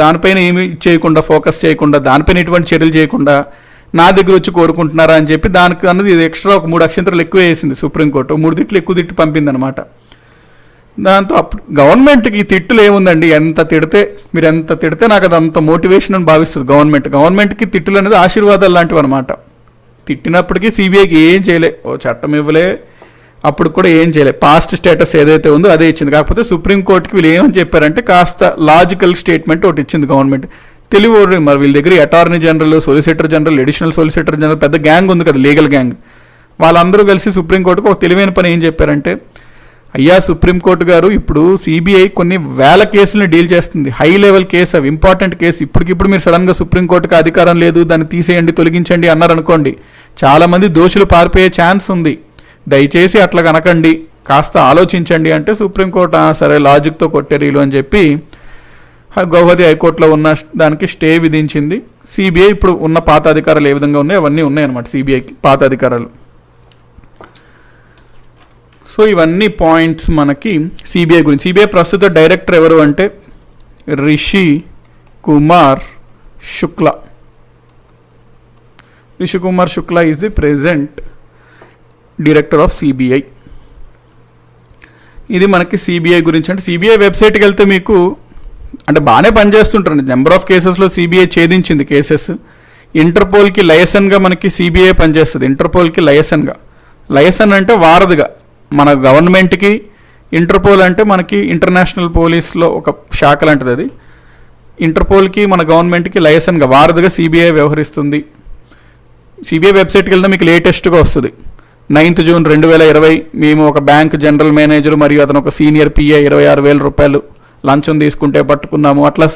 దానిపైన ఏమి చేయకుండా, ఫోకస్ చేయకుండా, దానిపైన ఎటువంటి చర్యలు చేయకుండా నా దగ్గర వచ్చి కోరుకుంటున్నారా అని చెప్పి దానికి అన్నది ఎక్స్ట్రా ఒక 3 అక్షంతరాలు ఎక్కువ వేసింది సుప్రీంకోర్టు. 3 తిట్లు ఎక్కువ తిట్టి పంపిందనమాట. దాంతో అప్పుడు గవర్నమెంట్కి తిట్టులు ఏముందండి, మీరు ఎంత తిడితే నాకు అది అంత మోటివేషన్ అని భావిస్తుంది గవర్నమెంట్కి తిట్టులు అనేది ఆశీర్వాదాలు లాంటివి అనమాట. తిట్టినప్పటికీ సిబిఐకి ఏం చేయలే, ఓ చట్టం ఇవ్వలే, అప్పుడు కూడా ఏం చేయలే. పాస్ట్ స్టేటస్ ఏదైతే ఉందో అదే ఇచ్చింది. కాకపోతే సుప్రీంకోర్టుకి వీళ్ళు ఏమని చెప్పారంటే కాస్త లాజికల్ స్టేట్మెంట్ ఒకటి ఇచ్చింది గవర్నమెంట్. తెలివి మరి వీళ్ళ దగ్గర attorney general, solicitor general, additional solicitor general పెద్ద గ్యాంగ్ ఉంది కదా, లీగల్ గ్యాంగ్. వాళ్ళందరూ కలిసి సుప్రీంకోర్టుకు ఒక తెలివైన పని ఏం చెప్పారంటే, అయ్యా సుప్రీంకోర్టు గారు, ఇప్పుడు సిబిఐ కొన్ని వేల కేసులను డీల్ చేస్తుంది, హై లెవెల్ కేసు, అవి ఇంపార్టెంట్ కేసు. ఇప్పటికిప్పుడు మీరు సడన్గా సుప్రీంకోర్టుకి అధికారం లేదు, దాన్ని తీసేయండి, తొలగించండి అన్నారనుకోండి, చాలామంది దోషులు పారిపోయే ఛాన్స్ ఉంది. దయచేసి అట్లా కనకండి, కాస్త ఆలోచించండి అంటే సుప్రీంకోర్టు సరే లాజిక్తో కొట్టేరీలు అని చెప్పి గౌహతి హైకోర్టులో ఉన్న దానికి స్టే విధించింది. సిబిఐ ఇప్పుడు ఉన్న పాత అధికారాలు ఏ విధంగా ఉన్నాయో అవన్నీ ఉన్నాయన్నమాట సిబిఐకి పాత అధికారాలు. సో ఇవన్నీ పాయింట్స్ మనకి సిబిఐ గురించి. సిబిఐ ప్రస్తుత డైరెక్టర్ ఎవరు అంటే Rishi Kumar Shukla. Rishi Kumar Shukla is the present director of CBI. ఇది మనకి సిబిఐ గురించి. అంటే సిబిఐ వెబ్సైట్కి వెళ్తే మీకు అంటే బాగానే పనిచేస్తుంటారండి. నెంబర్ ఆఫ్ కేసెస్లో సిబిఐ ఛేదించింది కేసెస్. ఇంటర్పోల్కి లైసన్గా మనకి సిబిఐ పనిచేస్తుంది. ఇంటర్పోల్కి లైసన్ అంటే వారధిగా మన గవర్నమెంట్కి, ఇంటర్పోల్ అంటే మనకి ఇంటర్నేషనల్ పోలీస్లో ఒక శాఖ లాంటిది. అది ఇంటర్పోల్కి మన గవర్నమెంట్కి లైసన్గా వారధిగా సిబిఐ వ్యవహరిస్తుంది. సిబిఐ వెబ్సైట్కి వెళ్తే మీకు లేటెస్ట్గా వస్తుంది. 9th జూన్ 2020 మేము ఒక బ్యాంక్ జనరల్ మేనేజర్ మరియు అతను ఒక సీనియర్ పిఏ 26,000 రూపాయలు లంచం తీసుకుంటే పట్టుకున్నాము. అట్లా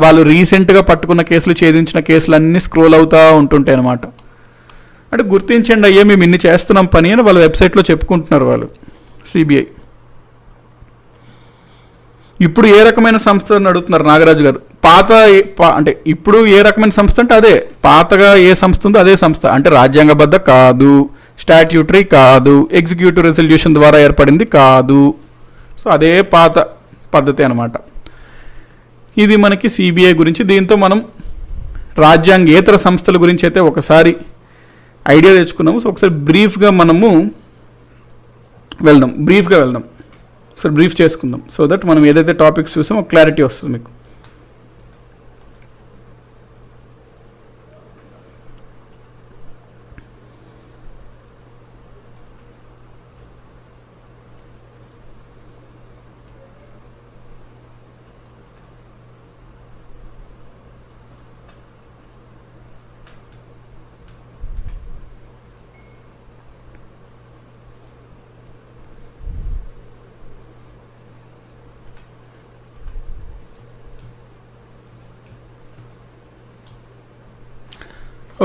వాళ్ళు రీసెంట్గా పట్టుకున్న కేసులు, ఛేదించిన కేసులు అన్నీ స్క్రోల్ అవుతూ ఉంటుంటాయి అన్నమాట. అంటే గుర్తించండి అయ్యే మేము ఇన్ని చేస్తున్నాం పని అని వాళ్ళ వెబ్సైట్లో చెప్పుకుంటున్నారు వాళ్ళు సిబిఐ. ఇప్పుడు ఏ రకమైన సంస్థను అడుగుతున్నారు నాగరాజు గారు? అంటే ఇప్పుడు ఏ రకమైన సంస్థ అంటే అదే, పాతగా ఏ సంస్థ ఉందో అదే సంస్థ. అంటే రాజ్యాంగబద్ధ కాదు, స్టాట్యూటరీ కాదు, ఎగ్జిక్యూటివ్ రెజల్యూషన్ ద్వారా ఏర్పడింది కాదు. సో అదే పాత పద్ధతి అనమాట. ఇది మనకి సిబిఐ గురించి. దీంతో మనం రాజ్యాంగేతర సంస్థల గురించి అయితే ఒకసారి ఐడియా తెచ్చుకున్నాము. సో ఒకసారి బ్రీఫ్గా వెళ్దాం. సో బ్రీఫ్ చేసుకుందాం, సో దట్ మనం ఏదైతే టాపిక్స్ చూసామో క్లారిటీ వస్తుంది మీకు.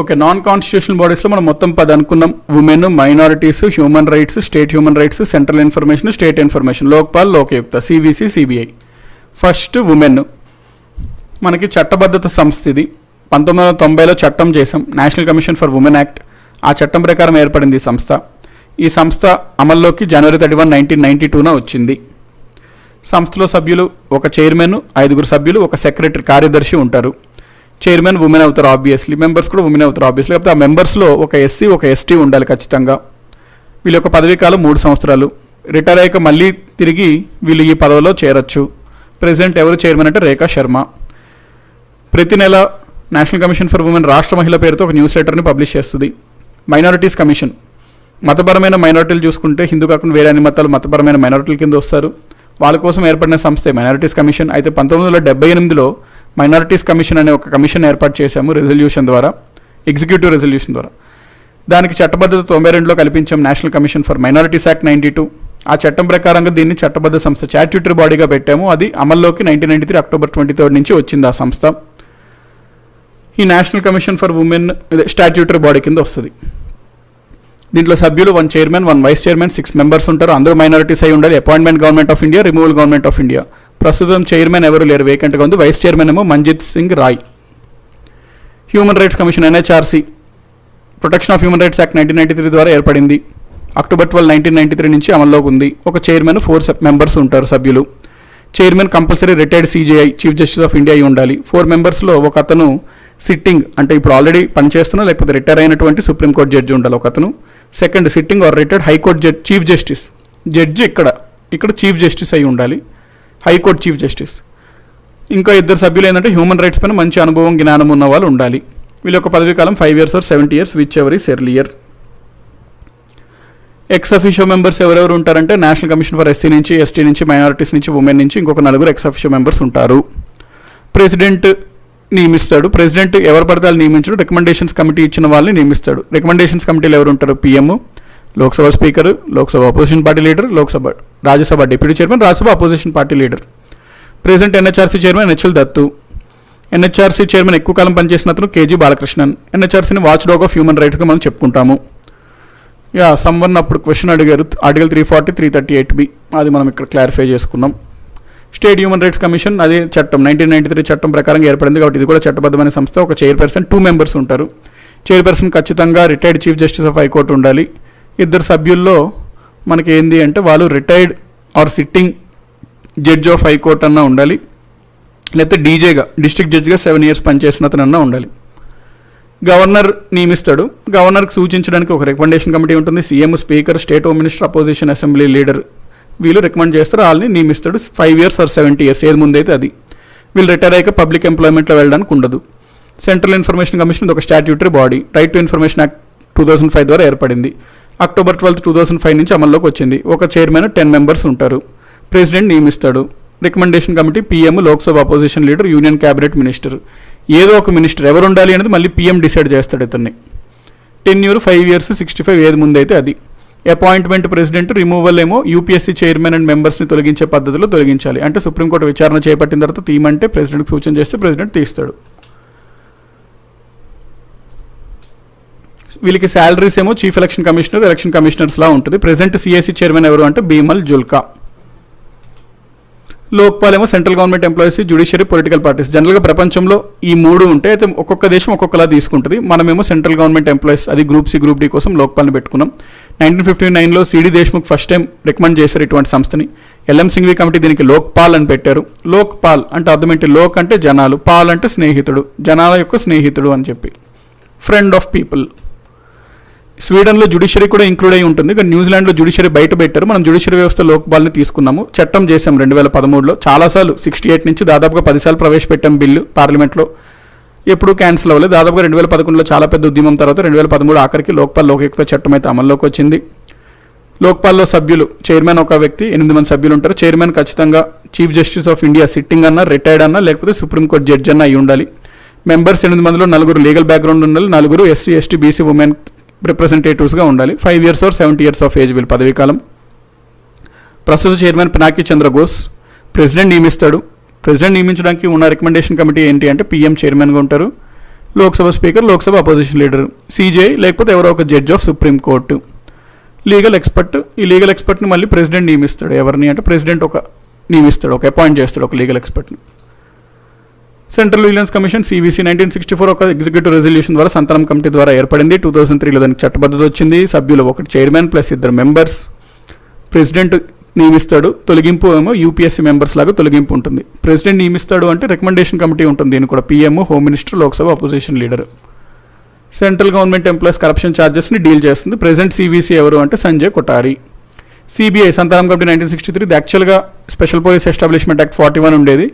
ఓకే, నాన్ కాన్స్టిట్యూషనల్ బాడీస్లో మనం మొత్తం 10 అనుకున్నాం. Women, minorities, human rights, state human rights, central information, state information, Lokpal, Lokayukta, CVC, CBI. First women. మనకి చట్టబద్ధత సంస్థ ఇది. 1990లో చట్టం చేసాం, national commission for women act. ఆ చట్టం ప్రకారం ఏర్పడింది ఈ సంస్థ. ఈ సంస్థ అమల్లోకి జనవరి 31, 1992న వచ్చింది. సంస్థలో సభ్యులు ఒక చైర్మన్, 5 సభ్యులు, ఒక సెక్రటరీ, కార్యదర్శి ఉంటారు. చైర్మన్ ఉమెన్ అవుతారు ఆబ్వియస్లీ, మెంబర్స్ కూడా ఉమెన్ అవుతారు ఆబ్వియస్లీ. కాకపోతే ఆ మెంబర్స్లో ఒక ఎస్సీ, ఒక ఎస్టీ ఉండాలి ఖచ్చితంగా. వీళ్ళ యొక్క పదవీ కాలం 3 సంవత్సరాలు. రిటైర్ అయ్యాక మళ్ళీ తిరిగి వీళ్ళు ఈ పదవిలో చేరొచ్చు. ప్రెసిడెంట్ ఎవరు చైర్మన్ అంటే రేఖా శర్మ. ప్రతి నెల నేషనల్ కమిషన్ ఫర్ ఉమెన్ రాష్ట్ర మహిళ పేరుతో ఒక న్యూస్ లెటర్ని పబ్లిష్ చేస్తుంది. Minorities commission. మతపరమైన మైనారిటీలు చూసుకుంటే హిందూ కాకుండా వేరే అన్ని మతాలు మతపరమైన మైనారిటీల కింద వస్తారు. వాళ్ళ కోసం ఏర్పడిన సంస్థే మైనారిటీస్ కమిషన్. అయితే 1978లో మైనారిటీస్ కమిషన్ అనే ఒక కమిషన్ ఏర్పాటు చేశాము రెజల్యూషన్ ద్వారా, ఎగ్జిక్యూటివ్ రెజల్యూషన్ ద్వారా. దానికి చట్టబద్ధత 92లో కల్పించాం, national commission for minorities act 92. ఆ చట్టం ప్రకారంగా దీన్ని చట్టబద్ధ సంస్థ, స్టాట్యూటరీ బాడీగా పెట్టాము. అది అమల్లోకి 1993 అక్టోబర్ 23 నుంచి వచ్చింది ఆ సంస్థ. ఈ national commission for women statutory body కింద వస్తుంది. దీంట్లో సభ్యులు 1 చైర్మన్, 1 వైస్ చైర్మన్, 6 మెంబర్స్ ఉంటారు. అందరూ మైనారిటీస్ అయి ఉండాలి. Appointment government of India, removal government of India. ప్రస్తుతం చైర్మన్ ఎవరు లేరు, వేకెంట్గా ఉంది. వైస్ చైర్మన్ ఏమో Manjit Singh Rai. Human rights commission, NHRC, protection of human rights act 1993 ద్వారా ఏర్పడింది. అక్టోబర్ 12, 1993 నుంచి అమల్లోకి ఉంది. ఒక చైర్మన్, 4 మెంబర్స్ ఉంటారు సభ్యులు. Chairman compulsory retired CJI, chief justice of India అయి ఉండాలి. 4 మెంబర్స్లో ఒక అతను సిట్టింగ్, అంటే ఇప్పుడు ఆల్రెడీ పనిచేస్తున్నా లేకపోతే రిటైర్ అయినటువంటి సుప్రీంకోర్టు జడ్జి ఉండాలి ఒక అతను. Second sitting or retired high court chief justice, judge ఇక్కడ చీఫ్ జస్టిస్ అయి ఉండాలి, హైకోర్టు చీఫ్ జస్టిస్. ఇంకా 2 సభ్యులు ఏంటంటే హ్యూమన్ రైట్స్ పైన మంచి అనుభవం, జ్ఞానం ఉన్న వాళ్ళు ఉండాలి. వీళ్ళ యొక్క పదవీ కాలం 5 years or 70 years, whichever is earlier. Ex officio members ఎవరెవరు ఉంటారంటే నేషనల్ కమిషన్ ఫర్ ఎస్సీ నుంచి, ఎస్టీ నుంచి, మైనారిటీస్ నుంచి, ఉమెన్ నుంచి ఇంకొక 4 ఎక్స్ అఫీషియో మెంబర్స్ ఉంటారు. ప్రెసిడెంట్ నియమిస్తాడు. ప్రెసిడెంట్ ఎవరు పడితే వాళ్ళు నియమించడు. రికమెండేషన్స్ కమిటీ ఇచ్చిన వాళ్ళని నియమిస్తాడు. రికమెండేషన్స్ కమిటీలో ఎవరు ఉంటారు? PM, Lok Sabha speaker, Lok Sabha opposition party leader, Rajya Sabha deputy chairman, Rajya Sabha opposition party leader. President NHRC chairman H L Dattu. NHRC chairman ఎక్కువ కాలం పనిచేసిన అతను కేజీ బాలకృష్ణన్. ఎన్హెచ్ఆర్సీని వాచ్ డాగ్ ఆఫ్ హ్యూమన్ రైట్స్గా మనం చెప్పుకుంటాము. సమ్వన్ అప్పుడు క్వశ్చన్ అడిగారు, ఆర్టికల్ 340, 338B, అది మనం ఇక్కడ క్లారిఫై చేసుకున్నాం. స్టేట్ హ్యూమన్ రైట్స్ కమిషన్, అదే చట్టం 1993 చట్టం ప్రకారం ఏర్పడింది కాబట్టి ఇది కూడా చట్టబద్ధమైన సంస్థ. ఒక చైర్పర్సన్, 2 మెంబర్స్ ఉంటారు. చైర్పర్సన్ ఖచ్చితంగా retired chief justice of high court ఉండాలి. 2 సభ్యుల్లో మనకి ఏంది అంటే వాళ్ళు retired or sitting judge of high court అన్నా ఉండాలి, లేకపోతే డీజేగా డిస్ట్రిక్ట్ జడ్జిగా 7 years పనిచేసిన అతనన్నా ఉండాలి. గవర్నర్ నియమిస్తాడు. గవర్నర్కి సూచించడానికి ఒక రికమెండేషన్ కమిటీ ఉంటుంది. CM, speaker, state home minister, opposition assembly leader వీళ్ళు రికమెండ్ చేస్తారు, వాళ్ళని నియమిస్తాడు. 5 years or 70 years, ఏది ముందైతే అది. వీళ్ళు రిటైర్ అయ్యాక పబ్లిక్ ఎంప్లాయ్మెంట్లో వెళ్ళడానికి ఉండదు. సెంట్రల్ ఇన్ఫర్మేషన్ కమిషన్ ఒక statutory body, right to information act 2005 ద్వారా ఏర్పడింది. అక్టోబర్ 12, 2005 నుంచి అమల్లోకి వచ్చింది. ఒక చైర్మన్, 10 మెంబర్స్ ఉంటారు. ప్రెసిడెంట్ నియమిస్తాడు. Recommendation committee PM, Lok Sabha opposition leader, union cabinet minister, ఏదో ఒక మినిస్టర్ ఎవరు ఉండాలి అనేది మళ్ళీ పిఎం డిసైడ్ చేస్తాడు ఇతన్ని. టెన్యూర్ 5 years, 65 ఏది ముందైతే అది. అపాయింట్మెంట్ ప్రెసిడెంట్, రిమూవల్ ఏమో యూపీఎస్సీ చైర్మన్ అండ్ మెంబర్స్ని తొలగించే పద్ధతిలో తొలగించాలి. అంటే సుప్రీంకోర్టు విచారణ చేపట్టిన తర్వాత తీయమంటే ప్రెసిడెంట్కి సూచన చేస్తే ప్రెసిడెంట్ తీస్తాడు. వీళ్ళకి శాలరీస్ ఏమో చీఫ్ ఎలక్షన్ కమిషనర్, ఎలక్షన్ కమిషనర్స్లా ఉంటుంది. ప్రెసిడెంట్ సిఎస్సి చైర్మన్ ఎవరు అంటే బీమల్ జుల్కా. లోక్పాల్ ఏమో central government employees, judiciary, political parties. జనరల్గా ప్రపంచంలో ఈ 3 ఉంటాయి. అయితే ఒక్కొక్క దేశం ఒక్కొక్కలా తీసుకుంటుంది. మనమేమో సెంట్రల్ గవర్నమెంట్ ఎంప్లాయీస్, అది గ్రూప్ సి, గ్రూప్ డి కోసం లోక్పాల్ని పెట్టుకున్నాం. 1959లో C D Deshmukh first time recommend చేశారు ఇటువంటి సంస్థని. ఎల్ఎం సింఘ్వి కమిటీ దీనికి లోక్పాల్ అని పెట్టారు. లోక్పాల్ అంటే అర్థం ఏంటి? లోక్ అంటే జనాలు, పాల్ అంటే స్నేహితుడు, జనాల యొక్క స్నేహితుడు అని చెప్పి, ఫ్రెండ్ ఆఫ్ పీపుల్. స్వీడన్లో జ్యుడిషియరీ కూడా ఇంక్లూడ్ అయి ఉంటుంది, కానీ న్యూజిలాండ్లో జ్యుడిషియరీ బయట పెట్టారు. మనం జ్యుడిషియరీ వ్యవస్థ లోక్పాల్ని తీసుకున్నాము. చట్టం చేసాం 2013లో. చాలాసార్లు 68 నుంచి దాదాపుగా 10 సార్లు ప్రవేశపెట్టాం బిల్లు పార్లమెంట్లో, ఎప్పుడూ క్యాన్సిల్ అవ్వలేదు. దాదాపుగా 2011లో చాలా పెద్ద ఉద్యమం తర్వాత 2013 ఆఖరికి లోక్పాల్ లోకయుక్త చట్టం అయితే అమల్లోకి వచ్చింది. లోక్పాల్లో సభ్యులు, చైర్మన్ ఒక వ్యక్తి, 8 మంది సభ్యులు ఉంటారు. చైర్మన్ ఖచ్చితంగా chief justice of India sitting అన్నా, రిటైర్డ్ అన్నా, లేకపోతే సుప్రీంకోర్టు జడ్జి అన్నా అయి ఉండాలి. మెంబర్స్ 8 మందిలో 4 లీగల్ బ్యాక్గ్రౌండ్ ఉండాలి, 4 ఎస్సీ, ఎస్టీ, బీసీ, ఉమెన్ రిప్రజెంటేటివ్స్గా ఉండాలి. 5 years or 70 years of age వీళ్ళు పదవీ కాలం. ప్రస్తుత చైర్మన్ పినాకి చంద్ర ఘోష్. ప్రెసిడెంట్ నియమిస్తాడు. ప్రెసిడెంట్ నియమించడానికి ఉన్న రికమెండేషన్ కమిటీ ఏంటి అంటే పిఎం చైర్మన్గా ఉంటారు. Lok Sabha speaker, Lok Sabha opposition leader, CJ లేకపోతే ఎవరో ఒక judge of supreme court. Legal expert. ఈ లీగల్ ఎక్స్పర్ట్ని మళ్ళీ ప్రెసిడెంట్ నియమిస్తాడు. ఎవరిని అంటే ప్రెసిడెంట్ నియమిస్తాడు, అపాయింట్ చేస్తాడు ఒక లీగల్ ఎక్స్పర్ట్ని. సెంట్రల్ విజిలెన్స్ కమిషన్ సివిసి 1964 ఒక ఎగ్జిక్యూటివ్ రెజల్యూషన్ ద్వారా సంతానం కమిటీ ద్వారా ఏర్పడింది. 2003లో దానికి చట్టబద్ధత వచ్చింది. సభ్యులు 1 చైర్మన్ ప్లస్ 2 మెంబర్స్. ప్రెసిడెంట్ నియమిస్తాడు. తొలగింపు ఏమో యూపీఎస్సీ మెంబర్స్ లాగా తొలగింపు ఉంటుంది. ప్రెసిడెంట్ నియమిస్తాడు అంటే రికమెండేషన్ కమిటీ ఉంటుంది. దీనికి కూడా PM, home minister, Lok Sabha opposition leader. Central government employees corruption ఛార్జెస్ని డీల్ చేస్తుంది. ప్రెసిడెంట్ సివిసి ఎవరు అంటే సంజయ్ కొఠారి. CBI Santhanam committee 1963. ఇది యాక్చువల్గా స్పెషల్ పోలీస్ ఎస్టాబ్లిష్మెంట్ యాక్ట్ 41 ఉండేది.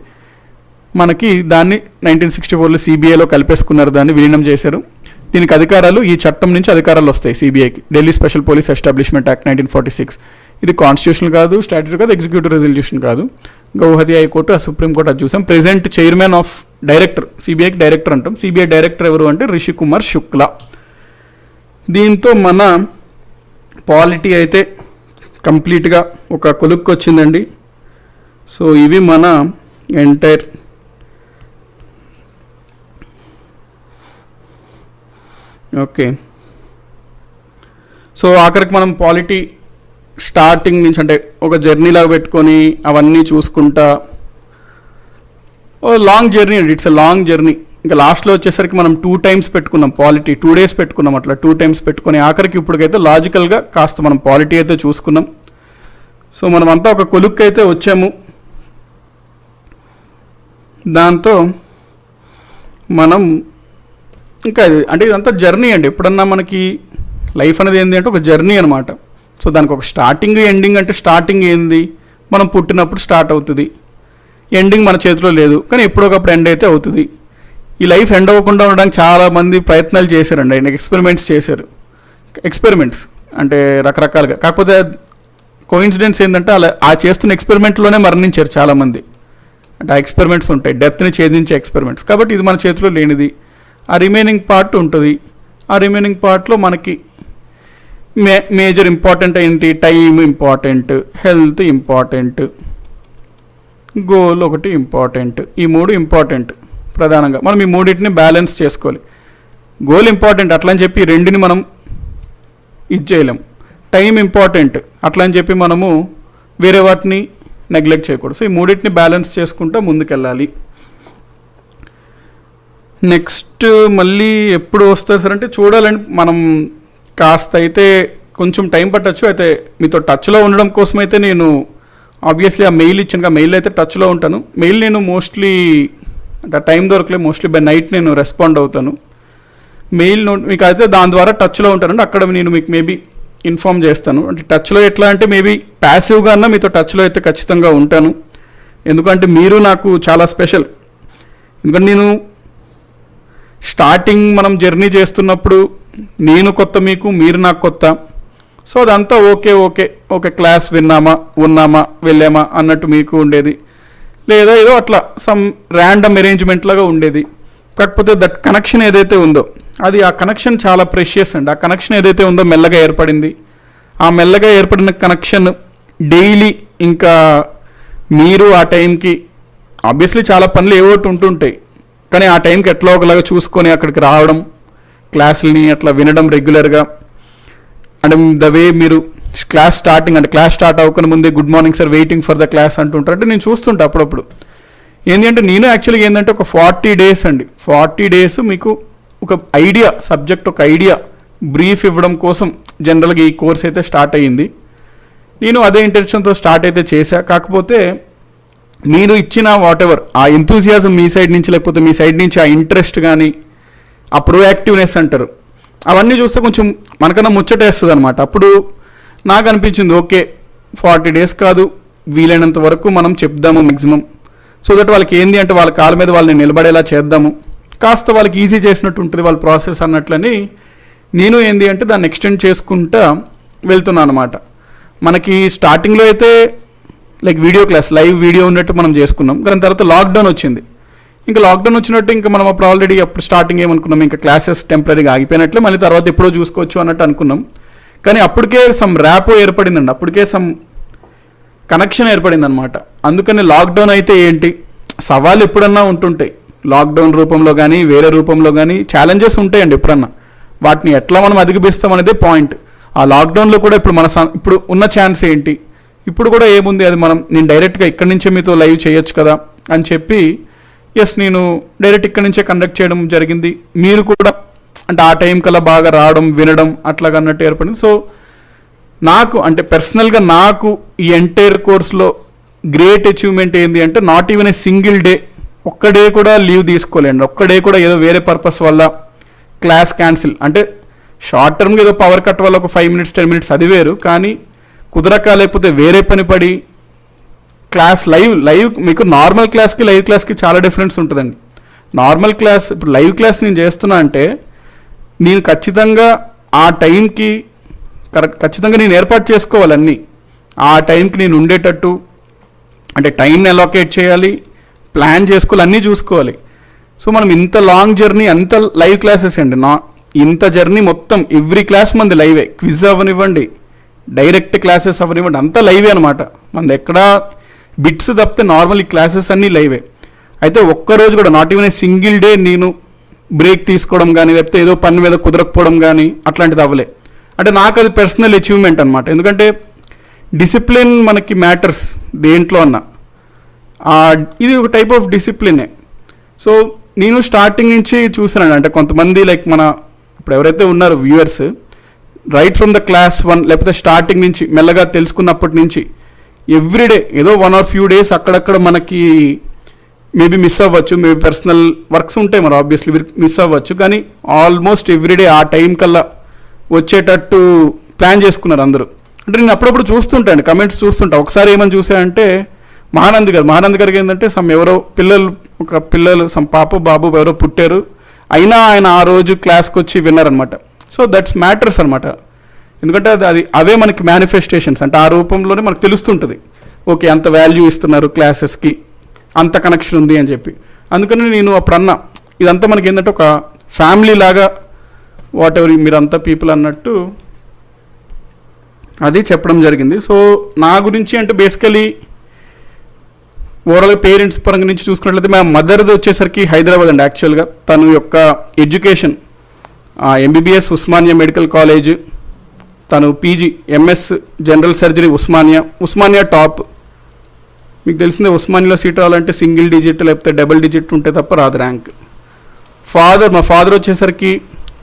మనకి దాన్ని 1964లో సిబిఐలో కలిపేసుకున్నారు, దాన్ని విలీనం చేశారు. దీనికి అధికారాలు, ఈ చట్టం నుంచి అధికారాలు వస్తాయి సిబిఐకి. Delhi special police establishment act 1946. ఇది కాన్స్టిట్యూషన్ కాదు, స్టాట్యూటరీ కాదు, ఎగ్జిక్యూటివ్ రెజల్యూషన్ కాదు. గౌహతి హైకోర్టు, సుప్రీంకోర్టు అది చూసాం. ప్రెజెంట్ చైర్మన్ ఆఫ్ డైరెక్టర్, సిబిఐకి డైరెక్టర్ అంటాం. సిబిఐ డైరెక్టర్ ఎవరు అంటే రిషి కుమార్ శుక్లా. దీంతో మన పాలిటీ అయితే కంప్లీట్గా ఒక కొలుక్కి వచ్చిందండి. సో ఇవి మన ఎంటైర్ ఓకే. సో ఆఖరికి మనం పాలిటీ స్టార్టింగ్ నుంచి అంటే ఒక జర్నీ లాగా పెట్టుకొని అవన్నీ చూసుకుంటా లాంగ్ జర్నీ అండి. It's a long journey. ఇంకా లాస్ట్లో వచ్చేసరికి మనం 2 times పెట్టుకున్నాం పాలిటీ, 2 days పెట్టుకున్నాం. అట్లా 2 times పెట్టుకొని ఆఖరికి ఇప్పటికైతే లాజికల్గా కాస్త మనం పాలిటీ అయితే చూసుకున్నాం. సో మనమంతా ఒక కొలుక్కి అయితే వచ్చాము. దాంతో మనం ఇంకా అంటే ఇదంతా జర్నీ అండి. ఎప్పుడన్నా మనకి లైఫ్ అనేది ఏంటి అంటే ఒక జర్నీ అనమాట. సో దానికి ఒక స్టార్టింగ్, ఎండింగ్. అంటే స్టార్టింగ్ ఏంది, మనం పుట్టినప్పుడు స్టార్ట్ అవుతుంది. ఎండింగ్ మన చేతిలో లేదు, కానీ ఎప్పుడొకప్పుడు ఎండ్ అయితే అవుతుంది. ఈ లైఫ్ ఎండ్ అవ్వకుండా ఉండడానికి చాలామంది ప్రయత్నాలు చేశారండి. ఆయన ఎక్స్పెరిమెంట్స్ చేశారు. ఎక్స్పెరిమెంట్స్ అంటే రకరకాలుగా. కాకపోతే కోయిన్సిడెన్స్ ఏంటంటే అలా ఆ చేస్తున్న ఎక్స్పెరిమెంట్లోనే మరణించారు చాలామంది. అంటే ఆ ఎక్స్పెరిమెంట్స్ ఉంటాయి, డెప్త్ని ఛేదించే ఎక్స్పెరిమెంట్స్. కాబట్టి ఇది మన చేతిలో లేనిది. ఆ రిమైనింగ్ పార్ట్ ఉంటుంది. ఆ రిమైనింగ్ పార్ట్లో మనకి మేజర్ ఇంపార్టెంట్ ఏంటి? Time important, health important, goal ఒకటి ఇంపార్టెంట్. ఈ 3 ఇంపార్టెంట్ ప్రధానంగా. మనం ఈ 3టిని బ్యాలెన్స్ చేసుకోవాలి. గోల్ ఇంపార్టెంట్ అట్లా అని చెప్పి 2ని మనం ఇది చేయలేం. టైం ఇంపార్టెంట్ అట్లా అని చెప్పి మనము వేరే వాటిని నెగ్లెక్ట్ చేయకూడదు. సో ఈ 3టిని బ్యాలెన్స్ చేసుకుంటూ ముందుకెళ్ళాలి. నెక్స్ట్ మళ్ళీ ఎప్పుడు వస్తారు సార్ అంటే చూడాలండి. మనం కాస్త అయితే కొంచెం టైం పట్టచ్చు. అయితే మీతో టచ్లో ఉండడం కోసం అయితే నేను ఆబ్వియస్లీ ఆ మెయిల్ ఇచ్చాను. ఆ మెయిల్ అయితే టచ్లో ఉంటాను. మెయిల్ నేను మోస్ట్లీ అంటే టైం దొరకలేదు, మోస్ట్లీ బై నైట్ నేను రెస్పాండ్ అవుతాను. మెయిల్ మీకు అయితే దాని ద్వారా టచ్లో ఉంటానండి. అక్కడ నేను మీకు మేబీ ఇన్ఫామ్ చేస్తాను. అంటే టచ్లో ఎట్లా అంటే మేబీ ప్యాసివ్గా అన్నా మీతో టచ్లో అయితే ఖచ్చితంగా ఉంటాను. ఎందుకంటే మీరు నాకు చాలా స్పెషల్. ఎందుకంటే నేను స్టార్టింగ్ మనం జర్నీ చేస్తున్నప్పుడు నేను కొత్త, మీకు, మీరు నాకు కొత్త. సో అదంతా ఓకే క్లాస్ విన్నామా, ఉన్నామా, వెళ్ళామా అన్నట్టు మీకు ఉండేది. లేదా ఏదో అట్లా సమ్ ర్యాండమ్ అరేంజ్మెంట్ లాగా ఉండేది. కాకపోతే దట్ కనెక్షన్ ఏదైతే ఉందో ఆ కనెక్షన్ చాలా ప్రెషియస్ అండి. ఆ కనెక్షన్ ఏదైతే ఉందో మెల్లగా ఏర్పడింది. ఆ మెల్లగా ఏర్పడిన కనెక్షన్ డైలీ ఇంకా మీరు ఆ టైంకి ఆబ్వియస్లీ చాలా పనులు ఏవోటి ఉంటుంటాయి, కానీ ఆ టైంకి ఎట్లా ఒకలాగా చూసుకొని అక్కడికి రావడం, క్లాసులని అట్లా వినడం రెగ్యులర్గా. అండ్ ద వే మీరు క్లాస్ స్టార్టింగ్ అంటే క్లాస్ స్టార్ట్ అవ్వకుండా ముందే good morning sir waiting for the class అంటుంటారు. అంటే నేను చూస్తుంటా అప్పుడప్పుడు. ఏంటంటే నేను యాక్చువల్గా ఏంటంటే ఒక 40 days అండి, 40 days మీకు ఒక ఐడియా, సబ్జెక్ట్ ఒక ఐడియా బ్రీఫ్ ఇవ్వడం కోసం జనరల్గా ఈ కోర్స్ అయితే స్టార్ట్ అయ్యింది. నేను అదే ఇంటెన్షన్తో స్టార్ట్ అయితే చేశా. కాకపోతే మీరు ఇచ్చిన వాట్ ఎవర్ ఆ ఎంతూజియాజం మీ సైడ్ నుంచి, లేకపోతే మీ సైడ్ నుంచి ఆ ఇంట్రెస్ట్ కానీ ఆ ప్రోయాక్టివ్నెస్ అంటారు, అవన్నీ చూస్తే కొంచెం మనకన్నా ముచ్చటేస్తుంది అనమాట. అప్పుడు నాకు అనిపించింది ఓకే 40 days కాదు, వీలైనంత వరకు మనం చెప్దాము మ్యాక్సిమం, సో దట్ వాళ్ళకి ఏంది అంటే వాళ్ళ కాళ్ళ మీద వాళ్ళని నిలబడేలా చేద్దాము, కాస్త వాళ్ళకి ఈజీ చేసినట్టు ఉంటుంది వాళ్ళ ప్రాసెస్ అన్నట్లని నేను ఏంది అంటే దాన్ని ఎక్స్టెండ్ చేసుకుంటా వెళ్తున్నాను అనమాట. మనకి స్టార్టింగ్లో అయితే like video class, live video ఉన్నట్టు మనం చేసుకున్నాం. దాని తర్వాత లాక్డౌన్ వచ్చింది. ఇంకా లాక్డౌన్ వచ్చినట్టు ఇంకా మనం అప్పుడు ఆల్రెడీ అప్పుడు స్టార్టింగ్ ఏమనుకున్నాం, ఇంకా క్లాసెస్ టెంపరీగా ఆగిపోయినట్లే, మళ్ళీ తర్వాత ఎప్పుడో చూసుకోవచ్చు అన్నట్టు అనుకున్నాం. కానీ అప్పటికే సమ్ ర్యాపో ఏర్పడిందండి, అప్పటికే సమ్ కనెక్షన్ ఏర్పడింది అనమాట. అందుకని లాక్డౌన్ అయితే ఏంటి, సవాళ్ళు ఎప్పుడన్నా ఉంటుంటాయి, లాక్డౌన్ రూపంలో కానీ వేరే రూపంలో కానీ ఛాలెంజెస్ ఉంటాయండి ఎప్పుడన్నా. వాటిని ఎట్లా మనం అధిగమిస్తాం అనేది పాయింట్. ఆ లాక్డౌన్లో కూడా ఇప్పుడు ఇప్పుడు ఉన్న ఛాన్స్ ఏంటి, ఇప్పుడు కూడా ఏముంది, అది నేను డైరెక్ట్గా ఇక్కడి నుంచే మీతో లైవ్ చేయొచ్చు కదా అని చెప్పి నేను డైరెక్ట్ ఇక్కడి నుంచే కండక్ట్ చేయడం జరిగింది. మీరు కూడా అంటే ఆ టైం కల్లా బాగా రావడం, వినడం అట్లాగా అన్నట్టు ఏర్పడింది. సో నాకు అంటే పర్సనల్గా నాకు ఈ ఎంటైర్ కోర్స్లో గ్రేట్ అచీవ్మెంట్ ఏంటి అంటే not even a single day, ఒక్క డే కూడా లీవ్ తీసుకోలేండి, ఒక్క డే కూడా ఏదో వేరే పర్పస్ వల్ల క్లాస్ క్యాన్సిల్, అంటే షార్ట్ టర్మ్గా ఏదో పవర్ కట్ వల్ల ఒక 5 minutes 10 minutes అది వేరు, కానీ కుదరక లేకపోతే వేరే పని పడి క్లాస్ లైవ్ మీకు నార్మల్ క్లాస్కి లైవ్ క్లాస్కి చాలా డిఫరెన్స్ ఉంటుందండి. నార్మల్ క్లాస్ ఇప్పుడు లైవ్ క్లాస్ నేను చేస్తున్నా అంటే నేను ఖచ్చితంగా ఆ టైంకి ఖచ్చితంగా నేను ఏర్పాటు చేసుకోవాలి అన్నీ, ఆ టైంకి నేను ఉండేటట్టు, అంటే టైంని అలొకేట్ చేయాలి, ప్లాన్ చేసుకోవాలి, అన్నీ చూసుకోవాలి. సో మనం ఇంత లాంగ్ జర్నీ, అంత లైవ్ క్లాసెస్ అండి, ఇంత జర్నీ మొత్తం ఎవ్రీ క్లాస్ మంది లైవే, క్విజ్ అవ్వనివ్వండి, డైరెక్ట్ క్లాసెస్ అవ్వనివ్వండి, అంతా లైవే అనమాట. మనది ఎక్కడా బిట్స్ తప్పితే నార్మల్ ఈ క్లాసెస్ అన్నీ లైవే. అయితే ఒక్కరోజు కూడా not even a single day నేను బ్రేక్ తీసుకోవడం కానీ లేకపోతే ఏదో పని మీద కుదరకపోవడం కానీ అట్లాంటిది అవ్వలే. అంటే నాకు అది పర్సనల్ అచీవ్మెంట్ అనమాట. ఎందుకంటే డిసిప్లిన్ మనకి మ్యాటర్స్ దేంట్లో అన్నా, ఇది ఒక టైప్ ఆఫ్ డిసిప్లినే. సో నేను స్టార్టింగ్ నుంచి చూసానండి, అంటే కొంతమంది లైక్ ఇప్పుడు ఎవరైతే ఉన్నారో viewers, right from the class 1 లేకపోతే స్టార్టింగ్ నుంచి మెల్లగా తెలుసుకున్నప్పటి నుంచి ఎవ్రీడే ఏదో 1 or few days అక్కడక్కడ మనకి మేబీ మిస్ అవ్వచ్చు, మేబీ పర్సనల్ వర్క్స్ ఉంటాయి మరి ఆబ్వియస్లీ మిస్ అవ్వచ్చు, కానీ ఆల్మోస్ట్ ఎవ్రీడే ఆ టైం కల్లా వచ్చేటట్టు ప్లాన్ చేసుకున్నారు అందరూ. అంటే నేను అప్పుడప్పుడు చూస్తుంటాను, కమెంట్స్ చూస్తుంటా. ఒకసారి ఏమని చూసానంటే మహానంద్ గారికి ఏంటంటే ఎవరో పిల్లలు పాప బాబు ఎవరో పుట్టారు, అయినా ఆయన ఆ రోజు క్లాస్కి వచ్చి విన్నారనమాట. సో దట్స్ మ్యాటర్స్ అనమాట. ఎందుకంటే అవే మనకి మేనిఫెస్టేషన్స్, అంటే ఆ రూపంలోనే మనకు తెలుస్తుంటుంది, ఓకే అంత వాల్యూ ఇస్తున్నారు క్లాసెస్కి, అంత కనెక్షన్ ఉంది అని చెప్పి. అందుకని నేను అప్పుడు అన్నా, ఇదంతా మనకి ఏంటంటే ఒక ఫ్యామిలీ లాగా వాట్ ఎవర్ మీరంతా పీపుల్ అన్నట్టు అది చెప్పడం జరిగింది. సో నా గురించి అంటే బేసికలీ ఓవరాల్గా పేరెంట్స్ పరంగా నుంచి చూసుకున్నట్లయితే మా మదర్ది వచ్చేసరికి హైదరాబాద్ అండి. యాక్చువల్గా తను యొక్క education MBBS Osmania medical college, తను PG MS general surgery Osmania top. మీకు తెలిసిందే ఉస్మానియాలో సీట్ రావాలంటే సింగిల్ డిజిట్ లేకపోతే డబుల్ డిజిట్ ఉంటే తప్ప రాదు ర్యాంక్. మా ఫాదర్ వచ్చేసరికి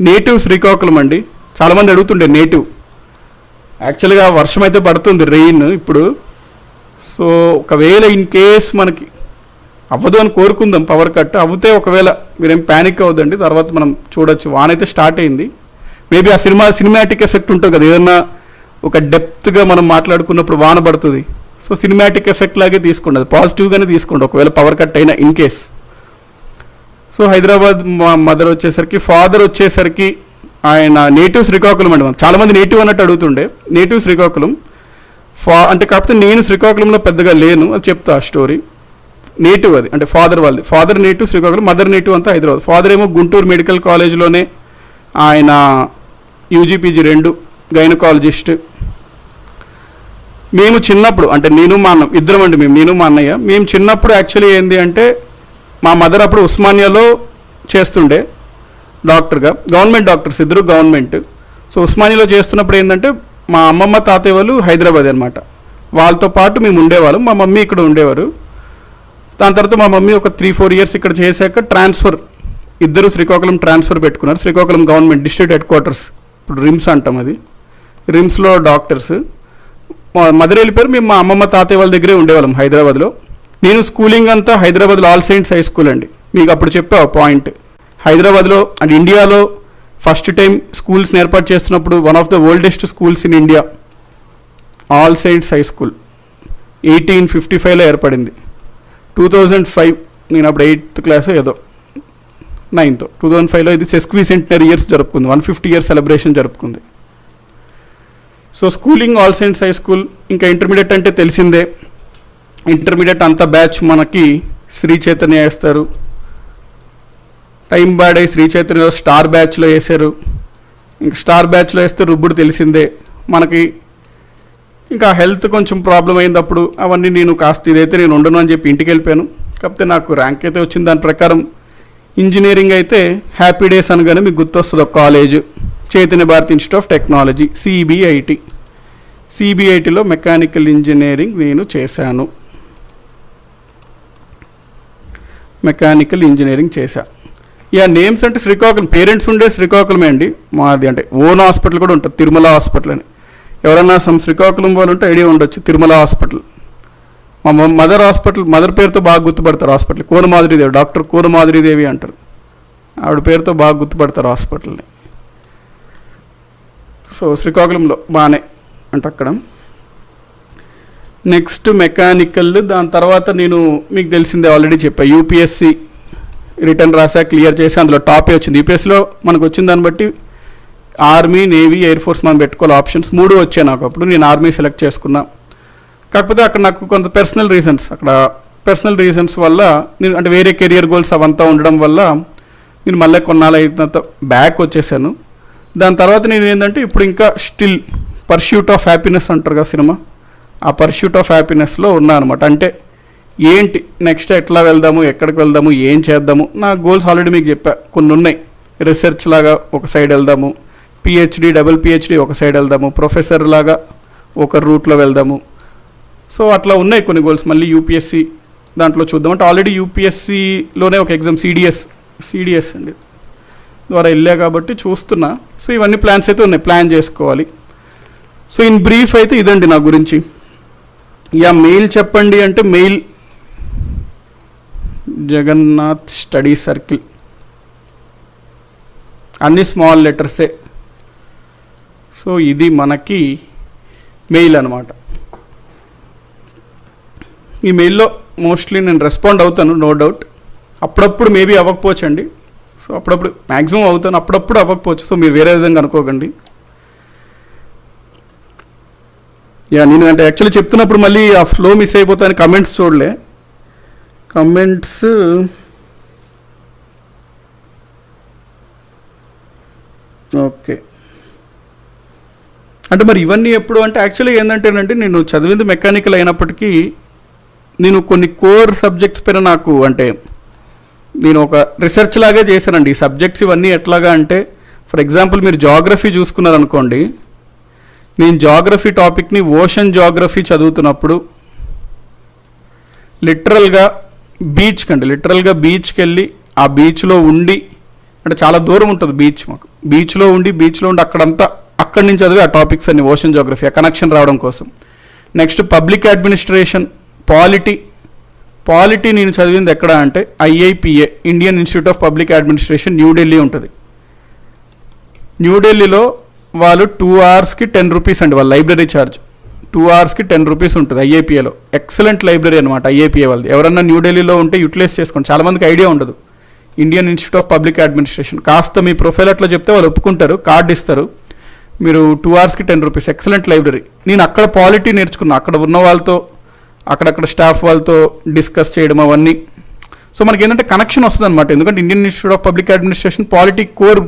నేటివ్ శ్రీకాకుళం అండి. చాలామంది అడుగుతుండే నేటివ్, యాక్చువల్గా వర్షం అయితే పడుతుంది, రెయిన్ ఇప్పుడు. సో ఒకవేళ ఇన్ కేస్ మనకి అవ్వదు అని కోరుకుందాం, పవర్ కట్ అవుతే ఒకవేళ మీరేం ప్యానిక్ అవ్వదండి, తర్వాత మనం చూడొచ్చు. వాన్ అయితే స్టార్ట్ అయింది, మేబీ ఆ సినిమాటిక్ ఎఫెక్ట్ ఉంటుంది కదా, ఏదన్నా ఒక డెప్త్గా మనం మాట్లాడుకున్నప్పుడు వాన పడుతుంది. సో సినిమాటిక్ ఎఫెక్ట్ లాగే తీసుకోండి, అది పాజిటివ్గానే తీసుకోండి ఒకవేళ పవర్ కట్ అయినా ఇన్ కేస్. సో హైదరాబాద్ మా మదర్ వచ్చేసరికి, ఫాదర్ వచ్చేసరికి ఆయన నేటివ్ శ్రీకాకుళం అండి. చాలామంది నేటివ్ అన్నట్టు అడుగుతుండే, నేటివ్ శ్రీకాకుళం. అంటే కాకపోతే నేను శ్రీకాకుళంలో పెద్దగా లేను, అది చెప్తా ఆ స్టోరీ. నేటివ్ అది అంటే father native Srikakulam, mother native అంతా హైదరాబాద్. ఫాదర్ ఏమో గుంటూరు మెడికల్ కాలేజ్లోనే ఆయన UG PG 2 గైనకాలజిస్ట్. మేము చిన్నప్పుడు అంటే నేను మా అన్న ఇద్దరం అండి, నేను మా అన్నయ్య. మేము చిన్నప్పుడు యాక్చువల్లీ ఏంది అంటే మా మదర్ అప్పుడు ఉస్మానియాలో చేస్తుండే డాక్టర్గా, గవర్నమెంట్ డాక్టర్స్ ఇద్దరు గవర్నమెంట్. సో ఉస్మానియాలో చేస్తున్నప్పుడు ఏంటంటే మా అమ్మమ్మ తాతయ్య వాళ్ళు హైదరాబాద్ అనమాట. వాళ్ళతో పాటు మేము ఉండేవాళ్ళం. మా మమ్మీ ఇక్కడ ఉండేవారు. దాని తర్వాత మా మమ్మీ ఒక 3-4 ఇయర్స్ ఇక్కడ చేశాక ట్రాన్స్ఫర్, ఇద్దరు శ్రీకాకుళం ట్రాన్స్ఫర్ పెట్టుకున్నారు. Srikakulam government district head quarters, ఇప్పుడు రిమ్స్ అంటాం, అది రిమ్స్లో డాక్టర్స్. మదర్ వెళ్ళిపోయారు. మేము మా అమ్మమ్మ తాతయ్య వాళ్ళ దగ్గరే ఉండేవాళ్ళం హైదరాబాద్లో. నేను స్కూలింగ్ అంతా హైదరాబాద్లో ఆల్ సెయింట్స్ హై స్కూల్ అండి. మీకు అప్పుడు చెప్పా పాయింట్, హైదరాబాద్లో అండ్ ఇండియాలో ఫస్ట్ టైం స్కూల్స్ని ఏర్పాటు చేస్తున్నప్పుడు one of the oldest schools in India all saints high school 1855లో ఏర్పడింది. 2005 నేను అప్పుడు 8th క్లాస్ ఏదో 9th 2005లో ఇది సెస్క్వీ సెంటనరీ ఇయర్స్ జరుపుకుంది, 150 ఇయర్స్ సెలబ్రేషన్ జరుపుకుంది. So schooling all saints high school. ఇంకా ఇంటర్మీడియట్ అంటే తెలిసిందే, ఇంటర్మీడియట్ అంత బ్యాచ్ మనకి శ్రీ చైతన్య వేస్తారు. టైం బాడై శ్రీ చైతన్యలో స్టార్ బ్యాచ్లో వేసారు. ఇంకా స్టార్ బ్యాచ్లో వేస్తే రుబ్బుడు తెలిసిందే మనకి. ఇంకా హెల్త్ కొంచెం ప్రాబ్లం అయినప్పుడు అవన్నీ నేను కాస్త ఇదైతే నేను ఉండను అని చెప్పి ఇంటికి వెళ్ళిపోయాను. కాకపోతే నాకు ర్యాంక్ అయితే వచ్చింది. దాని ప్రకారం ఇంజనీరింగ్ అయితే హ్యాపీ డేస్ అనగానే మీకు గుర్తొస్తుంది ఒక college, Chaitanya Bharat institute of technology, CBIT. సిబిఐటిలో మెకానికల్ ఇంజనీరింగ్ నేను చేశాను. మెకానికల్ ఇంజనీరింగ్ చేశా. నేమ్స్ అంటే శ్రీకాకుళం, పేరెంట్స్ ఉండే శ్రీకాకుళమే అండి మాది. అంటే ఓన్ హాస్పిటల్ కూడా ఉంటుంది, తిరుమల హాస్పిటల్ అని. ఎవరన్నా శ్రీకాకుళం వాళ్ళు ఉంటే ఐడియా ఉండొచ్చు, తిరుమల హాస్పిటల్. మా మదర్ హాస్పిటల్, మదర్ పేరుతో బాగా గుర్తుపడతారు హాస్పిటల్, కోనమాధురీదేవి, డాక్టర్ కోనమాధురీదేవి అంటారు. ఆవిడ పేరుతో బాగా గుర్తుపడతారు హాస్పిటల్ని. సో శ్రీకాకుళంలో బాగానే అంటే అక్కడ. Next mechanical. దాని తర్వాత నేను మీకు తెలిసిందే ఆల్రెడీ చెప్పా, యూపీఎస్సి రిటర్న్ రాసా, క్లియర్ చేసి అందులో టాపే వచ్చింది. యూపీఎస్సీలో మనకు వచ్చిన దాన్ని బట్టి ఆర్మీ, నేవీ, ఎయిర్ ఫోర్స్ మనం పెట్టుకోవాలి ఆప్షన్స్. 3 వచ్చాయి నాకు అప్పుడు. నేను ఆర్మీ సెలెక్ట్ చేసుకున్నా. కాకపోతే అక్కడ నాకు కొంత పర్సనల్ రీజన్స్ వల్ల నేను అంటే వేరే కెరియర్ గోల్స్ అవంతా ఉండడం వల్ల నేను మళ్ళీ కొన్నాళ్ళు అయినంత బ్యాక్ వచ్చేసాను. దాని తర్వాత నేను ఏంటంటే ఇప్పుడు ఇంకా స్టిల్ పర్స్యూట్ ఆఫ్ హ్యాపీనెస్ అంటారు కదా సినిమా, ఆ పర్స్యూట్ ఆఫ్ హ్యాపీనెస్లో ఉన్నా అనమాట. అంటే ఏంటి నెక్స్ట్, ఎట్లా వెళ్దాము, ఎక్కడికి వెళ్దాము, ఏం చేద్దాము. నా గోల్స్ ఆల్రెడీ మీకు చెప్పా, కొన్ని ఉన్నాయి. రీసెర్చ్ లాగా ఒక సైడ్ వెళ్దాము, పిహెచ్డి, డబుల్ పిహెచ్డి ఒక సైడ్ వెళ్దాము, ప్రొఫెసర్ లాగా ఒక రూట్లో వెళ్దాము. సో అట్లా ఉన్నాయి కొన్ని గోల్స్. మళ్ళీ యూపీఎస్సి దాంట్లో చూద్దాం అంటే ఆల్రెడీ యూపీఎస్సిలోనే ఒక ఎగ్జామ్ సిడిఎస్ అండి ద్వారా వెళ్ళా కాబట్టి చూస్తున్నా. సో ఇవన్నీ ప్లాన్స్ అయితే ఉన్నాయి, ప్లాన్ చేసుకోవాలి. సో ఇన్ బ్రీఫ్ అయితే ఇదండి నా గురించి. మెయిల్ చెప్పండి అంటే మెయిల్ జగన్నాథ్ స్టడీ సర్కిల్, అన్ని స్మాల్ లెటర్సే. సో ఇది మనకి మెయిల్ అనమాట. ఈ మెయిల్లో మోస్ట్లీ నేను రెస్పాండ్ అవుతాను, నో డౌట్. అప్పుడప్పుడు మేబీ అవ్వకపోవచ్చు అండి. సో అప్పుడప్పుడు మ్యాక్సిమం అవుతాను, అప్పుడప్పుడు అవ్వకపోవచ్చు. సో మీరు వేరే విధంగా అనుకోకండి. నేను అంటే యాక్చువల్లీ చెప్తున్నప్పుడు మళ్ళీ ఆ ఫ్లో మిస్ అయిపోతాను. కమెంట్స్ చూడలే, కమెంట్స్ ఓకే. అంటే మరి ఇవన్నీ ఎప్పుడు అంటే యాక్చువల్లీ ఏంటంటేనంటే నేను చదివింది మెకానికల్ అయినప్పటికీ నేను కొన్ని కోర్ సబ్జెక్ట్స్ పైన నాకు అంటే నేను ఒక రీసెర్చ్ లాగే చేశానండి. ఈ సబ్జెక్ట్స్ ఇవన్నీ ఎట్లాగా అంటే ఫర్ ఎగ్జాంపుల్ మీరు జాగ్రఫీ చూసుకున్నారనుకోండి, నేను జాగ్రఫీ టాపిక్ని ఓషన్ జాగ్రఫీ చదువుతున్నప్పుడు లిటరల్గా బీచ్కి వెళ్ళి ఆ బీచ్లో ఉండి, అంటే చాలా దూరం ఉంటుంది బీచ్ మాకు, బీచ్లో ఉండి అక్కడి నుంచి చదివి ఆ టాపిక్స్ అన్ని ఓషన్ జాగ్రఫీ, ఆ కనెక్షన్ రావడం కోసం. నెక్స్ట్ పబ్లిక్ అడ్మినిస్ట్రేషన్, పాలిటీ నేను చదివింది ఎక్కడ అంటే IIPA, Indian institute of public administration, New Delhi ఉంటుంది. న్యూఢిల్లీలో వాళ్ళు 2 అవర్స్కి 10 రూపీస్ అండి వాళ్ళ లైబ్రరీ ఛార్జ్. 2 అవర్స్కి 10 రూపీస్ ఉంటుంది IIPAలో. ఎక్సలెంట్ లైబ్రరీ అనమాట IIPA వాళ్ళది. ఎవరన్నా న్యూఢిల్లీలో ఉంటే యూటిలైజ్ చేసుకోండి. చాలామందికి ఐడియా ఉండదు. Indian institute of public administration, కాస్త మీ ప్రొఫైల్ అట్లా చెప్తే వాళ్ళు ఒప్పుకుంటారు, కార్డు ఇస్తారు. మీరు 2 అవర్స్కి 10 రూపీస్, ఎక్సలెంట్ లైబ్రరీ. నేను అక్కడ పాలిటీ నేర్చుకున్నా, అక్కడ ఉన్న వాళ్ళతో అక్కడక్కడ స్టాఫ్ వాళ్ళతో డిస్కస్ చేయడం అవన్నీ. సో మనకి ఏంటంటే కనెక్షన్ వస్తుంది అనమాట. ఎందుకంటే Indian institute of public administration polity core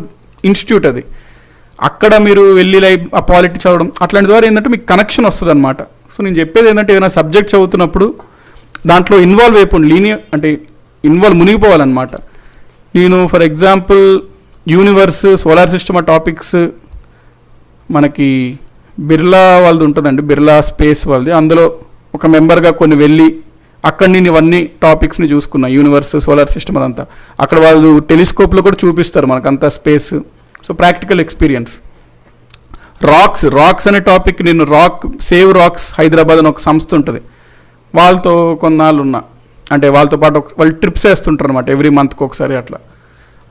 institute అది. అక్కడ మీరు వెళ్ళి ఆ పాలిటీ చదవడం అట్లాంటి ద్వారా ఏంటంటే మీకు కనెక్షన్ వస్తుంది అనమాట. సో నేను చెప్పేది ఏంటంటే ఏదైనా సబ్జెక్ట్ చదువుతున్నప్పుడు దాంట్లో ఇన్వాల్వ్ అయిపోండి, మునిగిపోవాలన్నమాట. నేను for example universe, solar system ఆ టాపిక్స్, మనకి బిర్లా వాళ్ళది ఉంటుందండి, బిర్లా స్పేస్ వాళ్ళది. అందులో ఒక మెంబర్గా కొన్ని వెళ్ళి అక్కడ నేను ఇవన్నీ టాపిక్స్ని చూసుకున్నా, యూనివర్స్, సోలార్ సిస్టమ్ అదంతా. అక్కడ వాళ్ళు టెలిస్కోప్లో కూడా చూపిస్తారు మనకంతా space. So practical experience. Rocks అనే టాపిక్ నేను సేవ్ రాక్స్ హైదరాబాద్ అని ఒక సంస్థ ఉంటుంది, వాళ్ళతో కొన్నాళ్ళు ఉన్నా. అంటే వాళ్ళతో పాటు వాళ్ళు ట్రిప్స్ వేస్తుంటారు అనమాట ఎవ్రీ మంత్కి ఒకసారి.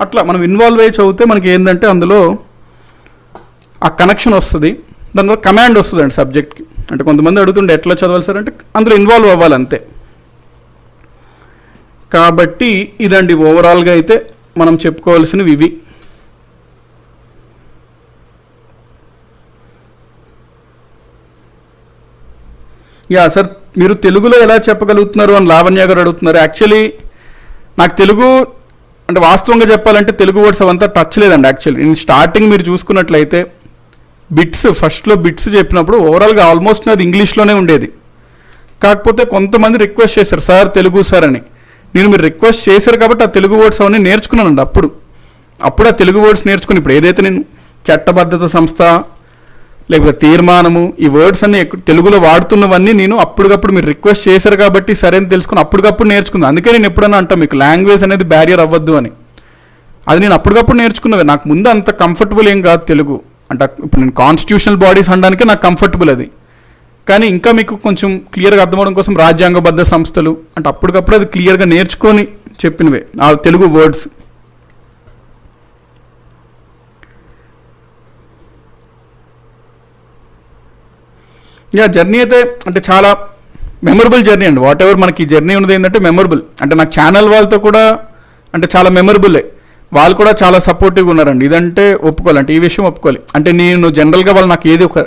అట్లా మనం ఇన్వాల్వ్ అయ్యి చదివితే మనకి ఏంటంటే అందులో ఆ కనెక్షన్ వస్తుంది, దానివల్ల కమాండ్ వస్తుంది అండి సబ్జెక్ట్కి. అంటే కొంతమంది అడుగుతుండే ఎట్లా చదవాలి సార్ అంటే అందులో ఇన్వాల్వ్ అవ్వాలి అంతే. కాబట్టి ఇదండి ఓవరాల్గా అయితే మనం చెప్పుకోవాల్సినవి ఇవి. సార్ మీరు తెలుగులో ఎలా చెప్పగలుగుతున్నారు అని లావణ్య గారు అడుగుతున్నారు. యాక్చువల్లీ నాకు తెలుగు అంటే వాస్తవంగా చెప్పాలంటే తెలుగు వర్డ్స్ అవంతా టచ్ లేదండి. యాక్చువల్లీ నేను స్టార్టింగ్ మీరు చూసుకున్నట్లయితే ఫస్ట్లో బిట్స్ చెప్పినప్పుడు ఓవరాల్గా ఆల్మోస్ట్ నాది ఇంగ్లీష్లోనే ఉండేది. కాకపోతే కొంతమంది రిక్వెస్ట్ చేశారు సార్ తెలుగు సార్ అని. మీరు రిక్వెస్ట్ చేశారు కాబట్టి ఆ తెలుగు వర్డ్స్ అవన్నీ నేర్చుకున్నానండి. అప్పుడు ఆ తెలుగు వర్డ్స్ నేర్చుకుని ఇప్పుడు ఏదైతే నేను చట్టబద్ధత సంస్థ లేకపోతే తీర్మానము ఈ వర్డ్స్ అన్ని తెలుగులో వాడుతున్నవన్నీ నేను అప్పటికప్పుడు మీరు రిక్వెస్ట్ చేశారు కాబట్టి సరే అని తెలుసుకుని అప్పటికప్పుడు నేర్చుకున్నాను. అందుకే నేను ఎప్పుడన్నా అంటాను మీకు లాంగ్వేజ్ అనేది బ్యారియర్ అవ్వద్దు అని. అది నేను అప్పటికప్పుడు నేర్చుకున్నవి. నాకు ముందు అంత కంఫర్టబుల్ ఏం కాదు తెలుగు. అంటే ఇప్పుడు నేను కాన్స్టిట్యూషనల్ బాడీస్ అనడానికే నాకు కంఫర్టబుల్ అది. కానీ ఇంకా మీకు కొంచెం క్లియర్గా అర్థమవడం కోసం రాజ్యాంగబద్ధ సంస్థలు అంటే అప్పటికప్పుడు అది క్లియర్గా నేర్చుకొని చెప్పినవే ఆ తెలుగు వర్డ్స్. జర్నీ అయితే అంటే చాలా మెమరబుల్ జర్నీ అండి. వాట్ ఎవర్ మనకి ఈ జర్నీ ఉన్నది ఏంటంటే మెమరబుల్. అంటే నాకు ఛానల్ వాళ్ళతో కూడా అంటే చాలా మెమరబులే. వాళ్ళు కూడా చాలా సపోర్టివ్గా ఉన్నారండి. ఇదంటే ఒప్పుకోవాలి, అంటే ఈ విషయం ఒప్పుకోవాలి. అంటే నేను జనరల్గా వాళ్ళు నాకు ఏది ఒక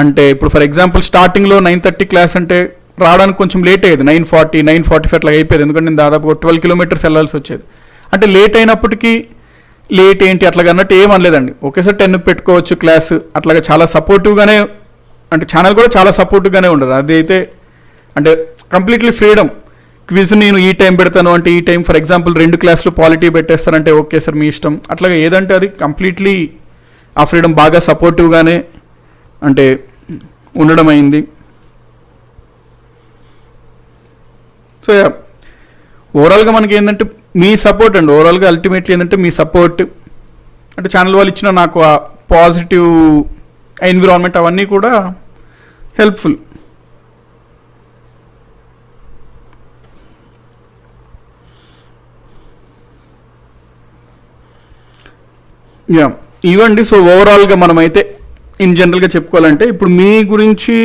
అంటే ఇప్పుడు ఫర్ ఎగ్జాంపుల్ స్టార్టింగ్లో 9:30 క్లాస్ అంటే రావడానికి కొంచెం లేట్ అయ్యేది, 9:40, 9:45 అట్లా అయిపోయేది. ఎందుకంటే నేను దాదాపు 12 కిలోమీటర్స్ వెళ్ళాల్సి వచ్చేది. అంటే లేట్ అయినప్పటికీ లేట్ ఏంటి అట్లాగా అన్నట్టు ఏం అనలేదండి. ఒకేసారి 10కి పెట్టుకోవచ్చు క్లాస్ అట్లాగా చాలా సపోర్టివ్గానే. అంటే ఛానల్ కూడా చాలా సపోర్టివ్గానే ఉండదు. అది అయితే అంటే కంప్లీట్లీ ఫ్రీడమ్. క్విజ్ నేను ఈ టైం పెడతాను అంటే ఈ టైం, ఫర్ ఎగ్జాంపుల్ 2 క్లాసులు పాలిటీ పెట్టేస్తారంటే ఓకే సార్ మీ ఇష్టం. అట్లాగా ఏదంటే అది కంప్లీట్లీ ఆ ఫ్రీడమ్ బాగా సపోర్టివ్గానే అంటే ఉండడం అయింది. సో ఓవరాల్గా మనకి ఏంటంటే మీ సపోర్ట్ అండి. ఓవరాల్గా అల్టిమేట్లీ ఏంటంటే మీ సపోర్ట్ అంటే ఛానల్ వాళ్ళు ఇచ్చిన నాకు ఆ పాజిటివ్ ఎన్విరాన్మెంట్ అవన్నీ కూడా హెల్ప్ఫుల్. ఇవ్వండి. సో ఓవరాల్గా మనమైతే ఇన్ జనరల్గా చెప్పుకోవాలంటే ఇప్పుడు మీ గురించి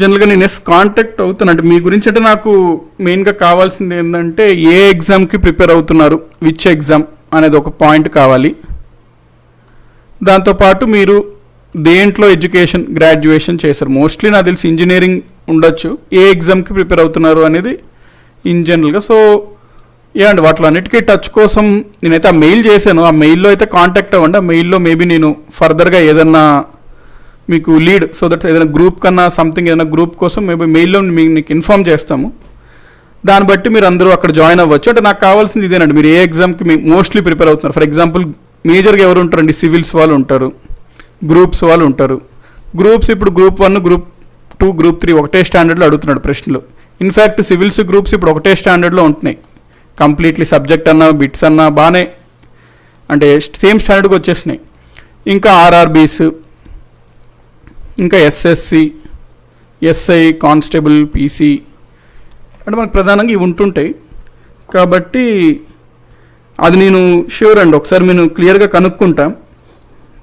జనరల్గా నేను కాంటాక్ట్ అవుతాను. అంటే మీ గురించి అంటే నాకు మెయిన్గా కావాల్సింది ఏంటంటే ఏ ఎగ్జామ్కి ప్రిపేర్ అవుతున్నారు, విచ్ ఎగ్జామ్ అనేది ఒక పాయింట్ కావాలి. దాంతోపాటు మీరు దేంట్లో ఎడ్యుకేషన్ గ్రాడ్యుయేషన్ చేశారు. మోస్ట్లీ నాకు తెలిసి ఇంజనీరింగ్ ఉండొచ్చు. ఏ ఎగ్జామ్కి ప్రిపేర్ అవుతున్నారు అనేది ఇన్ జనరల్గా. సో అండి వాటిలో అన్నిటికీ టచ్ కోసం నేనైతే ఆ మెయిల్ చేశాను. ఆ మెయిల్లో అయితే కాంటాక్ట్ అవ్వండి. ఆ మెయిల్లో మేబీ నేను ఫర్దర్గా ఏదన్నా మీకు లీడ్ సో దట్ ఏదైనా గ్రూప్ కన్నా సంథింగ్ ఏదైనా గ్రూప్ కోసం మేబీ మెయిల్లో మీకు ఇన్ఫామ్ చేస్తాము. దాన్ని బట్టి మీరు అందరూ అక్కడ జాయిన్ అవ్వచ్చు. అంటే నాకు కావాల్సింది ఇదేనండి, మీరు ఏ ఎగ్జామ్కి మోస్ట్లీ ప్రిపేర్ అవుతున్నారు. ఫర్ ఎగ్జాంపుల్ మేజర్గా ఎవరు ఉంటారండి, సివిల్స్ వాళ్ళు ఉంటారు, గ్రూప్స్ వాళ్ళు ఉంటారు. గ్రూప్స్ ఇప్పుడు గ్రూప్ 1, గ్రూప్ 2, గ్రూప్ 3 ఒకటే స్టాండర్డ్లో అడుగుతున్నాడు ప్రశ్నలు. ఇన్ఫ్యాక్ట్ సివిల్స్ గ్రూప్స్ ఇప్పుడు ఒకటే స్టాండర్డ్లో ఉంటున్నాయి. కంప్లీట్లీ సబ్జెక్ట్ అన్నా బిట్స్ అన్నా బాగానే అంటే సేమ్ స్టాండర్డ్కి వచ్చేసినాయి. ఇంకా ఆర్ఆర్బీస్, ఇంకా ఎస్ఎస్సి, ఎస్ఐ, కానిస్టేబుల్, పీసీ అంటే మనకు ప్రధానంగా ఇవి ఉంటుంటాయి. కాబట్టి అది నేను ష్యూర్ అండి ఒకసారి నేను క్లియర్గా కనుక్కుంటా.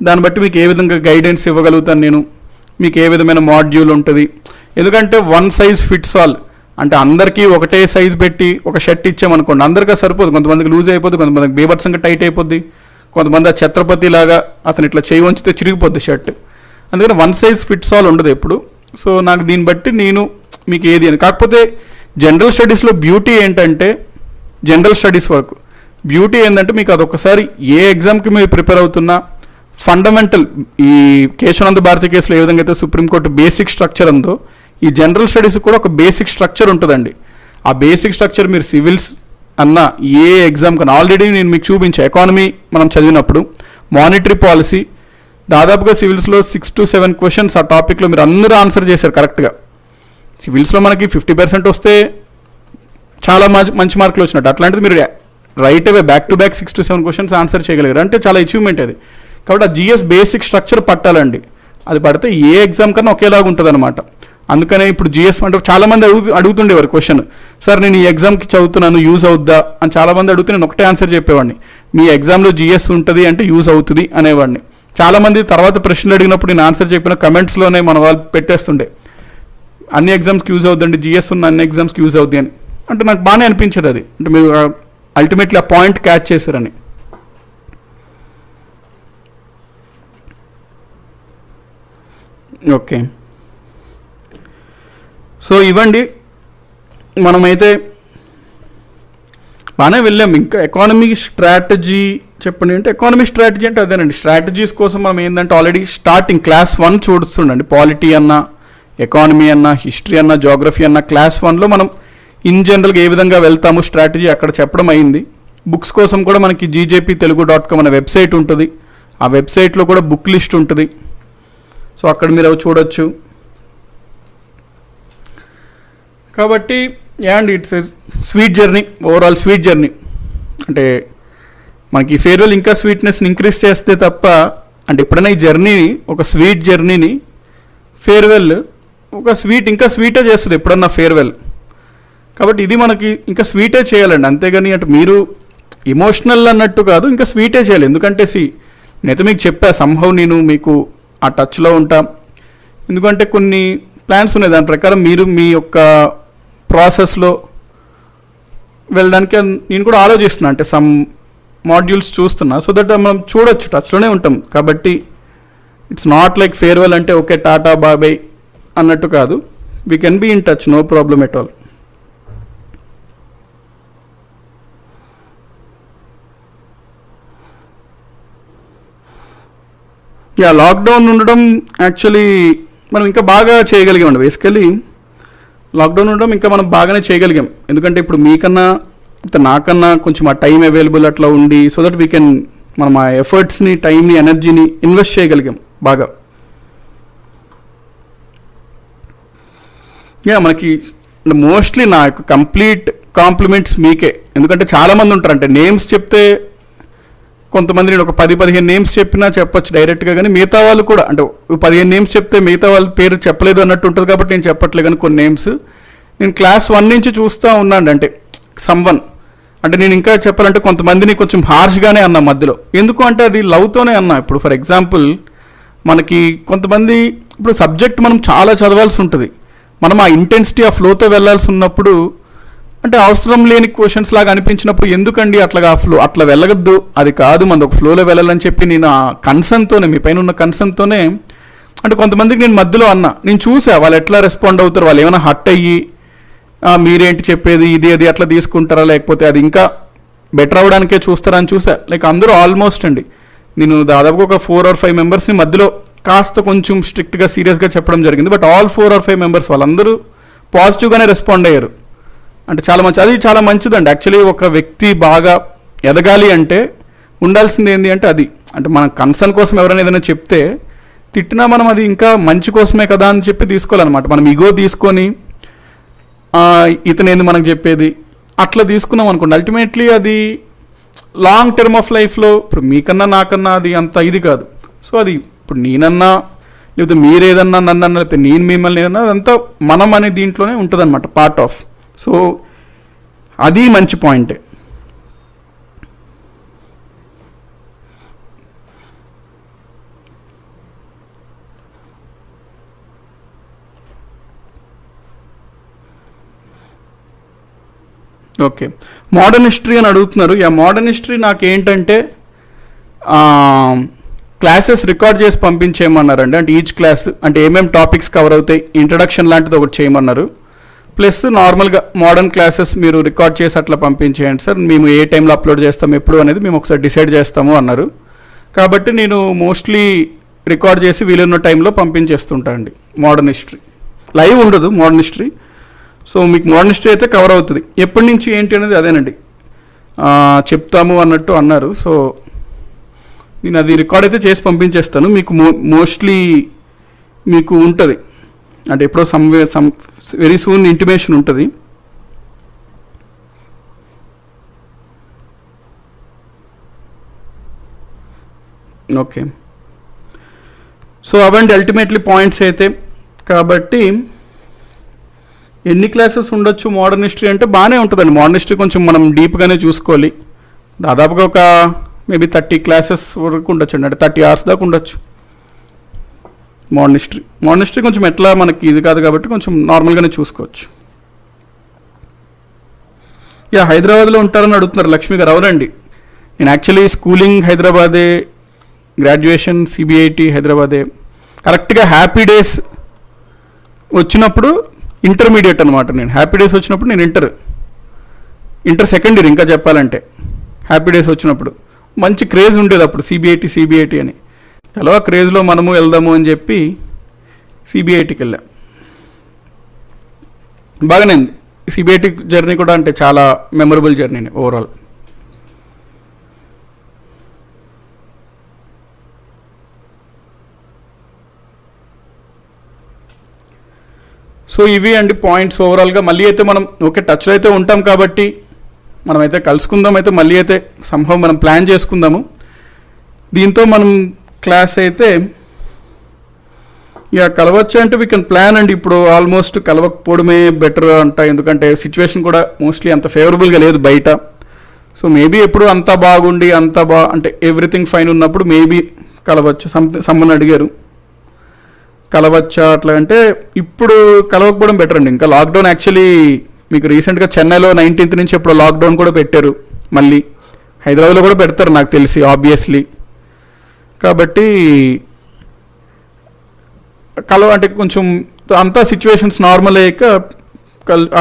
దాన్ని బట్టి మీకు ఏ విధంగా గైడెన్స్ ఇవ్వగలుగుతాను నేను, మీకు ఏ విధమైన మాడ్యూల్ ఉంటుంది. ఎందుకంటే వన్ సైజ్ ఫిట్స్ ఆల్ అంటే అందరికీ ఒకటే సైజ్ పెట్టి ఒక షర్ట్ ఇచ్చామనుకోండి అందరికీ సరిపోదు. కొంతమందికి లూజ్ అయిపోద్ది, కొంతమందికి బీభత్సంగా టైట్ అయిపోద్ది, కొంతమంది ఆ ఛత్రపతి లాగా అతను ఇట్లా చేయి వంచితే చిరిగిపోద్ది షర్ట్. అందుకని వన్ సైజ్ ఫిట్స్ ఆల్ ఉండదు ఎప్పుడు. సో నాకు దీన్ని బట్టి నేను మీకు ఏది అని. కాకపోతే జనరల్ స్టడీస్లో బ్యూటీ ఏంటంటే జనరల్ స్టడీస్ వరకు బ్యూటీ ఏంటంటే మీకు అదొకసారి ఏ ఎగ్జామ్కి మీరు ప్రిపేర్ అవుతున్నా ఫండమెంటల్ ఈ కేశవానంద భారతి కేసులో ఏ విధంగా అయితే సుప్రీంకోర్టు బేసిక్ స్ట్రక్చర్ ఉందో ఈ జనరల్ స్టడీస్ కూడా ఒక బేసిక్ స్ట్రక్చర్ ఉంటుందండి. ఆ బేసిక్ స్ట్రక్చర్ మీరు సివిల్స్ అన్న ఏ ఎగ్జామ్ కన్నా ఆల్రెడీ నేను మీకు చూపించా. ఎకానమీ మనం చదివినప్పుడు మానిటరీ పాలసీ, దాదాపుగా సివిల్స్లో 6 to 7 క్వశ్చన్స్ ఆ టాపిక్లో మీరు అందరూ ఆన్సర్ చేశారు కరెక్ట్గా. సివిల్స్లో మనకి 50% వస్తే చాలా మంచి మార్కులు వచ్చినట్టు. అట్లాంటిది మీరు right away back to back 6 to 7 questions answer చేయగలిగారు అంటే చాలా అచీవ్మెంట్ అది. కాబట్టి ఆ జిఎస్ బేసిక్ స్ట్రక్చర్ పట్టాలండి. అది పడితే ఏ ఎగ్జామ్ కన్నా ఒకేలాగా ఉంటుంది అనమాట. అందుకనే ఇప్పుడు జిఎస్ అంటే చాలామంది అడుగుతుండేవారు క్వశ్చన్, సార్ నేను ఈ ఎగ్జామ్కి చదువుతున్నాను యూజ్ అవుద్దా అని చాలామంది అడిగితే నేను ఒకటే ఆన్సర్ చెప్పేవాడిని, మీ ఎగ్జామ్లో జిఎస్ ఉంటుంది అంటే యూజ్ అవుతుంది అనేవాడిని. చాలామంది తర్వాత ప్రశ్నలు అడిగినప్పుడు నేను ఆన్సర్ చెప్పిన కమెంట్స్లోనే మన వాళ్ళు పెట్టేస్తుండే, అన్ని ఎగ్జామ్స్కి యూజ్ అవుతుందండి, జిఎస్ ఉన్న అన్ని ఎగ్జామ్స్కి యూజ్ అవుద్ది అని. అంటే నాకు బాగానే అనిపించేది అది, అంటే మీరు అల్టిమేట్లీ ఆ పాయింట్ క్యాచ్ చేశారని. ఓకే, సో ఇవ్వండి మనమైతే బాగానే వెళ్ళాం. ఇంకా ఎకానమీ స్ట్రాటజీ చెప్పండి అంటే, ఎకానమీ స్ట్రాటజీ అంటే అదేనండి, స్ట్రాటజీస్ కోసం మనం ఏంటంటే ఆల్రెడీ స్టార్టింగ్ క్లాస్ 1 చూస్తుండండి. పాలిటీ అన్నా, ఎకానమీ అన్నా, హిస్టరీ అన్నా, జోగ్రఫీ అన్నా క్లాస్ 1లో మనం ఇన్ జనరల్గా ఏ విధంగా వెళ్తాము స్ట్రాటజీ అక్కడ చెప్పడం అయింది. బుక్స్ కోసం కూడా మనకి GJPtelugu.com అనే వెబ్సైట్ ఉంటుంది. ఆ వెబ్సైట్లో కూడా బుక్ లిస్ట్ ఉంటుంది, సో అక్కడ మీరు అవి చూడొచ్చు. కాబట్టి and it's sweet journey, overall sweet journey. అంటే మనకి ఫేర్వెల్ ఇంకా స్వీట్నెస్ని ఇంక్రీజ్ చేస్తే తప్ప, అంటే ఎప్పుడైనా ఈ జర్నీని ఒక స్వీట్ జర్నీని ఫేర్వెల్ ఒక స్వీట్ ఇంకా స్వీటే చేస్తుంది ఎప్పుడన్నా ఫేర్వెల్. కాబట్టి ఇది మనకి ఇంకా స్వీటే చేయాలండి, అంతేగాని అంటే మీరు ఎమోషనల్ అన్నట్టు కాదు, ఇంకా స్వీటే చేయాలి. ఎందుకంటే నేనైతే మీకు చెప్పా సంహవ్ నేను మీకు ఆ టచ్లో ఉంటా, ఎందుకంటే కొన్ని ప్లాన్స్ ఉన్నాయి దాని ప్రకారం మీరు మీ యొక్క ప్రాసెస్లో వెళ్ళడానికి నేను కూడా ఆలోచిస్తున్నా. అంటే సమ్ మాడ్యూల్స్ చూస్తున్నా, సో దట్ మనం చూడొచ్చు, టచ్లోనే ఉంటాం. కాబట్టి ఇట్స్ నాట్ లైక్ ఫేర్వెల్ అంటే ఓకే టాటా బాబాయ్ అన్నట్టు కాదు, we can be in touch, no problem at all. Lockdown ఉండడం యాక్చువల్లీ మనం ఇంకా బాగా చేయగలిగామండి. బేసికలీ లాక్డౌన్ ఉండడం ఇంకా మనం బాగానే చేయగలిగాం, ఎందుకంటే ఇప్పుడు మీకన్నా నాకన్నా కొంచెం ఆ టైం అవైలబుల్ అట్లా ఉండి, సో దట్ వీ కెన్ మనం ఆ ఎఫర్ట్స్ని, టైంని, ఎనర్జీని ఇన్వెస్ట్ చేయగలిగాం బాగా. మనకి మోస్ట్లీ నా యొక్క కంప్లీట్ కాంప్లిమెంట్స్ మీకే, ఎందుకంటే చాలామంది ఉంటారు. అంటే నేమ్స్ చెప్తే కొంతమంది నేను ఒక 10-15 నేమ్స్ చెప్పినా చెప్పొచ్చు డైరెక్ట్గా, కానీ మిగతా వాళ్ళు కూడా అంటే 15 నేమ్స్ చెప్తే మిగతా వాళ్ళ పేరు చెప్పలేదు అన్నట్టు ఉంటుంది. కాబట్టి నేను చెప్పట్లేదు, కానీ కొన్ని నేమ్స్ నేను క్లాస్ 1 నుంచి చూస్తూ ఉన్నాను. అంటే సమ్వన్ అంటే నేను ఇంకా చెప్పాలంటే కొంతమందిని కొంచెం హార్ష్గానే అన్నా మధ్యలో, ఎందుకు అంటే అది లవ్తోనే అన్నా. ఇప్పుడు ఫర్ ఎగ్జాంపుల్ మనకి కొంతమంది ఇప్పుడు సబ్జెక్ట్ మనం చాలా చదవాల్సి ఉంటుంది, మనం ఆ ఇంటెన్సిటీ ఆ ఫ్లోతో వెళ్ళాల్సి ఉన్నప్పుడు అంటే అవసరం లేని క్వశ్చన్స్ లాగా అనిపించినప్పుడు ఎందుకండి అట్లా వెళ్ళగద్దు, అది కాదు మనది ఒక ఫ్లోలో వెళ్ళాలని చెప్పి నేను ఆ కన్సర్న్తోనే, మీ పైన ఉన్న కన్సర్న్తోనే అంటే కొంతమందికి నేను మధ్యలో అన్నా, నేను చూసా వాళ్ళు ఎట్లా రెస్పాండ్ అవుతారు, వాళ్ళు ఏమైనా హట్ అయ్యి మీరేంటి చెప్పేది ఇది అది అట్లా తీసుకుంటారా, లేకపోతే అది ఇంకా బెటర్ అవ్వడానికే చూస్తారా అని చూసా. లైక్ అందరూ ఆల్మోస్ట్ అండి, నేను దాదాపుగా ఒక 4 or 5 మెంబర్స్ని మధ్యలో కాస్త కొంచెం స్ట్రిక్ట్గా సీరియస్గా చెప్పడం జరిగింది. బట్ ఆల్ 4 or 5 మెంబర్స్ వాళ్ళందరూ పాజిటివ్గానే రెస్పాండ్ అయ్యారు. అంటే చాలా మంచి, అది చాలా మంచిదండి. యాక్చువల్లీ ఒక వ్యక్తి బాగా ఎదగాలి అంటే ఉండాల్సింది ఏంటి అంటే అది, అంటే మన కన్సర్న్ కోసం ఎవరైనా ఏదైనా చెప్తే తిట్టినా మనం అది ఇంకా మంచి కోసమే కదా అని చెప్పి తీసుకోవాలన్నమాట. మనం ఇగో తీసుకొని ఇతను ఏంది మనకు చెప్పేది అట్లా తీసుకున్నాం అనుకోండి, అల్టిమేట్లీ అది లాంగ్ టర్మ్ ఆఫ్ లైఫ్లో ఇప్పుడు మీకన్నా నాకన్నా అది అంత ఇది కాదు. సో అది ఇప్పుడు నేనన్నా లేకపోతే మీరేదన్నా నన్నన్నా లేకపోతే నేను మిమ్మల్ని ఏదన్నా అదంతా మనం అనే దీంట్లోనే ఉంటుంది అనమాట, పార్ట్ ఆఫ్. సో అది మంచి పాయింటే. ఓకే, మోడర్న్ హిస్టరీ అని అడుగుతున్నారు. మోడర్న్ హిస్టరీ నాకేంటంటే క్లాసెస్ రికార్డ్ చేసి పంపించేయమన్నారండి. అంటే ఈచ్ క్లాస్ అంటే ఏమేమి టాపిక్స్ కవర్ అవుతాయి, ఇంట్రడక్షన్ లాంటిది ఒకటి చేయమన్నారు. ప్లస్ నార్మల్గా మోడర్న్ క్లాసెస్ మీరు రికార్డ్ చేసి అట్లా పంపించేయండి సార్, మేము ఏ టైంలో అప్లోడ్ చేస్తాం ఎప్పుడు అనేది మేము ఒకసారి డిసైడ్ చేస్తాము అన్నారు. కాబట్టి నేను మోస్ట్లీ రికార్డ్ చేసి వీలున్న టైంలో పంపించేస్తుంటా అండి మోడర్న్ హిస్టరీ. లైవ్ ఉండదు మోడర్న్ హిస్టరీ, సో మీకు మోడర్న్ హిస్టరీ అయితే కవర్ అవుతుంది. ఎప్పటి నుంచి ఏంటి అనేది అదేనండి చెప్తాము అన్నట్టు అన్నారు. సో నేను అది రికార్డ్ అయితే చేసి పంపించేస్తాను మీకు. మోస్ట్లీ మీకు ఉంటుంది, అంటే ఎప్పుడో వెరీ సూన్ ఇంటిమేషన్ ఉంటుంది. ఓకే, సో అవండి అల్టిమేట్లీ పాయింట్స్ అయితే. కాబట్టి ఎన్ని క్లాసెస్ ఉండొచ్చు మోడర్న్ హిస్టరీ అంటే బాగానే ఉంటుందండి. మోడర్న్ హిస్టరీ కొంచెం మనం డీప్గానే చూసుకోవాలి. దాదాపుగా ఒక మేబీ 30 క్లాసెస్ వరకు ఉండొచ్చు అండి, అంటే 30 hours దాకా ఉండొచ్చు మోడర్న్ హిస్టరీ. మోడర్న్ హిస్టరీ కొంచెం ఎట్లా మనకి ఇది కాదు కాబట్టి కొంచెం నార్మల్గానే చూసుకోవచ్చు. హైదరాబాద్లో ఉంటారని అడుగుతున్నారు లక్ష్మి గారు. అవునండి, నేను యాక్చువల్లీ స్కూలింగ్ హైదరాబాదే, గ్రాడ్యుయేషన్ సిబిఐటి హైదరాబాదే. కరెక్ట్గా హ్యాపీ డేస్ వచ్చినప్పుడు ఇంటర్మీడియట్ అనమాట. నేను హ్యాపీ డేస్ వచ్చినప్పుడు నేను ఇంటర్ సెకండ్ ఇయర్ ఇంకా చెప్పాలంటే. హ్యాపీ డేస్ వచ్చినప్పుడు మంచి క్రేజ్ ఉండేది అప్పుడు, సిబిఐటి అని. చలో ఆ క్రేజ్లో మనము వెళ్దాము అని చెప్పి సిబిఐటికి వెళ్ళాం. బాగానే ఉంది సిబిఐటి జర్నీ కూడా, అంటే చాలా మెమరబుల్ జర్నీని ఓవరాల్. సో ఇవి అండి పాయింట్స్ ఓవరాల్గా. మళ్ళీ అయితే మనం ఓకే టచ్లో అయితే ఉంటాం కాబట్టి మనమైతే కలుసుకుందాం. అయితే మళ్ళీ అయితే సంభవం మనం ప్లాన్ చేసుకుందాము. దీంతో మనం క్లాస్ అయితే కలవచ్చు అంటే వీ కెన్ ప్లాన్ అండి. ఇప్పుడు ఆల్మోస్ట్ కలవకపోవడమే బెటర్ అంట, ఎందుకంటే సిచ్యువేషన్ కూడా మోస్ట్లీ అంత ఫేవరబుల్గా లేదు బయట. సో మేబీ ఎప్పుడు అంతా బాగుండి అంటే ఎవ్రీథింగ్ ఫైన్ ఉన్నప్పుడు మేబీ కలవచ్చు. సమ్మన్ అడిగారు కలవచ్చా అట్లా అంటే, ఇప్పుడు కలవకపోవడం బెటర్ అండి. ఇంకా లాక్డౌన్ యాక్చువల్లీ మీకు రీసెంట్గా చెన్నైలో 19th నుంచి ఎప్పుడు లాక్డౌన్ కూడా పెట్టారు. మళ్ళీ హైదరాబాద్లో కూడా పెడతారు నాకు తెలిసి ఆబ్వియస్లీ. కాబట్టి అంటే కొంచెం అంతా సిచ్యువేషన్స్ నార్మల్ అయ్యాక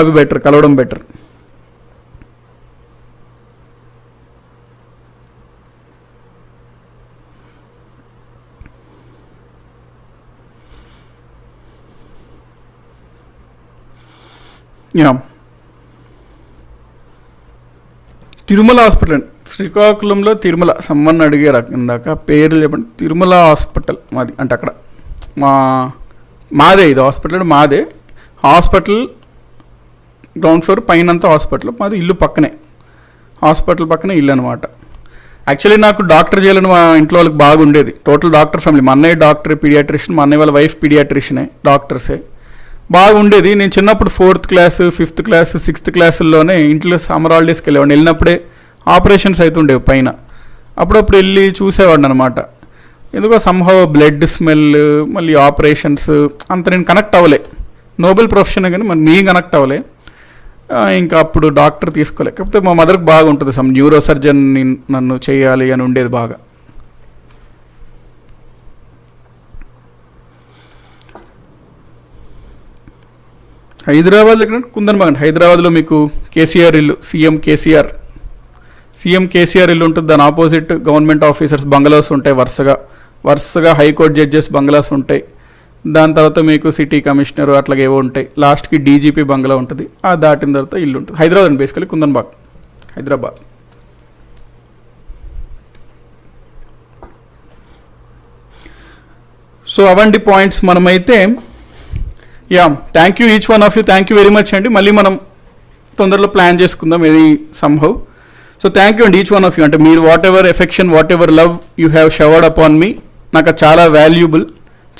అవి బెటర్, కలవడం బెటర్. తిరుమల హాస్పిటల్ అండి, శ్రీకాకుళంలో తిరుమల. సమ్మన్ అడిగారు ఇందాక, పేరు చెప్పండి. తిరుమల హాస్పిటల్ మాది, అంటే అక్కడ మాదే ఇది హాస్పిటల్, మాదే హాస్పిటల్ గ్రౌండ్ ఫ్లోర్, పైన అంతా హాస్పిటల్. మాది ఇల్లు పక్కనే, హాస్పిటల్ పక్కనే ఇల్లు అనమాట. యాక్చువల్లీ నాకు డాక్టర్ చేయాలని మా ఇంట్లో వాళ్ళకి బాగుండేది. Total doctor family. మా అన్నయ్య డాక్టర్ పీడియాట్రిషియన్, మా అన్నయ్య వాళ్ళ వైఫ్ పీడియాట్రిషియనే, డాక్టర్సే. బాగుండేది. నేను చిన్నప్పుడు 4th class 5th class 6th క్లాసుల్లోనే ఇంట్లో సమ్మర్ హాలిడేస్కి వెళ్ళేవాడిని. వెళ్ళినప్పుడే ఆపరేషన్స్ అవుతుండేవి పైన. అప్పుడప్పుడు వెళ్ళి చూసేవాడిని అనమాట. ఎందుకో సంహవ్ బ్లడ్ స్మెల్, మళ్ళీ ఆపరేషన్స్ అంత నేను కనెక్ట్ అవ్వలే. నోబెల్ ప్రొఫెషన్ కానీ మరి నేను కనెక్ట్ అవ్వలే. ఇంకా అప్పుడు డాక్టర్ తీసుకోలే. కాకపోతే మా మదర్కి బాగా ఉంటుంది, న్యూరో సర్జన్ నన్ను చేయాలి అని ఉండేది బాగా. హైదరాబాద్ దగ్గర కుందన్బాగ్ అండి. హైదరాబాద్లో మీకు కేసీఆర్ ఇల్లు, సీఎం కేసీఆర్ ఇల్లు ఉంటుంది. దాని ఆపోజిట్ గవర్నమెంట్ ఆఫీసర్స్ బంగ్లాస్ ఉంటాయి. వరుసగా హైకోర్టు జడ్జెస్ బంగ్లాస్ ఉంటాయి. దాని తర్వాత మీకు సిటీ కమిషనర్ అట్లాగే ఏవో ఉంటాయి. లాస్ట్కి డీజీపీ బంగ్లా ఉంటుంది. ఆ దాటిన తర్వాత ఇల్లు ఉంటుంది. హైదరాబాద్ అండి బేసికలీ, కుందన్బాగ్ హైదరాబాద్. సో అవండి పాయింట్స్. మనమైతే thank you each one of you, thank you very much అండి. మళ్ళీ మనం తొందరలో ప్లాన్ చేసుకుందాం ఇది సంభవ్. సో థ్యాంక్ యూ అండి ఈచ్ వన్ ఆఫ్ యూ. అంటే మీరు whatever affection, whatever love you have showered upon me, నాకు చాలా వాల్యుబుల్.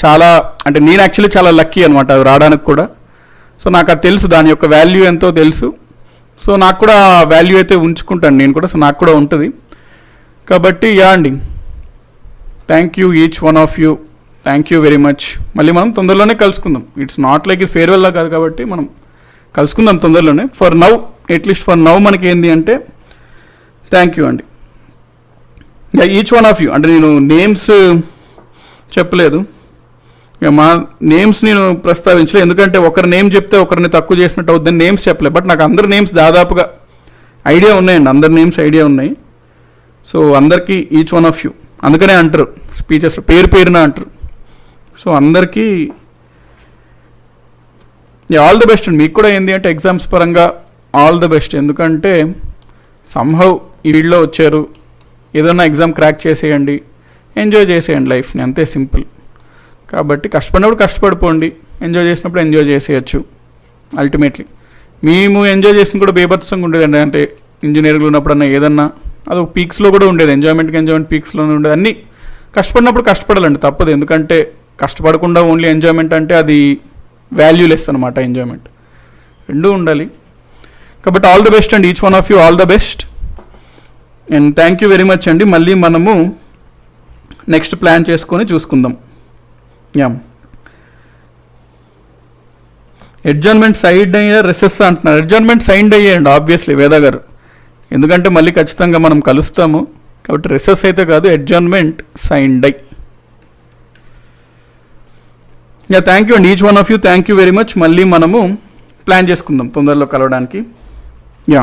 చాలా అంటే నేను యాక్చువల్లీ చాలా లక్కీ అనమాట అది రావడానికి కూడా. సో నాకు అది తెలుసు, దాని యొక్క వాల్యూ ఎంతో తెలుసు. సో నాకు కూడా వాల్యూ అయితే ఉంచుకుంటాను నేను కూడా. సో నాకు కూడా ఉంటుంది. కాబట్టి అండి, thank you each one of you, thank you very much. మళ్ళీ మనం తొందరలోనే కలుసుకుందాం. ఇట్స్ నాట్ లైక్ ఇది ఫేర్వెల్లా కాదు కాబట్టి మనం కలుసుకుందాం తొందరలోనే. For now, at least for now మనకి ఏంది అంటే థ్యాంక్ యూ అండి. Each one of you. అంటే నేను నేమ్స్ చెప్పలేదు, మా నేమ్స్ నేను ప్రస్తావించలేదు. ఎందుకంటే ఒకరి నేమ్ చెప్తే ఒకరిని తక్కువ చేసినట్టు అవుతుందని నేమ్స్ చెప్పలేదు. బట్ నాకు అందరి నేమ్స్ దాదాపుగా ఐడియా ఉన్నాయండి, అందరి నేమ్స్ ఐడియా ఉన్నాయి. సో అందరికీ ఈచ్ వన్ ఆఫ్ యూ అందుకనే అంటారు స్పీచెస్లో, పేరున అంటారు. సో అందరికీ ఆల్ ది బెస్ట్ అండి. మీకు కూడా ఏంటి అంటే ఎగ్జామ్స్ పరంగా ఆల్ ది బెస్ట్. ఎందుకంటే సంహవ్ ఈ ఫీల్డ్లో వచ్చారు, ఏదైనా ఎగ్జామ్ క్రాక్ చేసేయండి. ఎంజాయ్ చేసేయండి లైఫ్ని, అంతే సింపుల్. కాబట్టి కష్టపడినప్పుడు కష్టపడిపోండి, ఎంజాయ్ చేసినప్పుడు ఎంజాయ్ చేసేయచ్చు. అల్టిమేట్లీ మేము ఎంజాయ్ చేసిన కూడా బేభత్సంగా ఉండేదండి. అంటే ఇంజనీరింగ్లో ఉన్నప్పుడన్నా ఏదన్నా అది ఒక పీక్స్లో కూడా ఉండేది, ఎంజాయ్మెంట్ పీక్స్లోనే ఉండేది. అన్నీ కష్టపడినప్పుడు కష్టపడాలండి, తప్పదు. ఎందుకంటే కష్టపడకుండా ఓన్లీ ఎంజాయ్మెంట్ అంటే అది వాల్యూలెస్ అనమాట. ఎంజాయ్మెంట్ రెండూ ఉండాలి. కాబట్టి ఆల్ ద బెస్ట్ అండి, each one of you all the best and thank you very much అండి. మళ్ళీ మనము నెక్స్ట్ ప్లాన్ చేసుకొని చూసుకుందాం. యా, అడ్జర్న్మెంట్ సైడ్ అయ్యే రెసెస్ అంటున్నారు. అడ్జర్న్మెంట్ సైడ్ అయ్యేయండి ఆబ్వియస్లీ వేద గారు, ఎందుకంటే మళ్ళీ ఖచ్చితంగా మనం కలుస్తాము. కాబట్టి రెసెస్ అయితే కాదు, అడ్జర్న్మెంట్ సైన్డ్ అయ్యి. యా, థ్యాంక్ యూ అండి, each one of you thank you very much. మళ్ళీ మనము ప్లాన్ చేసుకుందాం తొందరలో కలవడానికి. యా.